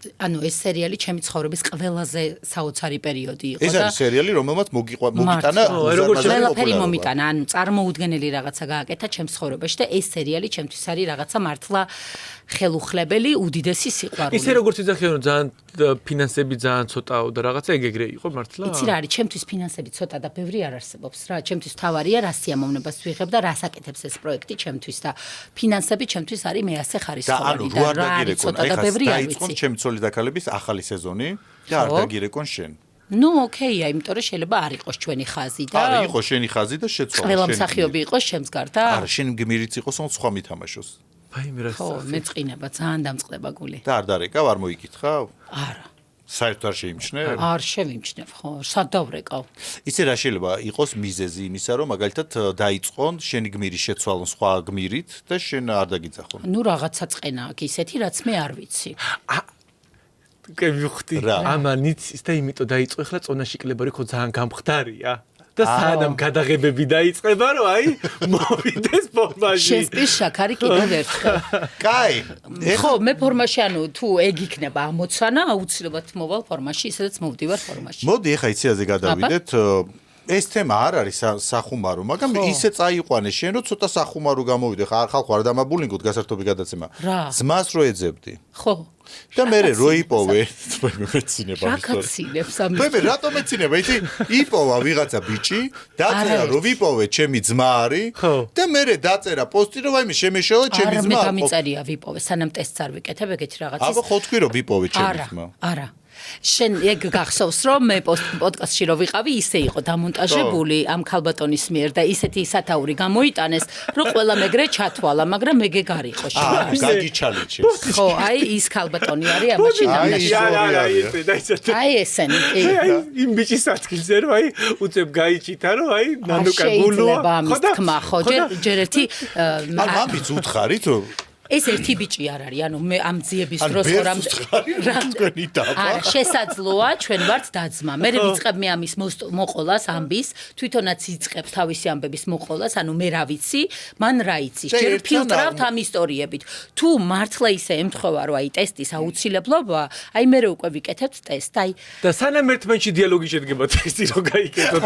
ანუ ეს სერიალი ჩემი ცხოვრების ყველაზე საოცარი პერიოდი იყო და ეს არის სერიალი, რომელმაც მოგიტანა ყველაფერი მომიტანა, ანუ წარმოუდგენელი რაღაცა გააკეთა ჩემს ცხოვრებაში და ეს სერიალი ჩემთვის არის რაღაცა მართლა ხელუხლებელი, უდიდესი სიყვარული. ისე როგორც იძახიან რომ ძალიან ფინანსები ძალიან ცოტაო და რაღაცა ეგრე იყო მართლა? იცი რა არის, ჩემთვის ფინანსები ცოტა და ბევრი არ არსებობს რა. ჩემთვის თავარია რა სიამოვნებას ვიღებ და რას აკეთებს ეს პროექტი ჩემთვის და ფინანსები ჩემთვის არის მეასე ხარისხოვანი და რა არის ცოტა და ბევრი არ ვიცი. ჩემი ცოლის დაქალების ახალი სეზონი და არ დაგირეკონ შენ. ნუ ოკეია, იმიტომ რომ შეიძლება არ იყოს ჩვენი ხაზი და არა, იყოს შენი ხაზი და შეცვალა. ყველა მსახიობი იყოს ჩემს გარდა? არა, შენ გმირიც იყოს, ან სხვა მითამაშოს. აი მე რა ხო, მეწყინება, ძალიან დამწყდება გული. და არ დარეკავ, არ მოიკითხავ? არა. საერთოდ არ შეიმჩნევ? არ შევიმჩნევ, ხო, სად დავრეკავ. ისე რა შეიძლება იყოს მიზეზი იმისა, რომ მაგალითად დაიწყონ შენი გმირი შეცვალონ სხვა გმირით და შენ არ დაგიძახონ. ნუ რაღაცა წენა აქვს ისეთი, რაც მე არ ვიცი. კი ვიხდი. ამანიც ის და იმიტომ დაიწყო ახლა წონაში კლებარი ხო ძალიან გამხდარია. და სანამ გადაღებები დაიწყება, რომ აი მოვიდეს ფორმაში. შესპის შაქარი კიდევ ერთხელ. კაი. ხო, მე ფორმაში, ანუ თუ ეგ იქნება ამოცანა, აუცილებლად მოვალ ფორმაში, ისედაც მოვდივარ ფორმაში. მოდი, ეხა იციაზე გადავიდეთ. ეს თემა არ არის სახუმარო, მაგრამ ისე წაიყვანე შენ, რომ ცოტა სახუმარო გამოვიდე. ხა ხალხო არ დამაბულინგოთ გასართობი გადაცემა. ძმას რო ეძებდი. ხო. და მე რო იპოვე, მეცინება რა კაცინებს ამ. მე რატომ მეცინება? იცი, იპოვა ვიღაცა ბიჭი, დაწერა რომ ვიპოვე ჩემი ძმა არის და მე დაწერა პოსტი რომ აი მე შემეშალა ჩემი ძმა. არა, მე დამიწერია ვიპოვე, სანამ ტესტს არ ვიკეთებ ეგეთი რაღაცის. აბა ხო თქვი რომ ვიპოვე ჩემი ძმა. არა. შენ ეგ გახსოვს რომ მე პოდკასტში რო ვიყავი ისე იყო დამონტაჟებული ამ ქალბატონის მიერ და ისეთი სათაური გამოიტანეს რომ ყველა მეგრე ჩათვალა მაგრამ მეგე გარიყო შენ გაგიჩალიჩეს ხო აი ის ქალბატონი არის ამაში დამნაშავე აი ესენი იმ ბიჭის ადგილზე რომ აი უწებ გაიჩითა რომ აი ნანუკა გულოა ხო ჯერ ერთი ამ ბიჭს უთხარით რომ ეს ერთი ბიჭი არ არის, ანუ მე ამ ძიების დროს თქვენი დაბა. არა, შესაძლოა ჩვენ ვართ დაძმა. მე ვიწყებ მე ამის მოყოლას ამბის, თვითონაც იწყებს თავისი ამბების მოყოლას, ანუ მე რა ვიცი, მან რა იცის. ჯერ ფილტრავთ ამ ისტორიებით. თუ მართლა ისე ემთხოვა, რომ აი ტესტის აუცილებლობაა, აი მე უკვე ვიკეთებთ ტესტ, აი და სანამ ერთმანეთში დიალოგი შედგება ტესტი რო გაიკეთოთ.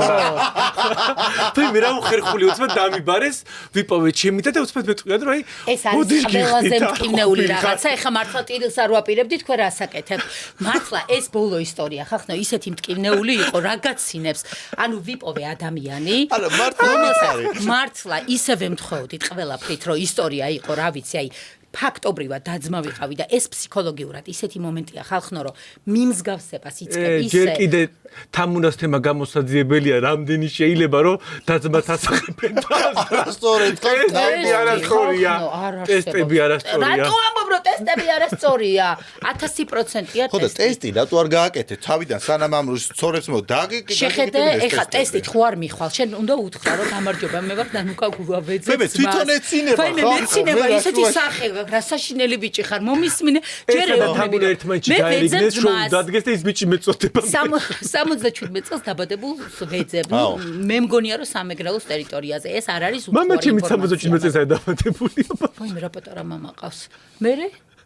თუ მე რა უხერხული უცბად დამიბარეს, ვიპოვე ჩემი და უცბად მეტყვია რომ აი ეს არის ყველაზე მტკივნეული რაღაცა, ეხლა მართლა ტირილს არ ვაპირებდი თქვენ რასაკეთებთ. მართლა ეს ბოლო ისტორია ხახნო ისეთი მტკივნეული იყო, რა გაცინებს. ანუ ვიპოვე ადამიანი, მართლა ისევე მთხოვდით ყველაფრით, რომ ისტორია იყო, რა ვიცი, აი ფაქტობრივად დაძმა ვიყავი და ეს ფსიქოლოგიურად ისეთი მომენტია ხალხნო რომ მიმსგავსებას იწყებ ისე ჯერ კიდე თამუნას თემა გამოსაძიებელია რამდენი შეიძლება რომ დაძმას ასახებენ სწორედ ტესტები არასწორია რატო ამბობ რომ ტესტები არასწორია 1000%-ია ხო და ტესტი რატო არ გააკეთე თავიდან სანამ ამ სწორებს მოდაგიკეთე შეხედე ეხა ტესტით ხო არ მიხვალ შენ უნდა უთხრა რომ გამარჯობა მე ვარ დანუკა გულავეძე მე თვითონ ეცინება ხო მე მეცინება ისეთი სახე რა საშინელი ბიჭი ხარ მომისმინე ჯერ ეუბნები ერთმანეთში გაიგდეს რომ დადგეს და ის ბიჭი მეწოდება 77 წელს დაბადებულს ვეძებ მე მგონია რომ სამეგრელოს ტერიტორიაზე ეს არ არის უცხოური მამა ჩემი 77 წელს არ დაბადებულია ვაი მე რა პატარა მამა ყავს მე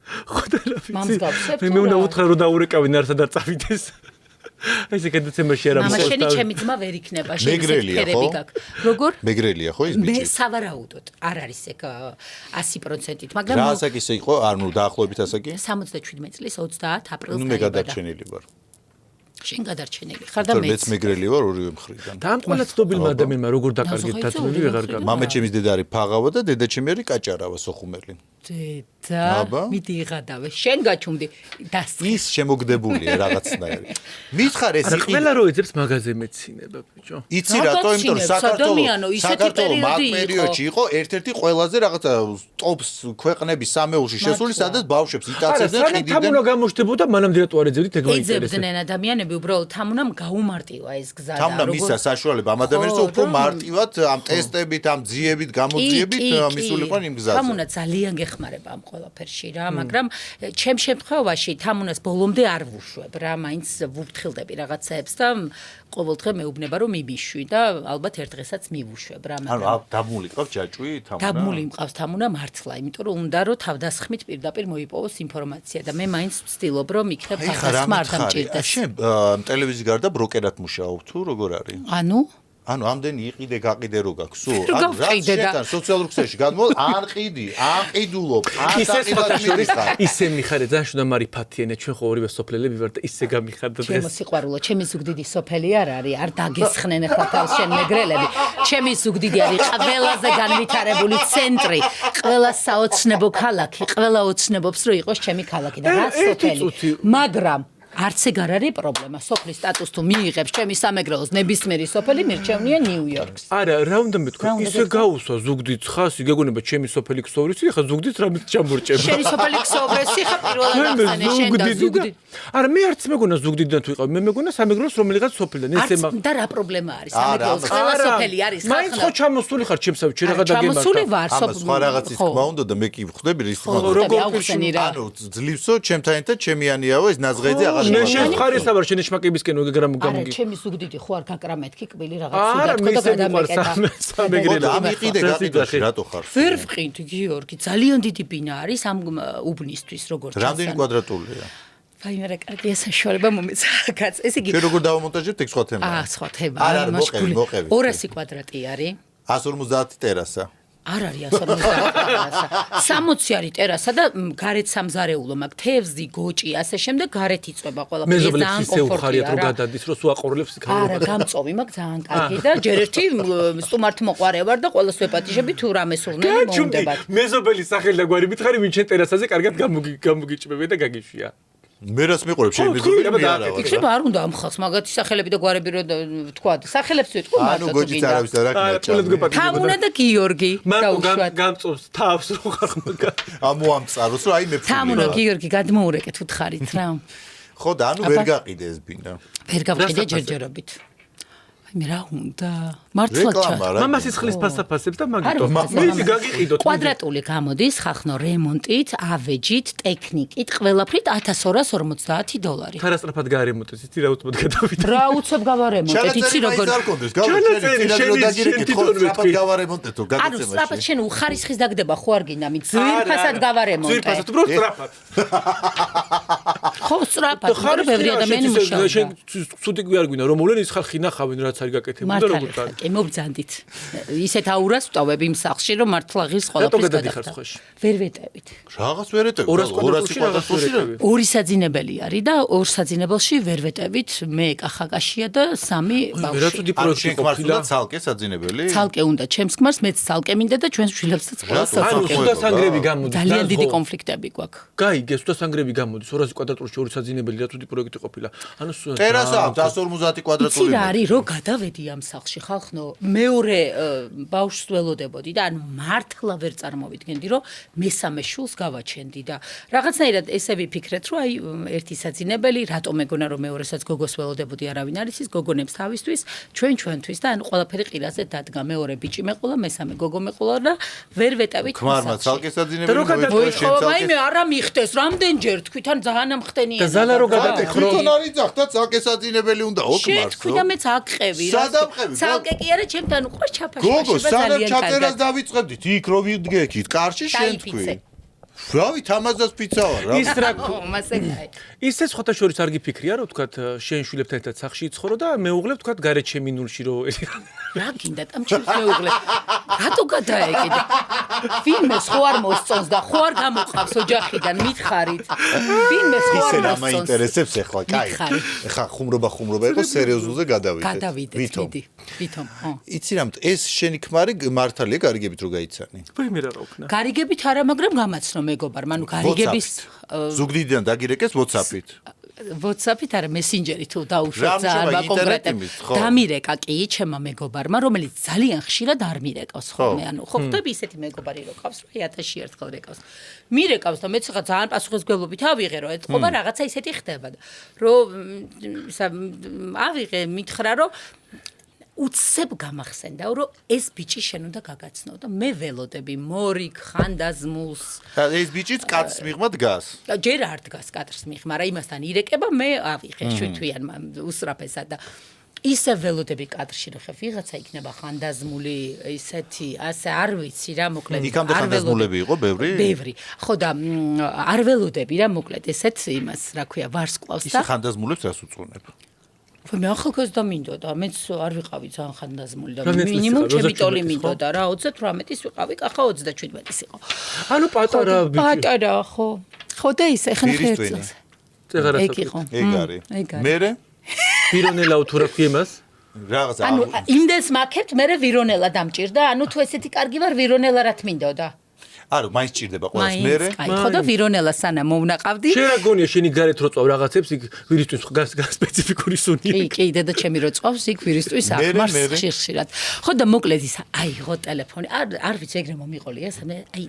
ხო და რა ვიცი მე უნდა უთხრა რომ დაურეკავენ არსად არ წავიდეს ესე გადაცემაში არა მამა შენი ჩემი ძმა ვერ იქნება შენი ფერები გაქვს როგორ მეგრელია ხო ის ბიჭი მე სავარაუდოდ არ არის ეგ 100%-ით მაგრამ რა ასაკის იყო ანუ დაახლოებით ასაკი 77 წლის 30 აპრილს მე გადარჩენილი ვარ შენ გადარჩენილი ხარ და მეც მეგრელი ვარ ორივე მხრიდან და ამ ყველა ცნობილმა ადამიანმა როგორ დაკარგეთ დაწმული ვეღარ გაქვს მამა ჩემის დედა არის ფაღავა და დედა ჩემი არის კაჭარავა სოხუმელი დედა მიდი იღადავე შენ გაჩუმდი ის შემოგდებულია რაღაცნაირი მითხარ ეს იყი ყველა რო ეძებს მაღაზე მეცინება ბიჭო იცი რატო იმიტომ რომ საქართველოს პერიოდში იყო ერთ-ერთი ყველაზე რაღაცა ტოპს ქვეყნების სამეულში შესული სადაც ბავშვებს იტაცებდნენ ყიდიდან თამუნა გამოჩდებოდა მანამდე რატო არ ეძებდით ეგ მოინტერესებს ეძებდნენ ადამიანები უბრალოდ თამუნამ გაუმარტივა ეს გზა და თამუნა მისა საშუალება ამ ადამიანებს უფრო მარტივად ამ ტესტებით ამ ძიებით გამოძიებით მისულიყვნენ იმ გზაზე თამუნა ძალიან გეხმარება ამ ყველაფერში რა მაგრამ ჩემ შემთხვევაში თამუნას ბოლომდე არ ვუშვებ რა მაინც ვუფრთხილდები რაღაცეებს და ყოველდღე მეუბნება რომ მიმიშვი და ალბათ ერთ დღესაც მივუშვებ რა მაგრამ ანუ დაბმული ყავს ჯაჭვი თამუნა დაბმული მყავს თამუნა მართლა იმიტომ რომ უნდა რომ თავდასხმით პირდაპირ მოიპოვოს ინფორმაცია და მე მაინც ვცდილობ რომ იქნებ თავდასხმა არ დამჭირდეს შენ ტელევიზიის გარდა ბროკერად მუშაობ თუ როგორ არის ანუ ამდენი იყიდე გაყიდე რო გაქვს სულ ანუ რა შეთან სოციალურ ქსელში გადმოვალ ან ყიდი ან ყიდულობ ან დაყიდად ისე მიხარე ძალიან შუნა მარიფათიანე ჩვენ ხო ორივე სოფლელები ვარ და ისე გამიხარდა დღეს ჩემო სიყვარულო ჩემი ზუგდიდი სოფელი არ არის არ დაგესხნენ ახლა თავს შენ მეგრელები ჩემი ზუგდიდი არის ყველაზე განვითარებული ცენტრი ყველა საოცნებო ქალაქი ყველა ოცნებობს რომ იყოს ჩემი ქალაქი და რა სოფელი მაგრამ არც ეგ არ არის პრობლემა. სოფლის სტატუსს თუ მიიღებს ჩემი სამეგრელოს ნებისმიერი სოფელი მირჩევნია ნიუ-იორკს. არა, რა უნდა მეთქვა? ისე გაუსვა ზუგდიდს ხასი, გეგონება ჩემი სოფელი ქსოვრისი, ხა ზუგდიდს რამით ჩამორჭება. შენი სოფელი ქსოვრისი ხა პირველად ახსენე შენ და ზუგდიდ. არა, მე არც მეგონა ზუგდიდიდან თუ ვიყავ, მე მეგონა სამეგრელოს რომელიღაც სოფლიდან. ესე მაგ და რა პრობლემა არის? სამეგრელოს ყველა სოფელი არის ხა. მაინც ხო ჩამოსული ხარ ჩემსავ, შენ რაღაცა გემართა. ჩამოსული ვარ სოფლი. სხვა რაღაცის თქმა უნდა და მე კი ვხვდები რის თქმა უნდა. როგორ ხსენი რა? ანუ ძლივსო ჩემთან ერთად ჩემიანიაო ეს ნაზღეძე აღარ მე შეხარი საბარ შენ შმაკებისკენ გეგრამ გამოგი. არა, ჩემი ზუგდიდი ხო არ გაკრა მეთქი კბილი რაღაც სულ და გადამეკეტა. სამეგრელო ამიყიდე გაყიდოში რატო ხარ? ვერ ვყიდ გიორგი, ძალიან დიდი ბინა არის ამ უბნისთვის როგორც რამდენი კვადრატულია? ვაიმე რა კარგია საშუალება მომეცა კაც. ესე იგი შენ როგორ დავამონტაჟებთ ეგ სხვა თემაა? სხვა თემა. არა, მოყევი. 200 კვადრატი არის. 150 ტერასა. არ არის 150 ტერასა. 60 არის ტერასა და გარეთ სამზარეულო მაქვს. თევზი, გოჭი, ასე შემდეგ გარეთ იწובה ყველაფერი. მეზობლებს ისე უხარიათ რომ გადადის, რომ სულ აყურებს იქნება. არა, გამწოვი მაქვს ძალიან კარგი და ჯერ ერთი სტუმართ მოყარე ვარ და ყველას ვეპატიჟები თუ რამე სურნელი მომდებათ. მეზობელი სახელი და გვარი მითხარი ვინ შენ ტერასაზე კარგად გამოგიჭმები და გაგიშვია. მე რას მეყურებ შენ მეზობელი მე არა ვარ. იქნება არ უნდა ამ ხალხს მაგათი სახელები და გვარები რო თქვა სახელებს ვიტყვი მარტო. ანუ გოჯიც არავის და რა გინდა. თამუნა და გიორგი დაუშვათ. გამწოვს თავს რო ხარ მაგა. ამოამწაროს რომ აი მე ფული. თამუნა გიორგი გადმოურეკეთ უთხარით რა. ხო და ანუ ვერ გაყიდე ეს ბინა. ვერ გავყიდე ჯერჯერობით. მე რა უნდა მართლა მამას ისხლის ფასაფასებს და მაგიტო მე გაგიყიდოთ კვადრატული გამოდის ხახნო რემონტით ავეჯით ტექნიკით ყველაფრით $1150 ფარასტრაფად გარემონტეს იცი რა უცბად გადავიდა რა უცებ გავარემონტეთ იცი როგორ ანუ სწრაფად შენ უხარისხის დაგდება ხო არ გინდა მით ძვირფასად გავარემონტე ძვირფასად უფრო სწრაფად ხო სწრაფად ხარ ბევრი ადამიანი მუშაობს შენ ცუდი გვი არ გვინდა რომ მოვლენ ის ხალხი ნახავენ რაც არ გაკეთებულა და როგორ არის კი მობძანდით ისეთ აურას ვტოვებ იმ სახლში რომ მართლა ღირს ყველაფერს გადაგხდა ვერ ვეტევით რაღაც ვერ ეტევით 200 კვადრატული ორი საძინებელი არის და ორ საძინებელში ვერ ვეტევით მე კახაკაშია და სამი ბავშვი რა თუდი პროექტი ყოფილა ცალკე საძინებელი ცალკე უნდა ჩემს ქმარს მეც ცალკე მინდა და ჩვენს შვილებსაც ყველას ცალკე ანუ სუდასანგრები გამოდის ძალიან დიდი კონფლიქტები გვაქვს გაიგე სუდასანგრები გამოდის 200 კვადრატულში ორი საძინებელი რა თუდი პროექტი ყოფილა ანუ ტერასა 150 კვადრატული იცი რა არის რო გადავედი ამ სახლში ხალხნო მეორე ბავშვს ველოდებოდი და ანუ მართლა ვერ წარმოვიდგენდი რომ მესამე შულს გავაჩენდი და რაღაცნაირად ესე ვიფიქრეთ რომ აი ერთი საძინებელი რატომ მეგონა რომ მეორესაც გოგოს ველოდებოდი არავინ არის ის გოგონებს თავისთვის ჩვენთვის და ანუ ყველაფერი ყირაზე დადგა მეორე ბიჭი მეყოლა მესამე გოგო მეყოლა და ვერ ვეტევით ქმარმა ცალკე საძინებელი აი მე არა მიხდეს რამდენჯერ თქვით ან ძალიან ამხდენია და ზალა რო გადაიხრო თვითონ არის ძახდა ცალკე საძინებელი უნდა ოქმარს შენ თქვი და მეც აყევი რა ცალკე კი არა ჩემთან უყურე ჩაფაში გოგო სანამ ჩაწერას დავიწყებდით იქ რო ვიდგექით კარში შენ თქვი რავი თამაზას პიცა ვარ რა ის რა ისე სხვათა შორის არ გიფიქრია რომ თქვათ შენ შვილებთან ერთად სახლში იცხოვრო და მეუღლე თქვათ გარეთ შემინულში რო რა გინდა დამჩილს მეუღლე რატო გადაეკიდე ვინმე ხო არ მოსწონს და ხო არ გამოყავს ოჯახიდან მითხარით ვინმე ხო არ ისე რა მაინტერესებს ახლა კაი ახლა ხუმრობა იყო სერიოზულზე გადავიდეთ ვითომ იცი რამ ეს შენი ქმარი მართალია გარიგებით რო გაიცანი ვაიმე რა უკნა გარიგებით არა მაგრამ გამაცნო მეგობარმა ანუ გარიგების ზუგდიდიდან დაგირეკეს WhatsApp-ით WhatsApp-ით არა მესენჯერით თუ დაუშვე ძალიან კონკრეტები დამირეკა კი ჩემმა მეგობარმა რომელიც ძალიან ხშირად არ მირეკავს ხოლმე ანუ ხო ხდები ისეთი მეგობარი რო ყავს რომ 1000-ში ერთხელ რეკავს მირეკავს და მეც ხა ძალიან პასუხისმგებლობით ავიღე რომ ეთყობა რაღაცა ისეთი ხდება და რომ ავიღე მითხრა რომ უცებ გამახსენდა რომ ეს ბიჭი შენ უნდა გაგაცნო და მე ველოდები მორიგ ხანდაზმულს და ეს ბიჭიც კადრს მიღმა დგას ჯერ არ დგას კადრს მიღმა რა იმასთან ირეკება მე ავიღე შვიდვიან უსრაფესად და ისე ველოდები კადრში რომ ხე ვიღაცა იქნება ხანდაზმული ისეთი ასე არ ვიცი რა მოკლედ იქამდე ხანდაზმულები იყო ბევრი ხო და არ ველოდები რა მოკლედ ესეც იმას რა ქვია ვარსკვლავს და ისე ხანდაზმულებს რას უწუნებ მე ახალგაზრდა და მინდოდა მეც არ ვიყავი ძალიან ხანდაზმული და მინიმუმ ჩემი ტოლი მინდოდა რა 38-ის ვიყავი კახა 37-ის იყო ანუ პატარა ბიჭი პატარა ხო და ისე ხან ხერწელს ეგ იყო ეგ არის მერე ვირონელაო თუ რა ქვია მას რაღაცა ანუ იმდეს მაქებთ მე ვირონელა დამჭირდა ანუ თუ ესეთი კარგი ვარ ვირონელა რა თმინდოდა არა მაინც ჭირდება ყველას მერე ხო და ვირონელა სანამ მოვნაყავდი შენ რა გონია შენი გარეთ რო წავ რაღაცებს იქ ვირისთვის სპეციფიკური სუნი კი დედა ჩემი რო წავს იქ ვირისთვის ახმარს ხშირად ხო და მოკლედ ის აიღო ტელეფონი არ ვიცი ეგრე მომიყოლია სამე აი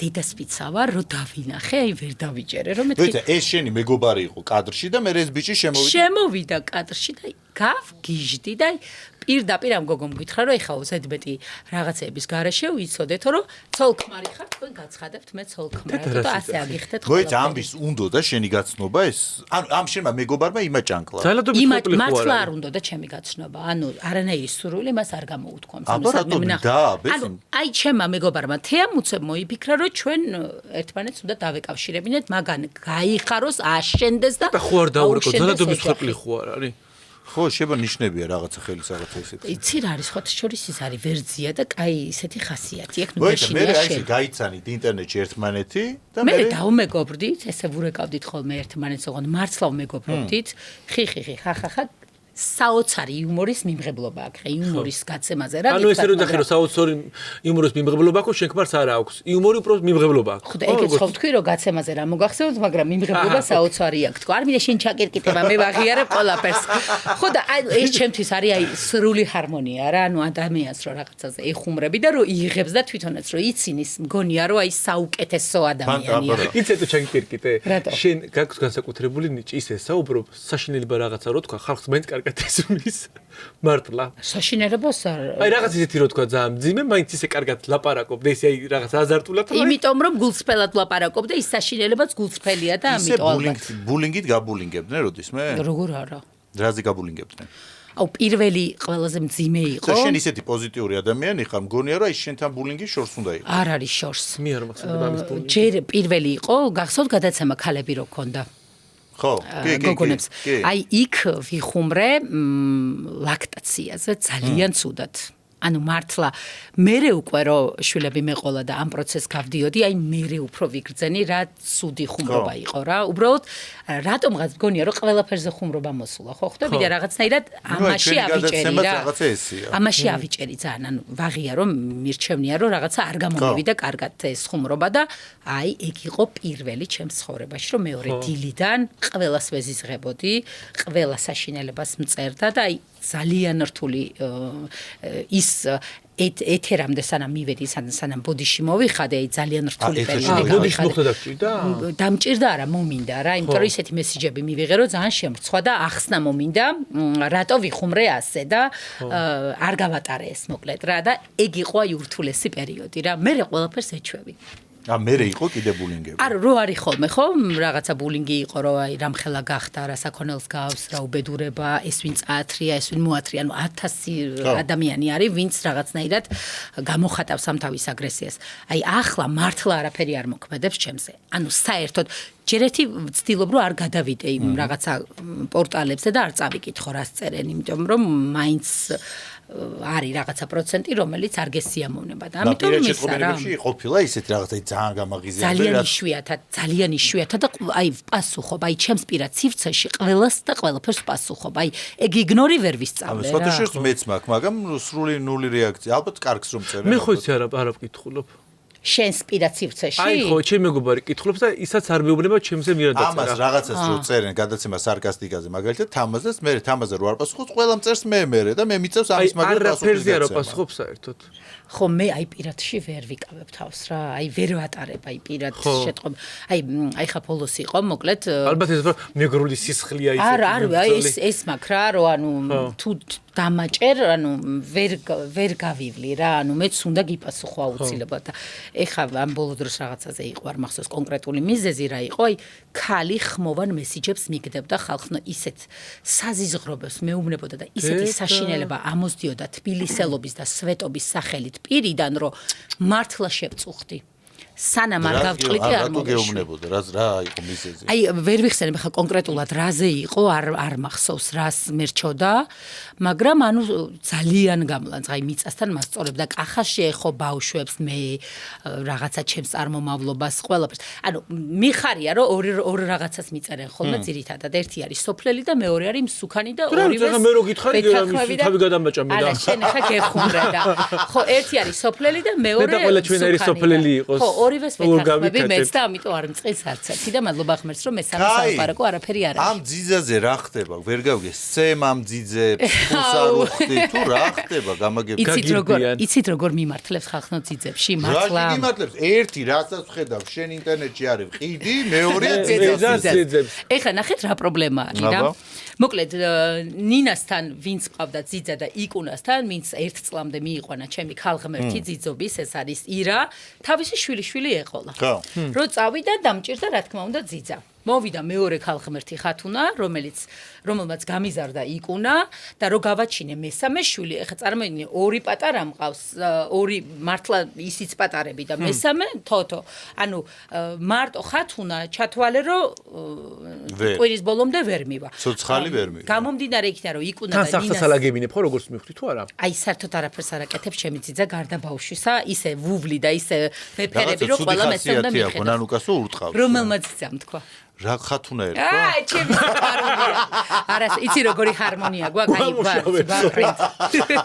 დედას პიცა ვარ რო დავინახე აი ვერ დავიჭერე რომ მეთქი ეს შენი მეგობარი იყო კადრში და მე ეს ბიჭი შემოვიდა კადრში და გავგიჟდი და პირდაპირ ამ გოგომ გითხრა რომ ეხა ზედმეტი რაღაცების garaშე ვიცოდეთ რომ ცოლ-ქმარი ხარ თქვენ გაცხადებთ მე ცოლ-ქმრად და ასე აგიხდეთ მოიცა ამის უნდა და შენი გაცნობა ეს ანუ ამ შენმა მეგობარმა იმაჭანკლა იმათ მართლა არ უნდა და ჩემი გაცნობა ანუ არანაირი სურვილი მას არ გამოუთქვამს ანუ აი ჩემმა მეგობარმა თეამუცემ მოიფიქრა რომ ჩვენ ერთმანეთს უნდა დავეკავშირებინეთ მაგან გაიხაროს აშენდეს და ხო არ დაურეკო ძალადობის ხვეპლი ხო არ არის ხო შეიძლება ნიშნებია რაღაცა ხელის რაღაცა ისეთი იცი რა არის ხოთა შორის ის არის ვერძია და კაი ისეთი ხასიათი აქ ნუ მოიცა მე აი გაიცანით ინტერნეტში ერთმანეთი და მე დავმეგობრდით ესე ვურეკავდით ხოლმე ერთმანეთს ოღონდ მართლა ვმეგობრობდით ხი ხახახა საოცარი იუმორის მიმღებლობა აქვს ხე იუმორის გაცემაზე რა ანუ ესე რომ დახი რომ საოცარი იუმორის მიმღებლობა აქვს შენ ქმარს არა აქვს იუმორი უბრალოდ მიმღებლობა აქვს ხო და ეგეც ხო ვთქვი რომ გაცემაზე რა მოგახსენოთ მაგრამ მიმღებლობა საოცარი აქვს თქო არ მინდა შენ ჩაკირკიტება მე ვაღიარებ ყველაფერს ხო და აი ეს ჩემთვის არის აი სრული ჰარმონია რა ანუ ადამიანს რომ რაღაცაზე ეხუმრები და რომ იღებს და თვითონაც რომ იცინის მგონია რომ აი საუკეთესო ადამიანია იცი თუ ჩაკირკიტე შენ გაქვს განსაკუთრებული ნიჭი ისე საუბრობ საშინელება რაღაცა რო თქვა ხალხს მაინც გასმის მართლა საშინელებას არ აი რაღაც ისეთი რო თქვა ძალიან ძიმე მაინც ისე კარგად ლაპარაკობ და ისე აი რაღაც აზარტულად იმიტომ რომ გულწრფელად ლაპარაკობ და ის საშინელებაც გულწრფელია და ამიტომ ალბათ ბულინგით გაბულინგებდნენ როდისმე როგორ არა რაზე გაბულინგებდნენ აუ პირველი ყველაზე მძიმე იყო და შენ ისეთი პოზიტიური ადამიანი ხარ მგონია რომ აი შენთან ბულინგი შორს უნდა იყოს არ არის შორს მე არ მახსენდება ამის ბულინგი ჯერ პირველი იყო გახსოვთ გადაცემა ქალები რო ქონდა ხო, გოგონებს. აი იქ ვიხუმრე ლაქტაციაზე ძალიან ცუდად. ანუ მართლა მერე უკვე რო შვილები მეყოლა და ამ პროცესს გავდიოდი, აი მერე უფრო ვიგრძენი რა ცუდი ხუმრობა იყო რა. უბრალოდ რატომღაც მგონია რომ ყველაფერზე ხუმრობა მოსულა, ხო ხვდები და რაღაცნაირად ამაში ავიჭერი რა. ამაში ავიჭერი ძალიან, ანუ ვაღია რომ მირჩევნია რომ რაღაცა არ გამომივიდა კარგად ეს ხუმრობა და აი ეგ იყო პირველი ჩემს ცხოვრებაში რომ მეორე დილიდან ყველას ვეზიზღებოდი, ყველა საშინელებას მწერდა და აი ძალიან რთული ის ეთერამდე სანამ მივედი სანამ ბოდიში მოვიხადე აი ძალიან რთული პერიოდი ბოდიში მოხდა და დამჭირდა არა მომინდა რა იმიტომ რომ ისეთი მესიჯები მივიღე რომ ძალიან შემრცხვა და ახსნა მომინდა რატო ვიხუმრე ასე და არ გავატარე ეს მოკლედ რა და ეგ იყო აი ურთულესი პერიოდი რა მე ყველაფერს ეჩვევი მერე იყო კიდე ბულინგები. არ რო არის ხოლმე ხო რაღაცა ბულინგი იყო რომ აი რამხელა გახდა რა საქონელს გავს რა უბედურება ეს ვინც ათრია ეს ვინ მოათრია ანუ 1000 ადამიანი არის ვინც რაღაცნაირად გამოხატავს ამ თავის აგრესიას აი ახლა მართლა არაფერი არ მოქმედებს ჩემზე ანუ საერთოდ ჯერ ერთი ვცდილობ რომ არ გადავიდე იმ რაღაცა პორტალებზე და არ წავიკითხო რას წერენ იმიტომ რომ მაინც არის რაღაცა პროცენტი რომელიც არ გესიამოვნება და ამიტომ მისა რა ყოფილა ისეთ რაღაცა ძალიან გამაღიზიანდა ძალიან იშვიათად და აი პასუხობ აი ჩემს პირად სივრცეში ყველას და ყველაფერს პასუხობ აი ეგ იგნორი ვერ ვისწავლე რა ფოტოშოპს მეც მაქვს მაგრამ სრული ნული რეაქცია ალბათ კარგს რომ წერენ მე ხო იცი არ ვკითხულობ შენს პირად სივრცეში აი ხო ჩემი მეგობარი კითხულობს და ისაც არ მეუბნება ჩემზე მიერად დაწერა ამას რაღაცას რო წერენ გადაცემა სარკასტიკაზე მაგალითად თამაზეს მე თამაზე რო არ პასუხობს ყველა მწერს მე და მე მიწევს ამის მაგალითად პასუხი არაფერზე არ პასუხობს საერთოდ ხო მე აი პირადში ვერ ვიკავებ თავს რა აი ვერ ვატარებ აი პირად შეტყობ აი ხა პოლოს იყო მოკლედ ალბათ ეს მეგრული სისხლია ისეთი არა ეს მაქვს რა რომ ანუ თუ დამაჭერ ანუ ვერ გავივლი რა ანუ მეც უნდა გიპასუხო აუცილებლად და ეხა ამ ბოლო დროს რაღაცაზე იყო არ მახსოვს კონკრეტული მიზეზი რა იყო აი ქალი ხმოვან მესიჯებს მიგდებდა ხალხს ისეთ საზიზღრობებს მეუბნებოდა და ისეთი საშინელება ამოსდიოდა თბილისელობის და სვეტობის სახელით პირიდან რომ მართლა შევწუხდი სანამ არ გავწყლიტი არ მოგეუბნებოდა რა იყო მიზეზი აი ვერ ვიხსენებ ხა კონკრეტულად რაზე იყო არ მახსოვს რას მერჩოდა მაგრამ ანუ ძალიან გამლანძ აი მიწასთან მასწორებდა კახაში ეხო ბავშვებს მე რაღაცა ჩემს წარმომავლობას ყველაფერს ანუ მიხარია რომ ორი რაღაცას მიწერენ ხოლმე ძირითადად ერთი არის სოფლელი და მეორე არის მსუქანი და ორივე მე რო გითხარი თავი გადამაჭა მე და არა შენ ხა გეხუმრე და ხო ერთი არის სოფლელი და მეორე და ყველა ჩვენ არის სოფლელი იყოს ორივეს ვეთანხმები მეც და ამიტომ არ მწყის არც ერთი და მადლობა ღმერთს რომ მესამე სალაპარაკო არაფერი არ არის. ამ ძიძაზე რა ხდება? ვერ გავიგე, სემ ამ ძიძებს, ფულსარ უხდი თუ რა ხდება გამაგები. იცით როგორ მიმართლებს ხალხნო ძიძებში მართლა? რა მიმართლებს? ერთი რასაც ხედავ შენ ინტერნეტში არის ყიდი, მეორეა ძიძებს. ეხლა ნახეთ რა პრობლემა არის რა. მოკლედ ნინასთან ვინც ყავდა ძიძა და იკუნასთან ვინც 1 წლამდე მიიყვანა ჩემი ქალღმერთი ძიძობის ეს არის ირა თავისი შვილიშვილი ეყოლა რო წავიდა დამჭირდა რა თქმა უნდა ძიძა მოვიდა მეორე ქალღმერთი ხათუნა რომელმაც გამიზარდა იკუნა და რო გავაჩინე მესამე შვილი ეხლა წარმოიდგინე ორი პატარა მყავს ორი მართლა ისიც პატარები და მესამე თოთო ანუ მარტო ხათუნა ჩათვალე რომ კვირის ბოლომდე ვერ მივა ცოცხალი ვერ მივა გამომდინარე იქნა რომ იკუნა და ნინას სასალაგებინებ ხო როგორც მივხვდი თუ არა აი საერთოდ არაფერს არ აკეთებს ჩემი ძიძა გარდა ბავშვისა ისე ვუვლი და ისე ფერები რომ ყველა მესე უნდა მიხედოს ნანუკასო ურტყავს რომელმაც ძამ თქვა რა ხათუნა ერქვა? აი, ჩემი ხარონია. არას, იცი როგორი ჰარმონია გვაქვს, აი, ვარ.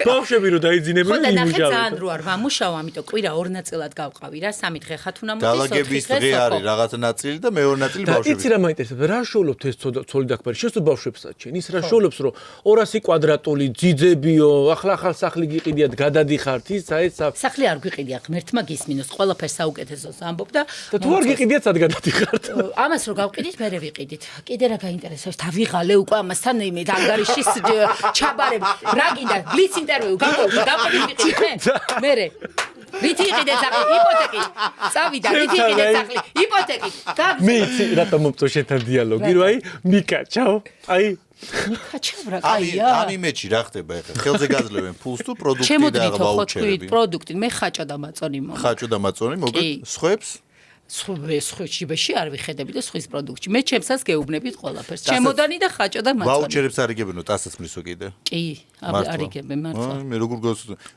ბავშვები რო დაიძინებენ ხო და ნახე ძალიან რო არ ვამუშავ, ამიტომ კვირა ორ ნაწილად გავყავი რა, 3 დღე ხათუნა მოდის, 4 დღე დალაგების დღე არის რაღაც ნაწილი და მეორე ნაწილი ბავშვები. იცი რა მაინტერესებს, რა შოულობთ ეს ცოლი დაქბარი, შენ ბავშვებსაც შენ, ის რა შოულობს რომ 200 კვადრატული ძიძებიო, ახლა სახლი გიყიდიათ, გადადიხართ, ისა ესა. სახლი არ გვიყიდია, ღმერთმა გისმინოს, ყველაფერს საუკეთესოს ამბობ და თუ არ გიყიდიათ, სად გადადიხართ? ამას რო გავყიდით, მე ვიყიდით. კიდე რა გაინტერესებს, დავიღალე უკვე ამასთან იმე ანგარიშის ჩაბარებ. რა გინდა, ბლიც ინტერვიუ გამოვიდა, დაყიდით ხე? მერე რითი იყიდე სახლი? იპოთეკი. წავიდა, რითი იყიდე სახლი? იპოთეკი. მე იცი რატომ მომწო შენთან დიალოგი, რომ აი მიკა, ჩაო. აი მიკაჩავ რა კაია. ამ იმეჯი რა ხდება ახლა? ხელზე გაძლევენ ფულს თუ პროდუქტი და ვაუჩერები? პროდუქტი, მე ხაჭო და მაწონი მომა. ხაჭო და მაწონი, მოგეთ სხვებს? სხვებში არ ვიხედები და სხვის პროდუქტში. მე ჩემსაც გეუბნებით ყველაფერს. ჩემოდანი და ხაჭო და მაწონი. ვაუჩერებს არიგებინო ტასაც მისო კიდე? კი, არიგებენ მართლა. მე როგორ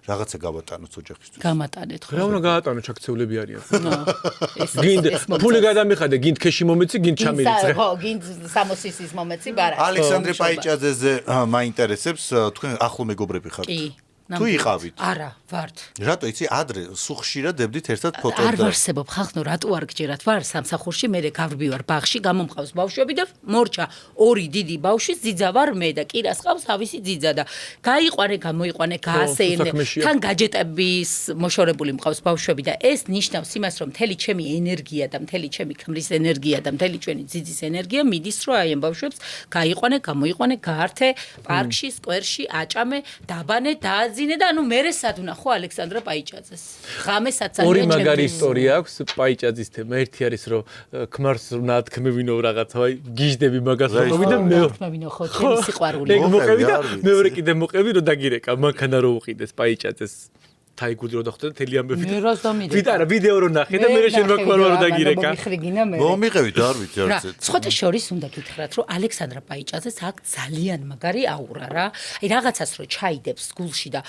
რაღაცა გავატანოთ ოჯახისთვის. გამატანეთ ხო. რა უნდა გაატანო ჩაქცეულები არიან. გინდ ფული გადამიხადე, გინდ ქეში მომეცი, გინდ ჩამირიცე. ხო, გინდ სამოსისის მომეცი ბარა. ალექსანდრე პაიჭაძეზე მაინტერესებს თქვენ ახლო მეგობრები ხართ? კი. თუ იყავით? არა, ვართ. რატო იცი ადრე სუხშირა დებდით ერთად ფოტოებს? არ ვარსებობ ხახნო, რატო არ გჯერათ? ვარ სამსახურში, მე გავრბივარ ბაღში, გამომყავს ბავშვები და მორჩა ორი დიდი ბავშვის ძიძა ვარ მე და კირას ყავს თავისი ძიძა და გაიყვანე, გამოიყვანე, გაასეირნე. თან გაჯეტების მოშორებული მყავს ბავშვები და ეს ნიშნავს იმას, რომ მთელი ჩემი ენერგია და მთელი ჩემი ქმრის ენერგია და მთელი ჩვენი ძიძის ენერგია მიდის რო აი ამ ბავშვებს გაიყვანე, გამოიყვანე, გაართე პარკში, სკვერში, აჭამე, დაბანე, დააძინე და ანუ მერე სადუნახო ალექსანდრა პაიჭაძეს. ღამესაც არის ორი მაგარი ისტორია აქვს პაიჭაძის თემა. ერთი არის რომ ქმარს ნათქმევინო რაღაცა, აი გიჟდები მაგას რომ და მე ნათქმევინო ხო ჩემი სიყვარული. ეგ მოყევი და მეორე კიდე მოყევი რომ დაგირეკა მანქანა რო უყიდეს პაიჭაძეს. თაიგუდი რო დახვდა თელი ამბები. მე რას დამირეკა. ვიტარა ვიდეო რო ნახე და მე შენ მაკვარო რო დაგირეკა. მომიყევით არ ვიცი არც ეს. სხვათა შორის უნდა გითხრათ რომ ალექსანდრა პაიჭაძეს აქ ძალიან მაგარი აურა რა. აი რაღაცას რო ჩაიდებს გულში და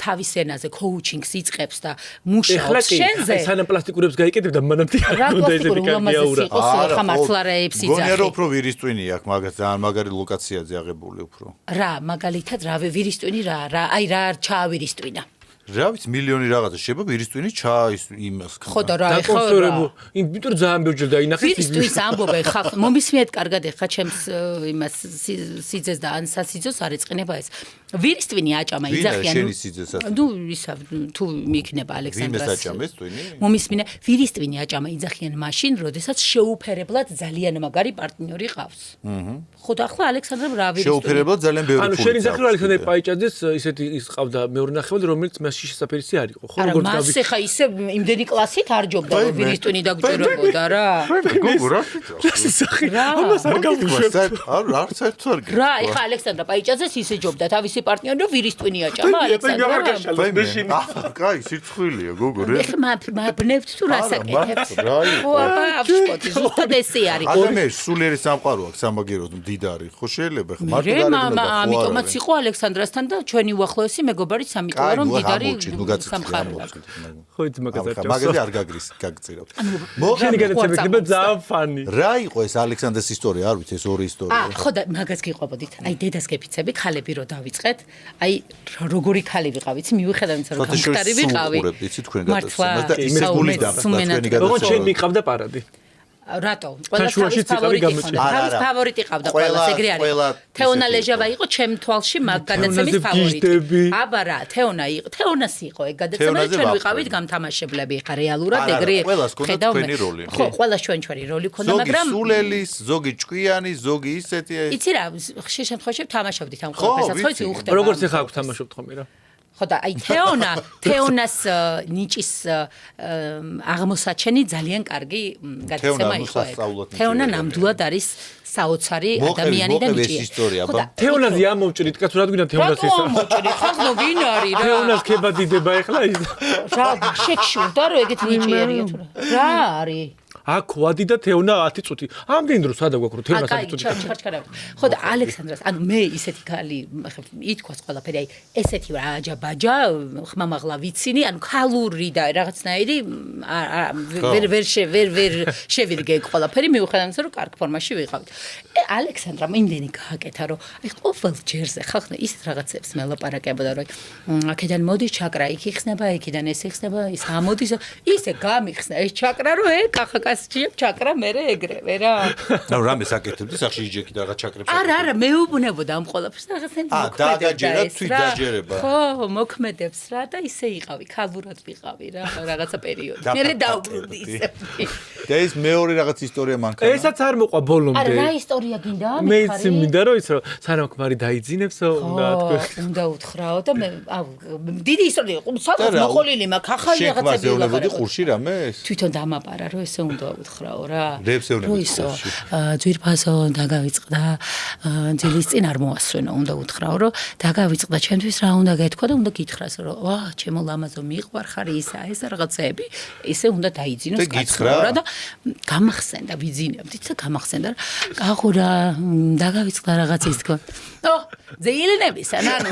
თავის ენაზე კოუჩინგს იწყებს და მუშაობს შენზე. აი სანამ პლასტიკურებს გაიკეთებ და მანამ რა პლასტიკური ულამაზესი იყოს ხა მართლარეებს იძახი. გონია რომ უფრო ვირისტვინი აქვს მაგას ძალიან მაგარი ლოკაციაზე აღებული უფრო. რა მაგალითად რა ვირისტვინი რა აი რა ჩაავირისტვინა. რა ვიცი მილიონი რაღაცა შეება ვირისტვინი ჩაის იმას ხო და რა დაკონსერვებულ იმიტომ ძალიან ბევრჯერ დაინახეთ ვირისტვის ამბობენ ხალხ მომისმენთ კარგად ეხა ჩემს იმას სიძეს და ან სასიძოს არ ეწყინება ეს ვირისტვინი აჭამა იძახიან შენი სიძესაც ნუ ისა თუ მიქნება ალექსანდრას ვინმეს აჭამეს ტვინი მომისმენე ვირისტვინი აჭამა იძახიან მაშინ როდესაც შეუფერებლად ძალიან მაგარი პარტნიორი ყავს ხო და ახლა ალექსანდრამ რა ვირისტვინი შეუფერებლად ძალიან ბევრი ანუ შენი ზახრი ალექსანდრე პაიჭაძეს ისეთი ის ყავდა მეორე ნახევარი რომელიც მასში შესაძფერისი არ იყო ხო როგორც გავი მას ხა ისე იმდენი კლასით არ ჯობდა რომ ვირისტვინი დაგჭირებოდა რა გოგო რა ამას არ გავუშვებ არც ერთ არ გე რა ეხა ალექსანდრა პაიჭაძეს ისე ჯობდა თავისი პარტნიორი რომ ვირისტვინი აჭამა ალექსანდრა კაი სიცხვილია გოგო რა ეხა ბნევთ თუ რასაკეთებს ხო აბა აბშპოტი ზუსტად ესე არის ადამიანს სულიერი სამყარო აქვს სამაგეროს მდიდარი ხო შეიძლება ხა მარტო გარეგნობა ამიტომაც იყო ალექსანდრასთან და ჩვენი უახლოესი მეგობარიც ამიტომ რომ მდიდარი ხო იცი მაგაზე მაგაზე არ გაგწირავთ. შენი გადაცემა იქნება ძალიან ფანი. რა იყო ეს ალექსანდრეს ისტორია, არ ვიცი ეს ორი ისტორია. ხო და მაგას გიყვებოდით. აი დედას გეფიცები, ქალები რო დავიწყეთ, აი როგორი ქალი ვიყავ, იცი, მივიხედავ იმის რომ გამხდარი ვიყავი. იცი თქვენ გადაცემას და იმის გული და თქვენი გადაცემა. ოღონდ შენ მიყავდა პარადი. რატო? ყველას ფავორიტი ყავდა ყველას, ეგრე არის. თეონა ლეჟავა იყო ჩემ თვალში მაგ გადაცემის ფავორიტი. აბა რა, თეონა იყო, თეონას იყო ეგ გადაცემა და ჩვენ ვიყავით გამთამაშებლები, ხა რეალურად ეგრე. ყველას ქონდა თქვენი როლი. ხო, ყველას ჩვენი როლი ქონდა, მაგრამ ზოგი სულელის, ზოგი ჭკვიანი, ზოგი ისეთი. იცი რა, ხშირ შემთხვევაში თამაშობდით ამ ყველაფერსაც, ხო იცი უხდება. როგორც ეხა აქვს თამაშობთ ხოლმე რა. ხო და აი თეონას ნიჭის აღმოსაჩენი ძალიან კარგი გადაცემა იყო ეგ. თეონა ნამდვილად არის საოცარი ადამიანი და ნიჭიერი. თეონაზე ამოვჭრით, კაცო, რა გვინდა თეონას ესა? რა ამოვჭრით? ხაზო ვინ არის რა? თეონას ქებადიდება ახლა ის. რა შექშურდა რომ ეგეთ ნიჭიერია თუ რა არის? აქ ვადი და თეონა 10 წუთი. ამდენ დრო სადა გვაქვს რომ თეონას 10 წუთი. ხო და ალექსანდრას, ანუ მე ისეთი ქალი ითქვას ყველაფერი, აი ესეთი რა აჯაბაჯა, ხმამაღლა ვიცინი, ანუ ქალური და რაღაცნაირი ვერ შევიდგე ყველაფერი, მიუხედავად იმისა, რომ კარგ ფორმაში ვიყავით. ალექსანდრამ იმდენი გააკეთა, რომ აი ყოველ ჯერზე ხალხი ისეთ რაღაცებს მელაპარაკებოდა, რომ აქედან მოდის ჩაკრა, იქ იხსნება, იქიდან ეს იხსნება, ის ამოდის, ისე გამიხსნა ეს ჩაკრა, რომ კახაკასჭიებ ჩაკრა მერე ეგრევე რა. ნუ რამე საკეთებდი, სახში იჯექი და რაღაც ჩაკრებს. არა, მეუბნებოდა ამ ყველაფერს და რაღაცნაირად მოქმედებდა. დააჯერა თვით დაჯერება. ხო, მოქმედებს რა და ისე იყავი, ქალურად ვიყავი რა, რაღაცა პერიოდი. მერე დავბრუნდი ისე. და ეს მეორე რაღაც ისტორია მანქანა. ესაც არ მოყვა ბოლომდე. არა, რა ისტორია გინდა? მე იცი მინდა რომ ის რომ სანამ ქმარი დაიძინებსო, უნდა თქვა. უნდა უთხრაო და მე დიდი ისტორია, სადღაც მოყოლილი მაქვს, ახალი რაღაცები ვიყავი ყურში რამე ეს? თვითონ დამაპარა რომ ესე უნდა უთხრაო რა. რებს ეუნებოდი ყურში. ძვირფასო დაგავიწყდა, ძილის წინ არ მოასვენო, უნდა უთხრაო რომ დაგავიწყდა, ჩემთვის რა უნდა გეთქვა და უნდა გითხრას რომ ვა, ჩემო ლამაზო მიყვარხარი ისა, ეს რაღაცები, ისე უნდა დაიძინოს კაცო და გამახსენდა, ვიძინებდით და გამახსენდა გაღურა, დაგავიწყდა რაღაც ის თქო. ო, ზეილნებისა, ნანუ.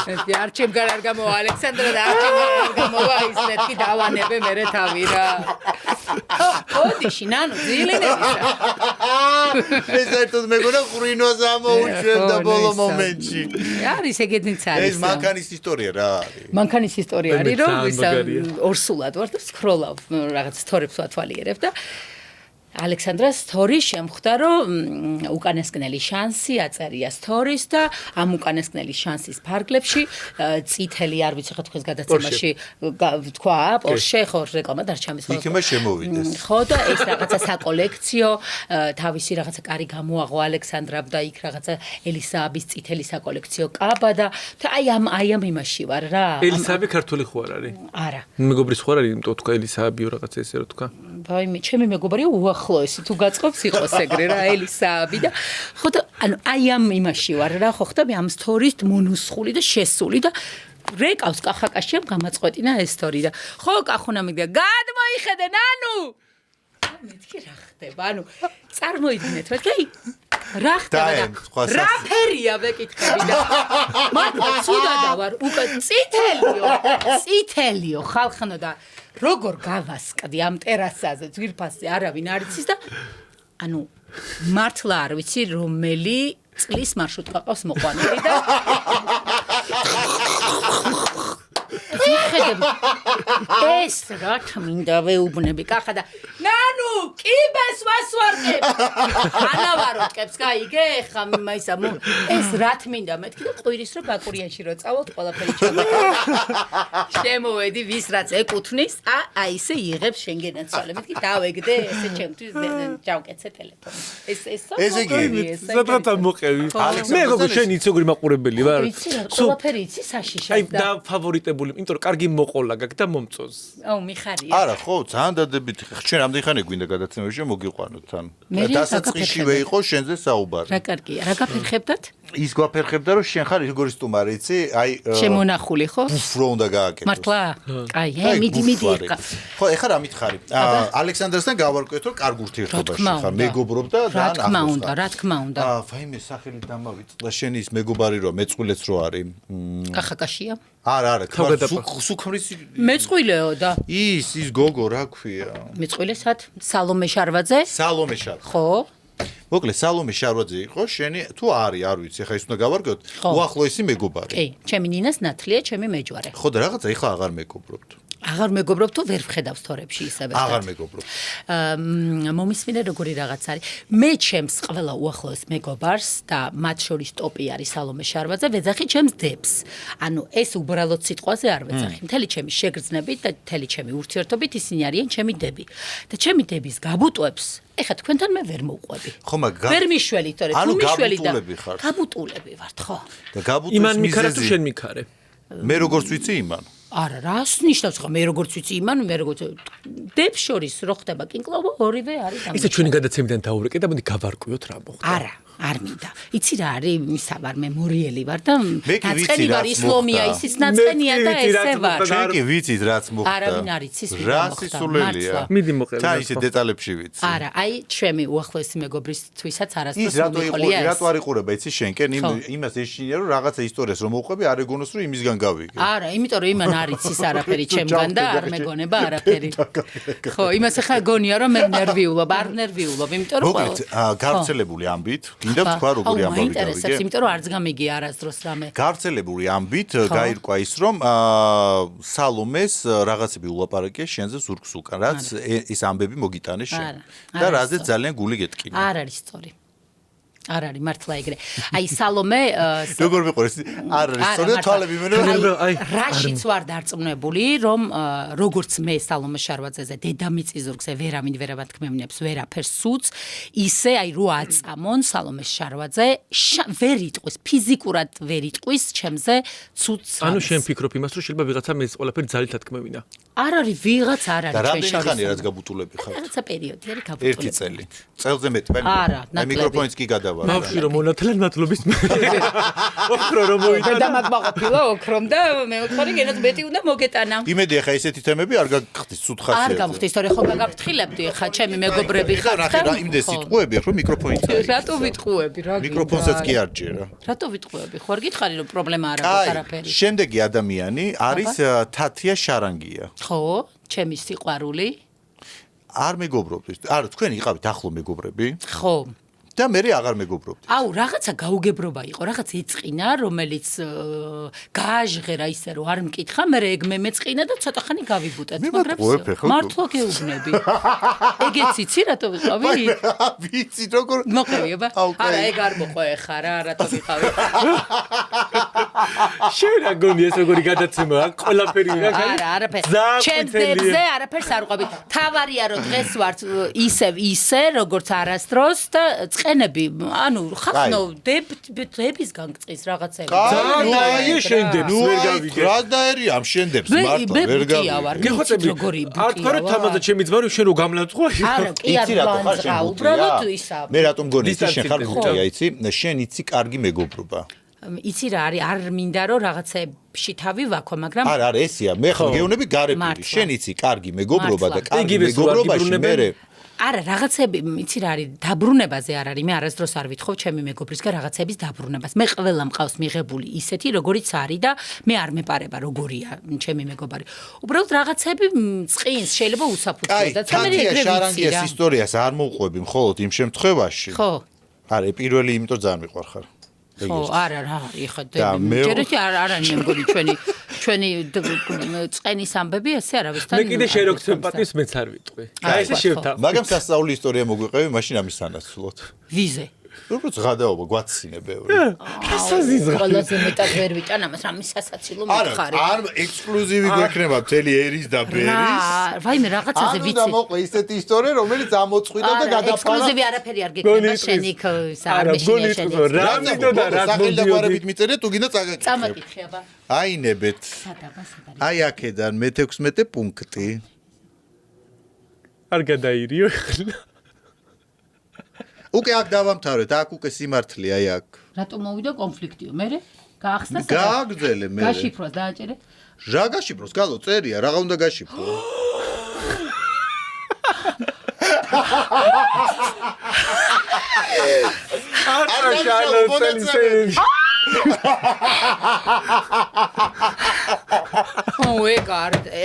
ეს არჩემგან არ გამოვა ალექსანდრა და არჩემგან არ გამოვა ის მეთქი დავანებე მერე თავი რა. ოდიში, ნანუ, ზეილნებისა. ეს ერთად მეგონა ყრინვას ამოუჩვენდა ბოლო მომენტში. არის ეგეთიც არის. ეს მანქანის ისტორია რა არის? მანქანის ისტორია არის, რომ ის ორსულად ვარ და სკროლავ რაღაც სტორებს ვათვალიერებ და ალექსანდრას სტორი შემხვდა, რომ უკანასკნელი შანსი აწერია სტორის და ამ უკანასკნელი შანსის ფარგლებში წითელი არ ვიცი ხა თქვენს გადაცემაში თქვა პორშე ხო რეკლამა დარჩამის ხო იქმა შემოვიდეს ხო და ეს რაღაცა საკოლექციო თავისი რაღაცა კარი გამოაღო ალექსანდრამ და იქ რაღაცა ელისაბის წითელი საკოლექციო კაბა და აი ამ იმაში ვარ რა ელისაბი ქართული ხო არ არის? არა მეგობრის ხო არ არის იმიტომ თქვა ელისაბიო რაღაცა ესე რო თქვა ვაიმე ჩემი მეგობარი უახლოესი თუ გაწყობს იყოს ეგრე რა ელისაბი და ხო და ანუ აი ამ იმაში ვარ რა ხო ხტები ამ სტორის მონუსხული და შესული და რეკავს კახაკაშიამ გამაწყვეტინა ეს სტორი და ხო კახუნა მიგდა გადმოიხედე ნანუ მეთქი რა ხდება ანუ წარმოიდგინეთ რა კი რა ხდება და რა ფერია ვეკითხები და მართლა ცუდადა ვარ უკვე წითელიო ხალხნო და როგორ გავასკდი ამ ტერასაზე ძვირფასზე არავინ არ იცის და ანუ მართლა არ ვიცი რომელი წლის მარშრუტკა ყავს მოყვანილი და ეს რა თმინდა ვეუბნები კახა და ნანუ კიბეს ვასვარკებ ანავაროტკებს გაიგე ხა მაისა ეს რა თმინდა მეთქი და ყვირის რომ ბაკურიანში რო წავალთ ყველაფერი შემოვედი ვის რაც ეკუთვნის აი ესე იღებს შენგენაცვალე მეთქი დავეგდე ესე ჩემთვის ჯავკეცე ტელეფონი ეს იგი სადღაც მოყევი მე როგორ შენ იცი როგორი მაყურებელი ვარ ყველაფერი იცი საშიშად აი და ფავორიტებული იმიტომ რომ კარგი მოყოლა გაკ და მომწონს აუ მიხარია არა ხო ძალიან დადებითი ჩვენ ამდენ ხანი გვინდა გადაცემაში მოგიყვანოთ თან დასაწყისშივე იყო შენზე საუბარი რა კარგია რა გაფერხებდათ ის გვაფერხებდა რომ შენ ხარ როგორი სტუმარი იცი აი შემონახული ხო ბუფრო უნდა გააკეთო მართლა აი მიდი ეხა ხო ეხა რა მითხარი ალექსანდრესთან გავარკვიეთ რომ კარგ ურთიერთობაში ხარ მეგობრობ და რა თქმა უნდა ვაიმე სახელი დამავიწყდა შენი ის მეგობარი რო მეწყვილეც რო არის კახაკაშია არა სუქმრის მეწყვილეო და ის გოგო რა ქვია მეწყვილესად სალომე შარვაძე ხო მოკლედ სალომე შარვაძე იყო შენი თუ არის არ ვიცი ხა ის უნდა გავარკვიოთ უახლოესი მეგობარი კი ჩემი ნინას ნათლია ჩემი მეჯვარე ხო და რაღაცა ეხლა აღარ მეგობრობთ აღარ მეგობრობ თუ ვერ ვხედავს თორებში ისევე აღარ მეგობრობ მომისმინე როგორი რაღაც არის მე ჩემს ყველა უახლოეს მეგობარს და მათ შორის ტოპი არის სალომე შარვაძე ვეძახი ჩემს დებს ანუ ეს უბრალოდ სიტყვაზე არ ვეძახი მთელი ჩემი შეგრძნებით და მთელი ჩემი ურთიერთობით ისინი არიან ჩემი დები და ჩემი დების გაბუტვებს ეხა თქვენთან მე ვერ მოვყვები ხო მაგრამ ვერ მიშველი თორე თუ მიშველი და გაბუტულები ვართ ხო და გაბუტულის იმან მიქარა თუ შენ მიქარე მე როგორც ვიცი იმან არა რას ნიშნავს ხა მე როგორც ვიცი იმან მე როგორც დებს შორის რო ხდება კინკლობა ორივე არის ისე ჩვენი გადაცემიდან დაურეკე და მოდი გავარკვიოთ რა მოხდა არა არ მინდა იცი რა არის ისა ვარ მემორიელი ვარ და ნაწყენი ვარ ისლომია ისიც ნაწყენია და ესე ვარ ჩვენ კი ვიცით რაც მოხდა არავინ არ იცის რა სისულელია მიდი მოყევი და ისე დეტალებში ვიცი არა აი ჩემი უახლოესი მეგობრისთვისაც არასდროს მიყოლია ის რატო არ იყურება იცი შენკენ იმას ეშინია რომ რაღაცა ისტორიას რომ მოვყვები არ ეგონოს რომ იმისგან გავიგე არა იმიტომ რომ იმან არ იცის არაფერი ჩემგან და არ მეგონება არაფერი ხო იმას ახლა გონია რომ მე ნერვიულობ არ ნერვიულობ იმიტომ რომ მოკლედ გავრცელებული ამბით გინდა თქვა როგორი ამბავი გავიგე ინტერესებს იმიტომ რომ არც გამიგია არასდროს რამე გავრცელებული ამბით გაირკვა ის რომ სალომეს რაღაცები ულაპარაკია შენზე ზურგს უკან რაც ის ამბები მოგიტანე შენ და რაზეც ძალიან გული გეტკინა არ არის სწორი არ არის მართლა ეგრე აი სალომე როგორ მეყურეს არ არის სწორი და თვალები მენო რაშიც ვარ დარწმუნებული რომ როგორც მე სალომე შარვაძეზე დედამიწის ზურგზე ვერავინ ვერაფერს ვერაფერს სუც ისე აი რო აწამონ სალომე შარვაძე ვერ იტყვის ფიზიკურად ვერ იტყვის ჩემზე ცუც ანუ შენ ფიქრობ იმას რომ შეიძლება ვიღაცა მე ეს ყველაფერი ძალით ათქმევინა არ არის ვიღაც არ არის ჩვენ შორის და რამდენი ხანი რაც გაბუტულები ხარ რაღაცა პერიოდი არის გაბუტულები ერთი წელი წელზე მეტი არა აი მიკროფონიც კი გადავა ბავშვი რომ მონათლენ მადლობის ოქრო რომ მოვიდა და მაგბაღაფილა ოქრომ და მე ვთქვი გენაც მეტი უნდა მოგეტანა იმედი ახლა ესეთი თემები არ გაგხდის სულ ხასიათზე არ გამხდის თორე ხო გაგფრთხილებდი ახლა ჩემი მეგობრები ხარ და იმდეს სიტყვები ახლა მიკროფონით არის რატო ვიტყუები რა მიკროფონსაც კი არ ჯერა რატო ვიტყუები ხო არ გითხარი რომ პრობლემა არ აქვს არაფერი შემდეგი ადამიანი არის თათია შარანგია ხო ჩემი სიყვარული არ მეგობრობთ არა თქვენ იყავით ახლო მეგობრები ხო და მე აღარ მეგობრობდი. აუ, რაღაცა გაუგებრობა იყო, რაღაც ეწყინა, რომელიც გააჟღერა ისე რომ არ მკითხა, მე ეგ მეწყინა და ცოტა ხანი გავიბუტეთ, მაგრამ მართლა გეუბნები. ეგეც იცი რატო ვიყავი? ვიცი როგორ მოყევიება? არა, ეგ არ მოყვე ხა რა, რატო ვიყავი? შენ რა გონი ეს როგორი გადაცემაა? ყველაფერი რა გარი? არა, არაფერი. ჩემს დებზე არაფერს არ ვყავი. თავარია რომ დღეს ვარ ისე როგორც არასდროს და ყენები, ანუ ხახნო დების განგწის რაღაცები. ძალიან შენდებს ვერ გავიგე. რა დაერი ამ შენდებს მართლა ვერ გავიგე. გეხოცები როგორი ბუტია. არ თქვა რომ თამაზე ჩემი ძმარი შენ რო გამლაწყვა? არა, კი არ განწყა, უბრალოდ ისა. მე რატომ გონი იცი შენ ხარ ბუტია, იცი? შენ იცი კარგი მეგობრობა. იცი რა არის, არ მინდა რომ რაღაცებში თავი ვაქო, მაგრამ არა, ესია, მე ხარ გეუბნები გარემული. შენ იცი კარგი მეგობრობა და კარგი მეგობრობაში მე არა, რაღაცები, იცი რა არის, დაბრუნებაზე არ არის, მე არასდროს არ ვითხოვ ჩემი მეგობრისგან რაღაცების დაბრუნებას. მე ყველა მყავს მიღებული ისეთი, როგორიც არის და მე არ მეპარება როგორია ჩემი მეგობარი. უბრალოდ რაღაცები წყინს, შეიძლება უსაფუძვლო და თამარი ეგრე ვიცი. შარანგიას ისტორიას არ მოვყვები მხოლოდ იმ შემთხვევაში. ხო. არა, პირველი იმიტომ ძალიან მიყვარხარ. ხო, არა, რა არის ხა ჯერეთი არ არის მე მგონი ჩვენი წენის ამბები ესე არავისთან. მე კიდე შენ რო სიმპათიას მეც არ ვიტყვი. აი ესე შევთავ. მაგრამ სასწაული ისტორია მოგვიყევი, მაშინ ამის სანაცვლოდ. ვიზე? უბრალოდ ღადაობა გვაცინე ბევრი. რასაზიზღა. ყველაზე მეტად ვერ ვიტან ამას, ამის სასაცილო მითხარი. არ ექსკლუზივი გვექნება მთელი ერის და ბერის. ვაიმე რაღაცაზე ვიცი. ანუ მოყვა ისეთი ისტორია, რომელიც ამოწყვიდა და გადაფარა. ექსკლუზივი არაფერი არ გექნება შენი სამეშინია შენი. რა მიდო და რა მოდიოდით მიწერე თუ გინდა წაგაკითხე. წამაკითხე აბა. აინებეთ. აი აქედან მე-16 პუნქტი. არ გადაირიო ხლა. უკვე აქ დავამთავრეთ, აქ უკვე სიმართლე, აი აქ. რატომ მოვიდა კონფლიქტიო? მე გაახსნა გააგრძელე მე. გაშიფროს დააჭერე. რა გაშიფროს? გალო წერია, რა უნდა გაშიფრო?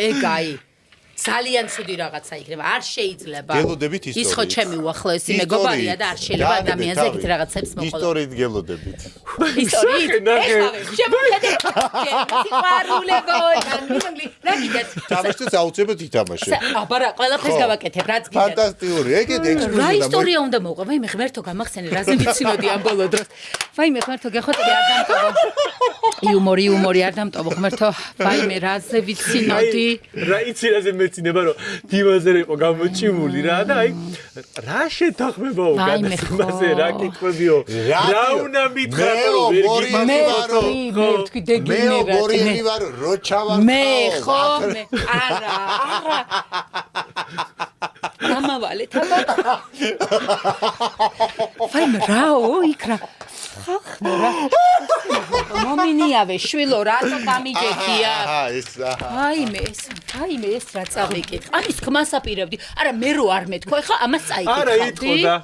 ეგაი. ძალიან ცუდი რაღაცა იქნება. არ შეიძლება. გელოდებით ისტორიით. ის ხო ჩემი უახლოესი მეგობარია და არ შეიძლება ადამიანზე ეგეთ რაღაცებს მოყოლო. ისტორიით გელოდებით. ისტორიით? შემოხედე. სიყვარულებო, რა გიდეთ? თამაშს აუცილებლად ითამაშე. აბარა, ყველაფერს გავაკეთებ, რაც გიდეთ. ფანტასტიკური. ეგეთ ექსკლუზივი. რა ისტორია უნდა მოვყვა? ვაიმე, ღმერთო გამახსენე, რაზე ვიცინოდი ამ ბოლო დროს. ვაიმე, ღმერთო, გეხოთები არ დამტოვო. იუმორი არ დამტოვო, ღმერთო. ვაიმე, რაზე ვიცინოდი? რა იცი რაზე მეცინება რომ დიმაზე იყო გამოჭიმული რა და აი რა შეთანხმებაო გადასმაზე რა კითხვებიო რა უნდა მითხრა რომ ვერ გიმარო მე თქვი დეგენერატი მე გორიელი ვარო როჩავარ მე ხო მე არა გამავალე თაბა ფაიმ რაო იქრა ხახნურა მომინიავე შვილო რატო გამიჯექია აიმე ეს რა წავიკეთ ამის ხმას აპირებდი არა მე რო არ მეთქო ეხა ამას წაიკითხავდი არა იტყო და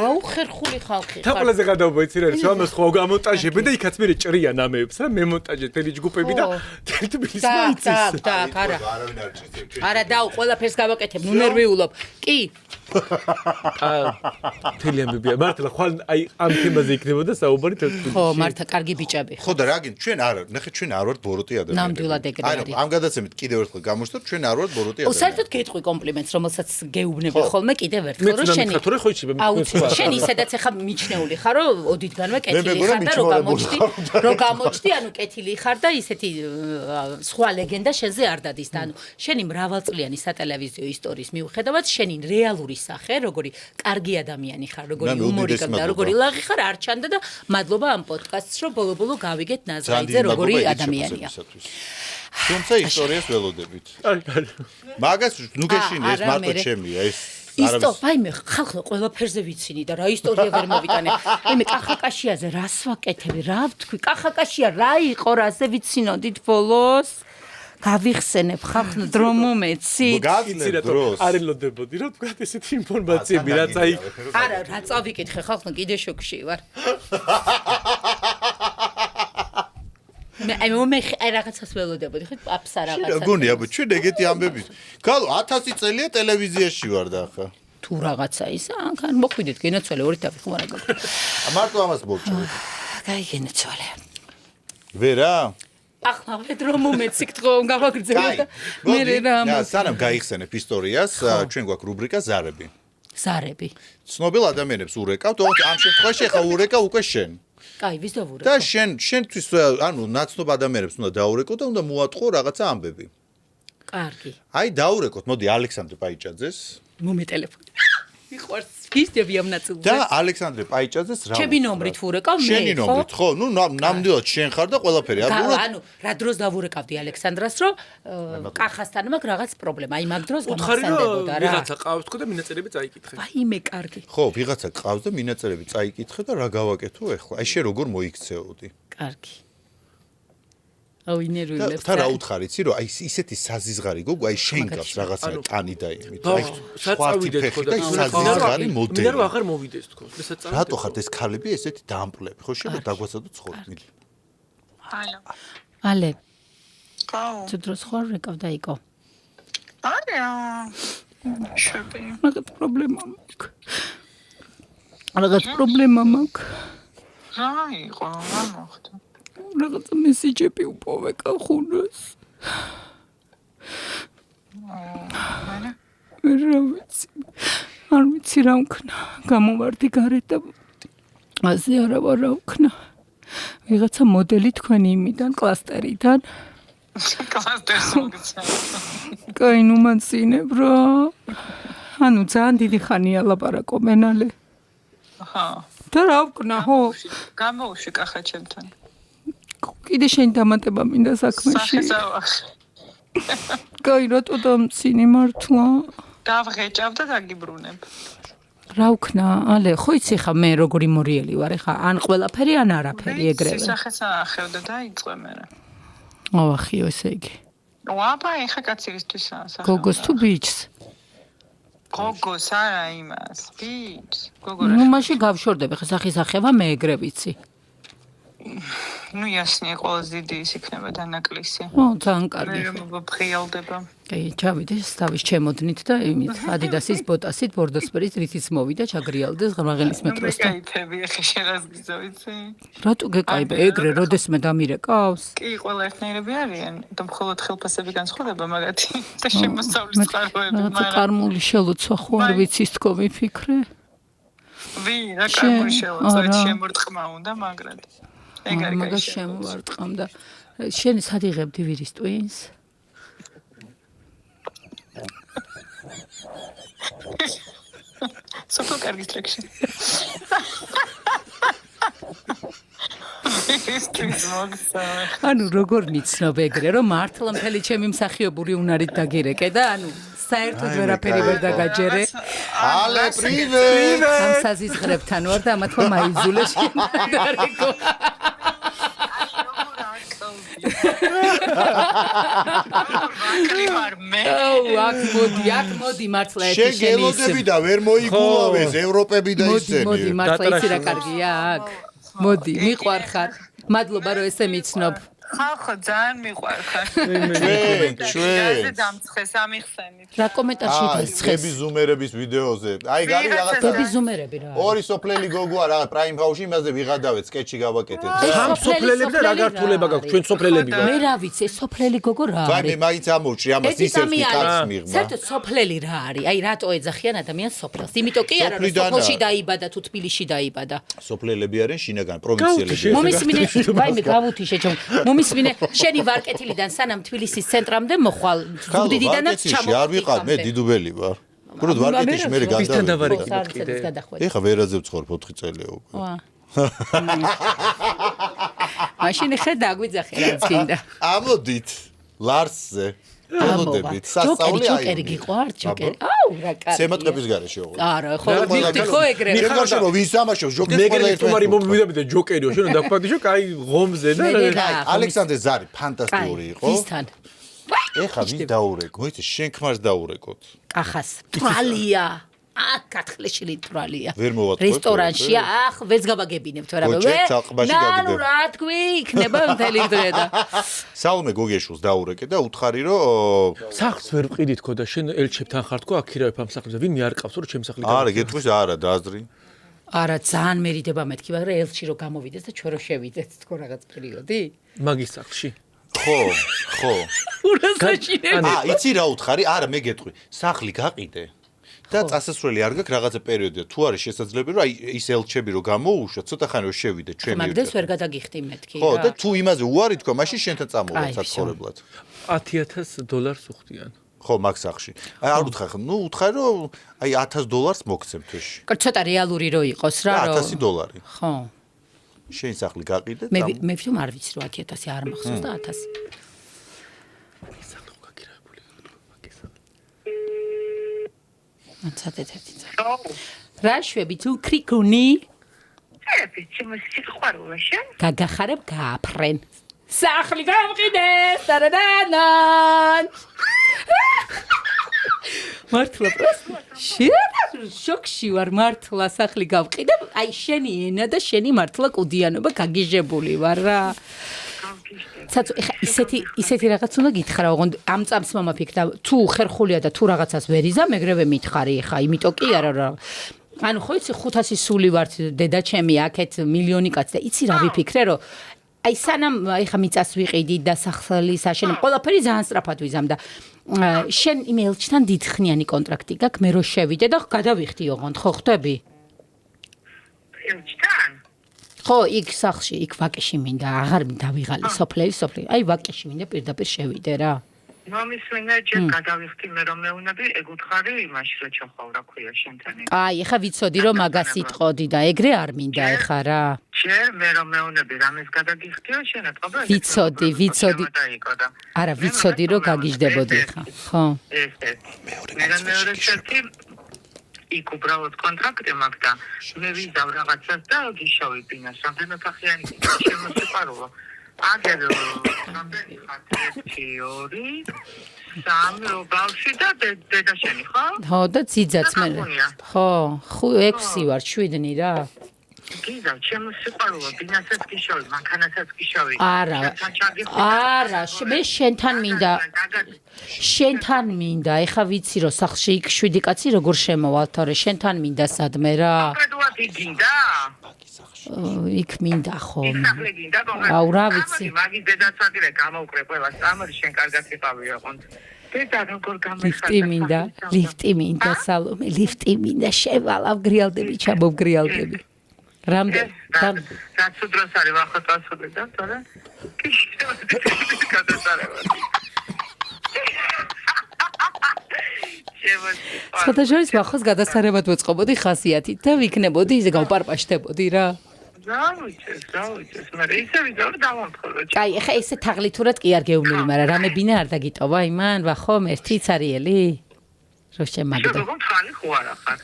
აუ ხერხული ხალხი ხარ თაყლაზე გადავბო იცი რა ის ამას ხო გამონტაჟები და იქაც მე ჭრიან ამეებს რა მე მონტაჟე თელი ჯგუფები და თბილისს მოიცის და არა დაუ ყველაფერს გავაკეთებ ნუ ნერვიულობ კი თელი ამბებია მართლა ხვალ აი ამ თემაზე იქნებოდა საუბარი თეთრ ხო მართა კარგი ბიჭები ხო და რა გინ ჩვენ არ ნახე ჩვენ არ ვართ ბოროტი ადამიანები ნამდვილად ეგრე არის აი ამ გადაცემით კიდევ ერთხელ გამოჩნდა ჩვენ არ ვართ ბოროტი ადამიანები საერთოდ გეტყვი კომპლიმენტს რომელსაც გეუბნები ხოლმე კიდევ ერთხელ რომ შენი აუცილებლად შენ ისედაც ახლა მიჩნეული ხარ რომ ოდითგანვე კეთილი ხარ და რომ გამოჩდი ანუ კეთილი ხარ და ისეთი სხვა ლეგენდა შენზე არ დადის და ანუ შენი მრავალწლიანი სატელევიზიო ისტორიის მიუხედავად შენი რეალური სახე როგორი კარგი ადამიანი ხარ როგორი ჰუმორი გაქვს და როგორი ლაღი ხარ არ ჩანდა და მადლობა ამ პოდკასტს რომ ბოლო-ბოლო გავიგეთ ნაზრაიძე როგორი ადამიანია თუმცა ისტორიას ველოდებით მაგას ნუ გეშინი ეს მარტო ჩემია ეს ვაიმე ხალხო ყველაფერზე ვიცინი და რა ისტორია ვერ მოვიტანე ვაიმე კახაკაშიაზე რას ვაკეთები რა ვთქვი კახაკაშია რა იყო რაზე ვიცინოდით ბოლოს გავიხსენებ ხალხო დრო მომეცით იცი რატო არ ელოდებოდი რომ თქვა ესეთი ინფორმაციები რაც აი არა რა წავიკითხე ხალხო კიდე შოქში ვარ მე რაღაცას ველოდებოდი ხო აფსა რაღაცა გონი აბა ჩვენ ეგეთი ამბები გალო 1000 წელია ტელევიზიაში ვარ და ახლა თუ რაღაცა ისა ან მოხვიდეთ გენაცვალე ორი თავი ხომ არა გაქვს მარტო ამას მოვჭრით გაი გენაცვალე ვერა ახლა ვედრო მომეციქთ რომ გავაგრძელო და მე რა სანამ გაიხსენებ ისტორიას ჩვენ გვაქვს რუბრიკა ზარები ცნობილ ადამიანებს ურეკავთ ამ შემთხვევაში ახლა ურეკა უკვე შენ კაი ვის დავურეკო და შენთვის ანუ ნაცნობ ადამიანებს უნდა დაურეკო და უნდა მოატყო რაღაცა ამბები კარგი აი დაურეკოთ მოდი ალექსანდრე პაიჭაძეს მომე ტელეფონი მიყვარს ვისდები ამ ნაწილზე და ალექსანდრე პაიჭაძეს რა ჩემი ნომრით ვურეკავ მე შენი ნომრით ხო ნუ ნამდვილად შენ ხარ და ყველაფერი ანუ რა დროს დავურეკავდი ალექსანდრას რომ კახასთან მაქვს რაღაც პრობლემა აი მაგ დროს გამახსენდებოდა რა ვიღაცა ყავს თქო და მინაწერები წაიკითხე ვაიმე კარგი ხო ვიღაცა ყავს და მინაწერები წაიკითხე და რა გავაკეთო ახლა აი შენ როგორ მოიქცეოდი კარგი აუ ინერვიულებს და რა უთხარ იცი რომ აი ისეთი საზიზღარი გოგო აი შენ გავს რაღაცა ტანი და იმით აი საწავიდეთ ხო და საზიზღარი მოდელი მე რა აღარ მოვიდეს თქო მე საწავიდეთ რატო ხართ ეს ქალები ესეთი დაამპლები ხო შენ დაგვაცადო ცხოვრობილი ალე გაუ თუ დროს ხარ რეკავდა იკო არა შები მაგათ პრობლემა მაქვს რა იყო რა მოხდა რაღაცა მესიჯები უპოვე კახუნას არ ვიცი რა ვქნა გამოვარდი გარეთ და ასე არა ვარ რა ვქნა ვიღაცა მოდელი თქვენი იმიდან კლასტერიდან კლასტერს მოგცა კაი ნუ მანცინებ რა ანუ ძალიან დიდი ხანია ლაპარაკო მენალე აჰა და რა ვქნა ხო გამოუშვი კახა ჩემთან კიდე შენ დამატება მინდა საქმეში. კაი, რატო დამცინი მართლა? დავღეჭავ და დაგიბრუნებ. რა ვქნა? ალე, ხო იცი ხა მე როგორი მორიელი ვარ, ხა ან ყველაფერი ან არაფერი ეგრევე. სისახეს ახევდა და იწვე მე. ავახიო ესე იგი. ვაბა, ეხა კაცირისთვისაა სახე. გოგოს თუ ბიჭს? გოგოს არა იმას, ბიჭს. გოგო ნუ მაშინ გავშორდები ხა სახის ახევა მე ეგრე ვიცი. ნუ იასნია ყველაზე დიდი ის იქნება დანაკლისი. ო, ძალიან კარგი. მე მოფრიალდება. კი, ჩავიდე თავის ჩემოდნით და იმით ადიდასის ბოტასით ბორდოსფერის რითიც მოვიდა ჩაგრიალდეს ღრმაღელის მეტროსთან. კაიფები ახლა შენ რას გიზავიცი? რატო გეკაიბე ეგრე როდესმე დამირეკავს? კი, ყველა ერთნაირები არიან, და მხოლოდ ხელფასები განსხვავდება მაგათი და შემოსავლის წყაროები, მაგრამ კარმული შელოცვა ხო არ ვიცი თქო ვიფიქრე. რა კარმული შელოცვა შემორტყმა უნდა მაგრად. ეგ არის მაგას შემოვარტყამდა. შენ სად იღებდი ვირის ტვინს? სოფო კარგი ტრეკში. ანუ როგორ იცნობ ეგრე რომ მართლა მთელი ჩემი მსახიობური უნარით დაგირეკე და ანუ საერთოდ ვერაფერი ვერ დაგაჯერე. ალე პრივეტ. ამ საზიზღრებთან ვარ და ამათმა მაიზულე შედარეკო. აქ მოდი მართლა ერთი შენი შეგელოდები და ვერ მოიგულავეს ევროპები და ისინი. მოდი მართლა იცი რა კარგია აქ. მოდი მიყვარხარ. მადლობა რომ ესე მიცნობ. ხალხო ძალიან მიყვარხარ. ჩვენ დამცხეს ამიხსენით. რა კომენტარში დასცხეს? დები ზუმერების ვიდეოზე. აი გარი რაღაცა. დები ზუმერები რა. ორი სოფლელი გოგოა რაღაც პრაიმ ჰაუსში იმაზე ვიღადავეთ სკეჩი გავაკეთეთ. ამ სოფლელები და რა გართულება გაქვს ჩვენ სოფლელები და. მე რა ვიცი სოფლელი გოგო რა ვაი მე არის? მაინც ამოვჭრი ამას ისევ კაცს მიღმა. საერთოდ სოფლელი რა არის? აი რატო ეძახიან ადამიანს სოფლელს? იმიტომ კი არა რომ სოფლიდანაა. სოფელში დაიბადა თუ თბილისში დაიბადა. სოფლელები არიან შინაგან პროვინციელები. მომისმინე, ვაი მე გავუთიშე ჩემ. მომისმინე, შენი ვარკეთილიდან სანამ თბილისის ცენტრამდე მოხვალ ზუგდიდიდანაც ჩამოხვდი. არ ვიყავ მე დიდუბელი ვარ. უბრალოდ ვარკეთილში მე გადავედი. ეხა ვერაზე ვცხოვრ 4 წელია უკვე. მაშინ ხე დაგვიძახე რაც გინდა. ამოდით ლარსზე. ამოდებით. სასწაული აი. ჯოკერი გიყვართ ჯოკერი. აუ რა კაცი. სემატყების გარეშე ოღონდ. არა, ხო, ვიხდი ხო ეგრე. მე გაშენო ვის ამაშავს ჯოკერი მე ყველა თუმარი მომივიდები და ჯოკერიო შენ დაგვფაქდი კაი ღომზე და ალექსანდრე ზარი ფანტასტიკური იყო. ვისთან? ეხა ვის დაურეკო? მოიცი შენ ქმარს დაურეკოთ. ახას თვალია. აქ კათხლეშილი თვალია. ვერ მოვატყუეთ. რესტორანში ახ ვეც გავაგებინებთ ვერაფერ. გოჩეთ ალყბაში გაგიდებ. ნუ რა თქვი იქნება მთელი დღე და. საულმე გოგეშულს დაურეკე და უთხარი რომ სახლს ვერ ვყიდით ხო და შენ ელჩებთან ხარ თქო აქირავებ ამ სახლებზე ვინმე არ ყავს რომ ჩემ სახლი არა გეტყვის არა დააზრი. არა ძალიან მერიდება მეთქი მაგრამ ელჩი რომ გამოვიდეს და ჩვენ რო შევიდეთ თქო რაღაც პერიოდი. მაგის სახლში. ხო, ხო. ურასაშინე. იცი რა უთხარი? არა მე გეტყვი. სახლი გაყიდე. და წასასვლელი არ გაქვს რაღაცა პერიოდია. თუ არის შესაძლებელი რომ აი ის ელჩები რომ გამოუშვა, ცოტა ხანი რომ შევიდე ჩვენ. მაგდეს ვერ გადაგიხდი მეთქი რა. ხო, და თუ იმაზე უარი თქვა, მაშინ შენთან წამოვა საცხოვრებლად. $10,000 უხდიან. ხო, მაგ სახლში. აი არ უთხარ, ნუ უთხარი რომ აი $100 მოგცემ თვეში. ცოტა რეალური რო იყოს რა რომ $100. ხო. შენ სახლი გაყიდე მე ვთქვი არ ვიცი რომ 10,000 არ მახსოვს და 1000. ანცადეთეთი. რა შვები თუ კრიკუნი? ვიცი, მოსიყვარულა შენ? გაგახარებ გააფრენ. სახლი გავყიდე, დადადანან. მართლა შოქში ვარ მართლა სახლი გავყიდე. აი შენი ენა და შენი მართლა კუდიანობა გაგიჟებული ვარ რა. ცაცო ეხა ისეთი რაღაც უნდა გითხრა ოღონდ ამ წამს მომაფიქრდა თუ ხერხულია და თუ რაღაცას ვერ იზამ ეგრევე მითხარი ეხა იმიტომ კი არა რა ანუ ხო იცი 500 სული ვართ დედა ჩემი აქეთ მილიონი კაცი და იცი რა ვიფიქრე რომ აი სანამ ეხა მიწას ვიყიდი და სახლის აშენებ ყველაფერი ძალიან სწრაფად ვიზამ და შენ იმ ელჩთან დიდხნიანი კონტრაქტი გაქვს მე რო შევიდე და გადავიხდი ოღონდ ხო ხვდები ელჩთან ხო, იქ სახლში, იქ ვაკეში მინდა, აღარ დავიღალე სოფლელი. აი ვაკეში მინდა პირდაპირ შევიდე რა. მომისმინე ჯერ გადავიხდი მე რომ მეუნები ეგ უთხარი იმაში რომ ჩოხავ რა ქვია შენთან. აი, ეხა ვიცოდი რომ მაგას იტყოდი და ეგრე არ მინდა ეხა რა. ჯერ მე რომ მეუნები რამეს გადაგიხდიო შენ ატყობა? ვიცოდი. არა, ვიცოდი რომ გაგიჟდებოდი ეხა. ხო. მე მეორე შეტი იქ უბრალოდ კონტრაქტი მაქვს და მე ვიზავ რაღაცას და გიშოვი ბინას რამდენი ფახიანი შემოსიყვარულო აგერ რამდენი ხარ 1 2 3 ბავშვი და დედა შენი ხო? ხო და ძიძაც მე. ხო, 6 ვარ 7-ნი რა. გიზავ შემოსიყვარულო ბინასაც გიშოვი მანქანასაც გიშოვი არა მე შენთან მინდა ეხა ვიცი რომ სახლში იქ 7 კაცი როგორ შემოვალ თორე შენთან მინდა სადმე რა კონკრეტულად იგინდა იქ მინდა ხომ ისახლე გინდა აუ რა ვიცი მაგის დედაცვაკირე გამოვკრე ყველა სამარი შენ კარგად იყავი ოღონდ დედა როგორ გამიხარდა ლიფტი მინდა სალომე ლიფტი მინდა შევალავ გრიალდები ჩამოვგრიალდები რამდენ დაცუდროს არის ვახოტასუდი და თორე საერთოდ ვახოს გადასარევად მოწყობოდი ხასიათით და ვიქნებოდი ისე გავპარპაშტებოდი რა დავიჭეს მაგრამ ისე ვიდეო დავამხოლო კაი ეხა ესე თაღლითურად კი არ გეუბნები მაგრამ რამე ბინა არ დაგიტოვა იმან ვახო ერთი цаრიელი რო შემაგდა როგორ ხალი ხო არა ხარ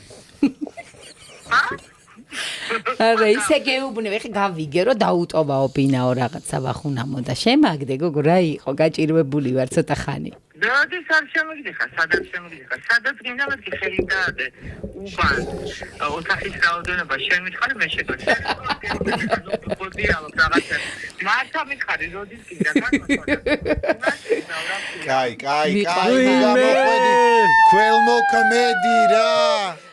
არა ისე გეუბნები ეხა გავიგე რომ დაუტოვაო ბინაო რაღაცა ვახუნამო და შემაგდე გოგო რა იყო გაჭირვებული ვარ ცოტა ხანი როდის არ შემიგდიხარ სადაც შემიგდიხარ სადაც გინდა მეთქი ხელი დაადე უბან ოთახის რაოდენობა შენ მითხარი მე შეგვიძლია პოზიალო რაღაცა მართა მითხარი როდის გინდა კაი გამოყვედი ქველმოქმედი რა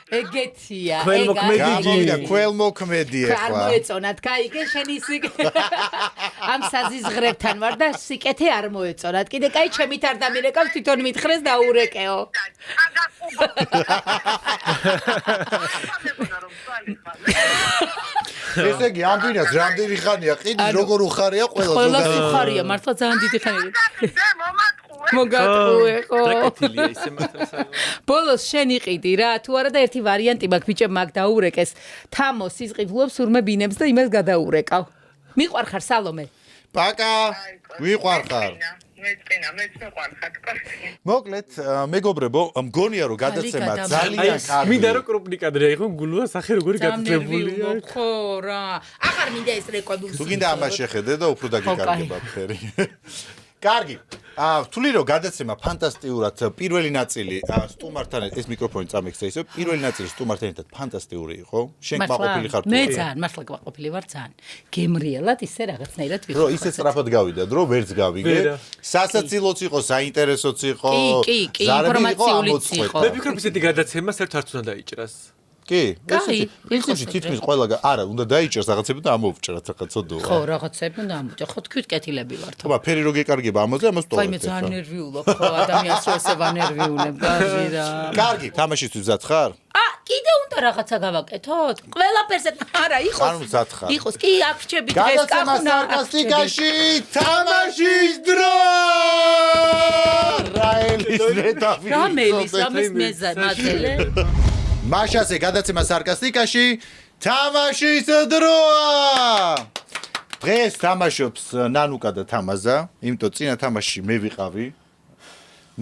ეგეთია ქველმოქმედი ახლა არ მოეწონათ კაი შენ ისე ამ საზიზღრებთან ვარ და სიკეთე არ მოეწონათ კიდე კაი ჩემით არ დამირეკავს თვითონ მითხრეს და ურეკეო ესე იგი ამ ბინას რამდენი ხანია ყიდი როგორ უხარია ყველა ზოგადად ყველა უხარია მართლა ძალიან დიდი ხანია მოგატყუე ხო დაკეთილია ისე მართლა ბოლოს შენ იყიდი რა თუ არა და ერთი ვარიანტი მაქვს ბიჭო მაგ დაურეკეს თამო სიზღიფლობს ურმე ბინებს და იმას გადაურეკავ მიყვარხარ სალომე პაკა მიყვარხარ მოკლედ მეგობრებო მგონია რომ გადაცემა ძალიან კარგი მინდა რომ კრუპნი კადრია იყო გულუა სახე როგორი გაწებულია ხო რა აღარ მინდა ეს რეკვები თუ გინდა ამას შეხედე და უფრო დაგიკარგება ფერი კარგი ვთვლი რომ გადაცემა ფანტასტიურად პირველი ნაწილი სტუმართან ეს მიკროფონი წამიქცე ისე პირველი ნაწილი სტუმართან ერთად ფანტასტიკური იყო შენ კმაყოფილი ხარ მე ძალიან მართლა კმაყოფილი ვარ ძალიან გემრიელად ისე რაღაცნაირად ვიყო რომ ისე სწრაფად გავიდა დრო ვერც გავიგე სასაცილოც იყო საინტერესოც იყო კი ინფორმაციულიც იყო მე ვფიქრობ ისეთი გადაცემა საერთოდ არც უნდა დაიჭრას კი ეს თითქმის ყველა არა უნდა დაიჭერს რაღაცები და ამოვჭრათ ახლა ცოდოა ხო რაღაცები უნდა ამოვჭრა ხო თქვით კეთილები ვარ თო ხა ფერი რო გეკარგება ამაზე ამას ტოვებ აი მე ძალიან ნერვიულობ ხო ადამიანს რო ესე ვანერვიულებ ბაჟირა კარგი თამაშისთვის მზად ხარ კიდე უნდა რაღაცა გავაკეთოთ ყველაფერზე არა იყოს კი აქ რჩები დღეს კახუნა სარკასტიკაში თამაშის დრო რაელის ნეტავი რამელის ამის მაზელე მაშასე გადაცემა სარკასტიკაში თამაშის დროა დღეს თამაშობს ნანუკა და თამაზა იმიტომ წინა თამაშში მე ვიყავი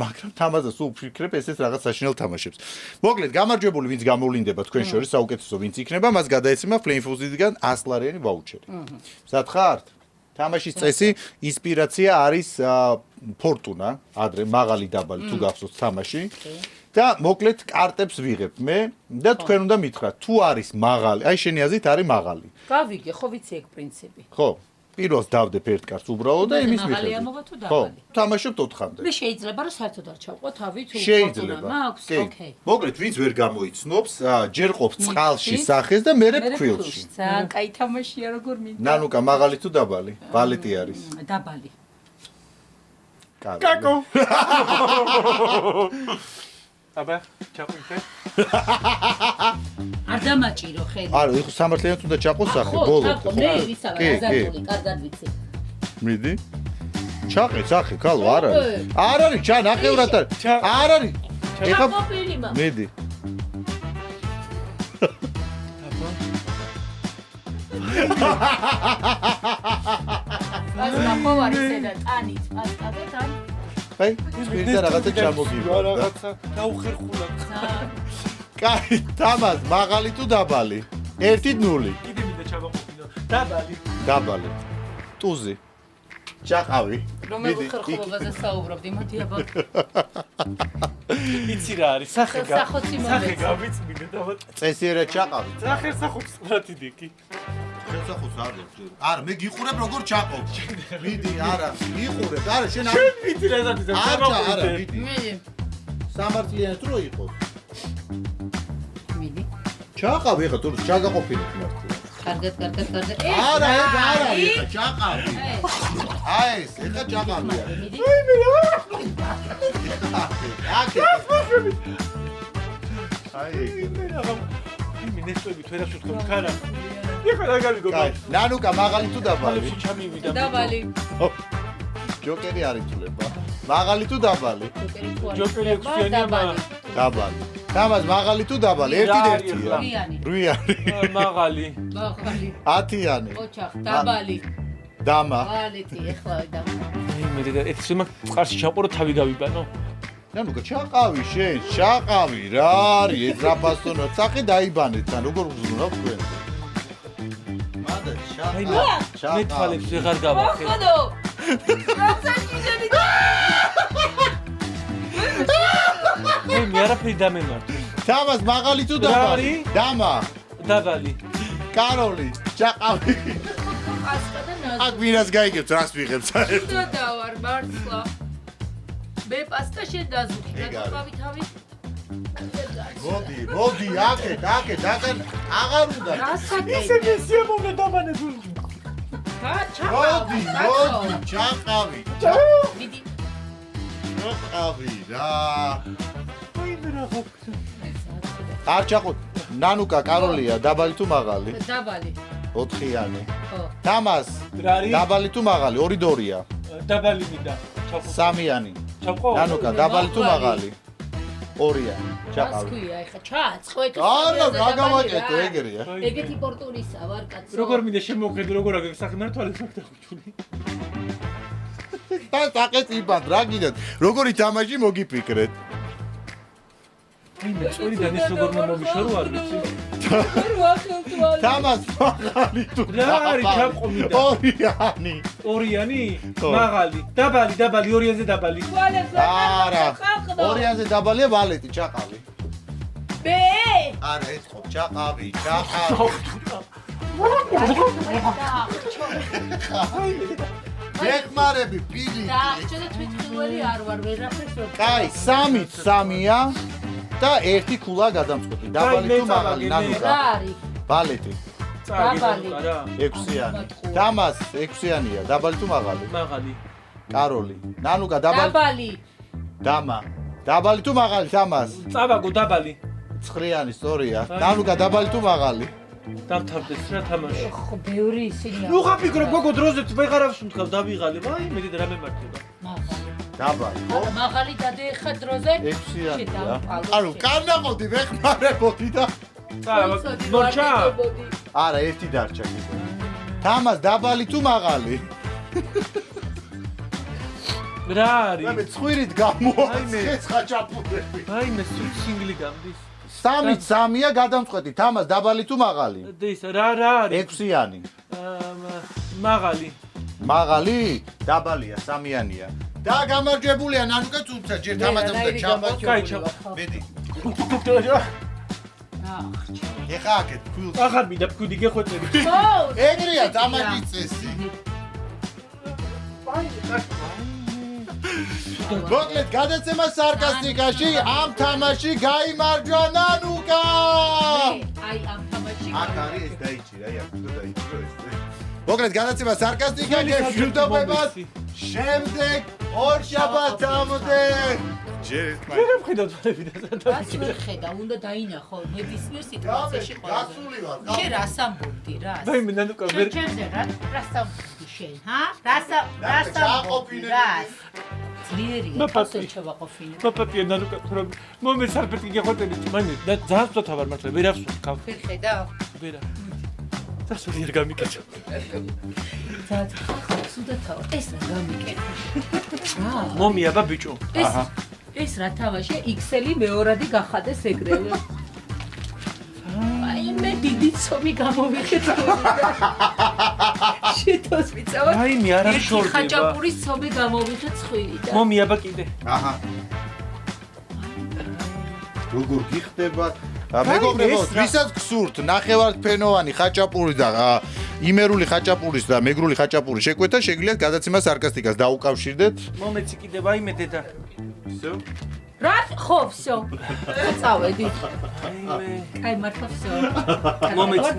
მაგრამ თამაზა სულ ვფიქრებ ესეც რაღაც საშინელ თამაშებს მოკლედ გამარჯვებული ვინც გამოვლინდება თქვენ შორის საუკეთესო ვინც იქნება მას გადაეცემა ფლეინფუზიდან 100 ლარიანი ვაუჩერი მზად ხართ თამაშის წესი ინსპირაცია არის ფორტუნა ადრე მაღალი დაბალი თუ გახსოვთ თამაში და მოკლედ კარტებს ვიღებ მე და თქვენ უნდა მითხრათ თუ არის მაღალი აი შენი აზრით არის მაღალი გავიგე ხო ვიცი ეგ პრინციპი ხო პირველს დავდებ ერთ კარტს უბრალოდ და იმის მიხედვით ხო თამაშობთ 4-მდე მე შეიძლება რომ საერთოდ არ ჩავყვა თავი თუ შეიძლება ოკეი მოკლედ ვინც ვერ გამოიცნობს ჯერ ყოფს წყალში სახეს და მერე ფქვილში ძალიან კაი თამაშია როგორ მინდა ნანუკა მაღალი თუ დაბალი ბალეტი არის დაბალი კაკო აბა ჩაყუხე არ დამაჭირო ხელი არა ეხლა სამართლიანად უნდა ჩაყოს სახე ბოლო ხო მე ვისავა აზარტული კარგად ვიცი მიდი ჩაყე სახე ქალო არ არის ჩა ნახევრად არ არის ეხლა მიდი ასე ნახოვარი ზედა ტანით პასტადე თან აი, ის მირდა რაღაცა ჩამოგივა. რაღაცა დაუხერხულა. კაი, თამაზ, მაღალი თუ დაბალი? 1-0. კიდე მინდა ჩავაყოფინო. დაბალი. ტუზი. ჭაყავი. რომელ ხერხობაზე საუბრობდი, მოდი აბა. იცი რა არის? სახე გავიწმინე და წესიერად ჭაყავი. სახერსახობს სტრატეგი კი. ხერხობს არ გქონდა. არა, მე გიყურებ როგორ ჭაყობ. მიდი, არა, გიყურებ. არა, შენ არ. შენ ვიცი რა ზათი არა, მიდი. მიდი. სამართლიანი თუ რო იყოს. მიდი. ჭაყავი ხა თუ ჩაგაყოფილებ მართლა. კარგად. არა, ეხა ჭაყავი. აი ეს, ეხა ჭაყავია. მიდი. იმი ნესტოებით ვერაფერს ვთქვა ხარა. ეხლა რა გავიგო? ნანუკა მაღალი თუ დაბალი? ჩამივიდა. დაბალი. ჯოკერი არ ითვლება. მაღალი თუ დაბალი? ჯოკერი ექვსიანია. დაბალი. თამაზ მაღალი თუ დაბალი? 1-1-ია. 8. მაღალი. 10-იანი. ოჩახ, დაბალი. დამა. ვალეთი, ეხლა დამა. მე და ეს მაგ ყარში ჩაყურო თავი გავიბანო. ნანუკა ჩაყავი შენ, ჩაყავი რა არის ეს რა ფასონო? სახე დაიბანეთ თან როგორ გზნობ თქვენ? მადა მე თვალებს ვეღარ გავახე. ხოდო. რაცაკიდები. მე არაფერი დამემართე. თამაზ მაღალი თუ დაბალი? დამა. დაბალი. კაროლი, ჩაყავი. პასკა და ნაზი. აქ ვინას გაიგებთ რას ვიღებთ საერთოდ? და დავარ მართლა. მე პასკა შენ დაზუქი და თქვავი თავი. მოდი, აქეთ, აქეთ, აღარ უნდა. ისე მისია მომდა დამანებული. მოდი, ჩაყავი. მიდი. ჩაყავი რა. ვაიმე რა ხოქ. არ ჩაყოთ. ნანუკა კაროლია, დაბალი თუ მაღალი? დაბალი. 4-იანი. ხო. თამას. დაბალი თუ მაღალი? 2-2-ია. დაბალი მინდა. ჩაყო. 3-იანი. ჩაყო. ნანუკა დაბალი თუ მაღალი? 2-იანი. ჩაყავი. გასქვია ეხა ჩააწყვეთ. არა, რა გამაკეთო ეგრეა. ეგეთი პორტურისა ვარ კაცო. როგორ მინდა შემოხედო როგორ აგერ სახნარ თვალებს მაგ დახუჩული. და საკეთებად რა გინდათ? როგორი თამაში მოგიფიქრეთ? ვინმე წვრიდან ის როგორ მომიშორო არ ვიცი. თამას მაღალი თუ რა არის ჩაყო მინდა? 2-იანი. 2-იანი? მაღალი. დაბალი, 2-იანზე დაბალი. არა. 2-იანზე დაბალია ვალეტი, ჩაყავი. ბე! არა, ეთხო, ჩაყავი. მეხმარები პირი. და აღჭედა თვითმფრინავი არ ვარ, ვერაფერს ვერ. კაი, 3-3-ია და 1 ქულა გადამწყვეტი. დაბალი თუ მაღალი, ნანუკა? რა არის? ვალეტი. დაბალი. 6-იანი. თამას 6-იანია. დაბალი თუ მაღალი? მაღალი. კაროლი. ნანუკა დაბალი. დაბალი. დამა. დაბალი თუ მაღალი თამას? წავაგო დაბალი. 9-იანი სწორია. ნანუკა დაბალი თუ მაღალი? დამთავრდეს რა თამაში. ხო, ბევრი ისინია. ნუ ხაფიქრო გოგო დროზეთ ვეღარავს მtkავ დავიღალე. ვაი მე და რა მემართება. მაღალი. დაბალი. ხო? მაღალი დადეეხა დროზე. 6-იანია. ანუ კარნაყოდი ვეხმარებოდი და მორჩა. არა, 1 დარჩა კიდე. თამას დაბალი თუ მაღალი? რა არის? მე ცხვირით გამოაცხეს ხაჭაპურები. აი მე სინგლი გამდის. 3-3-ია გადამწყვეტი. თამას დაბალი თუ მაღალი? დეს რა არის? 6-იანი. მაღალი. მაღალი? დაბალია, 3-იანია. და გამარჯვებულია ნანუკა თუმცა ჯერ თამასთან და ჩამბა. კაი ჩამბა. მედი. აх, ეხა აქეთ ფულს. აღარ მინდა ფქვიდი გეხვეწები. ხო. ეგრეა თამაშის წესი. მოკლედ გადაცემა სარკასტიკაში ამ თამაში გაიმარჯვა ნანუკა. აი ამ თამაში. აქ არის ეს დაიჭირა, აი აქ უნდა დაიჭირო ეს. მოკლედ გადაცემა სარკასტიკა გეშუტობებად. შემდეგ ორ შაბათამდე. ჯერ მე რა მხედავ თვალებიდან რას ვერ ხედა, უნდა დაინახო ნებისმიერ სიტუაციაში ყველა. გასული ვარ. შენ რას ამბობდი რა? ვაი მე ნანუკა ვერ ჩემზე რას ამბობდი შენ, ჰა? რას ამბობდი რა? ძლიერია, ასე ჩავაყოფინე. პაპატია ნანუკა რომ მომე სარფეთი გეხვეწები. მაინე ძალიან სწორად ვარ მართლა ვერაფერს ვქავ. ვერ ხედა? ვერა. დასველი არ გამიკეთე. ძალიან ხალხსუდათავ ეს რა გამიკეთე. რა? მომია ბა ბიჭო. ეს რა თამაშია? XL-ი მეორადი გახადეს ეგრევე. ცომი გამოვიხეთ. შეთოს მიწავა. აი მე არ შორდება. ხაჭაპურის ცომი გამოვიხეთ ხვირიდან. მომი აბა კიდე. აჰა. როგორ გიხდება? მეგობრებო, ვისაც გსურთ ნახევარფენოვანი ხაჭაპური და იმერული ხაჭაპურის და მეგრული ხაჭაპურის შეკვეთა, შეგიძლიათ გადაცემა სარკასტიკას დაუკავშირდეთ. მომეცი კიდე ვაიმე დედა. всё. რა ხო, всё. წავედი. აი მართლა всё. მომეცი.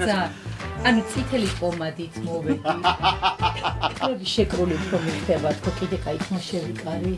ანუ წითელი პომადით მოვედი. შეკრული რომ ხდება, თქო კიდე кайთ მოშევიკარი.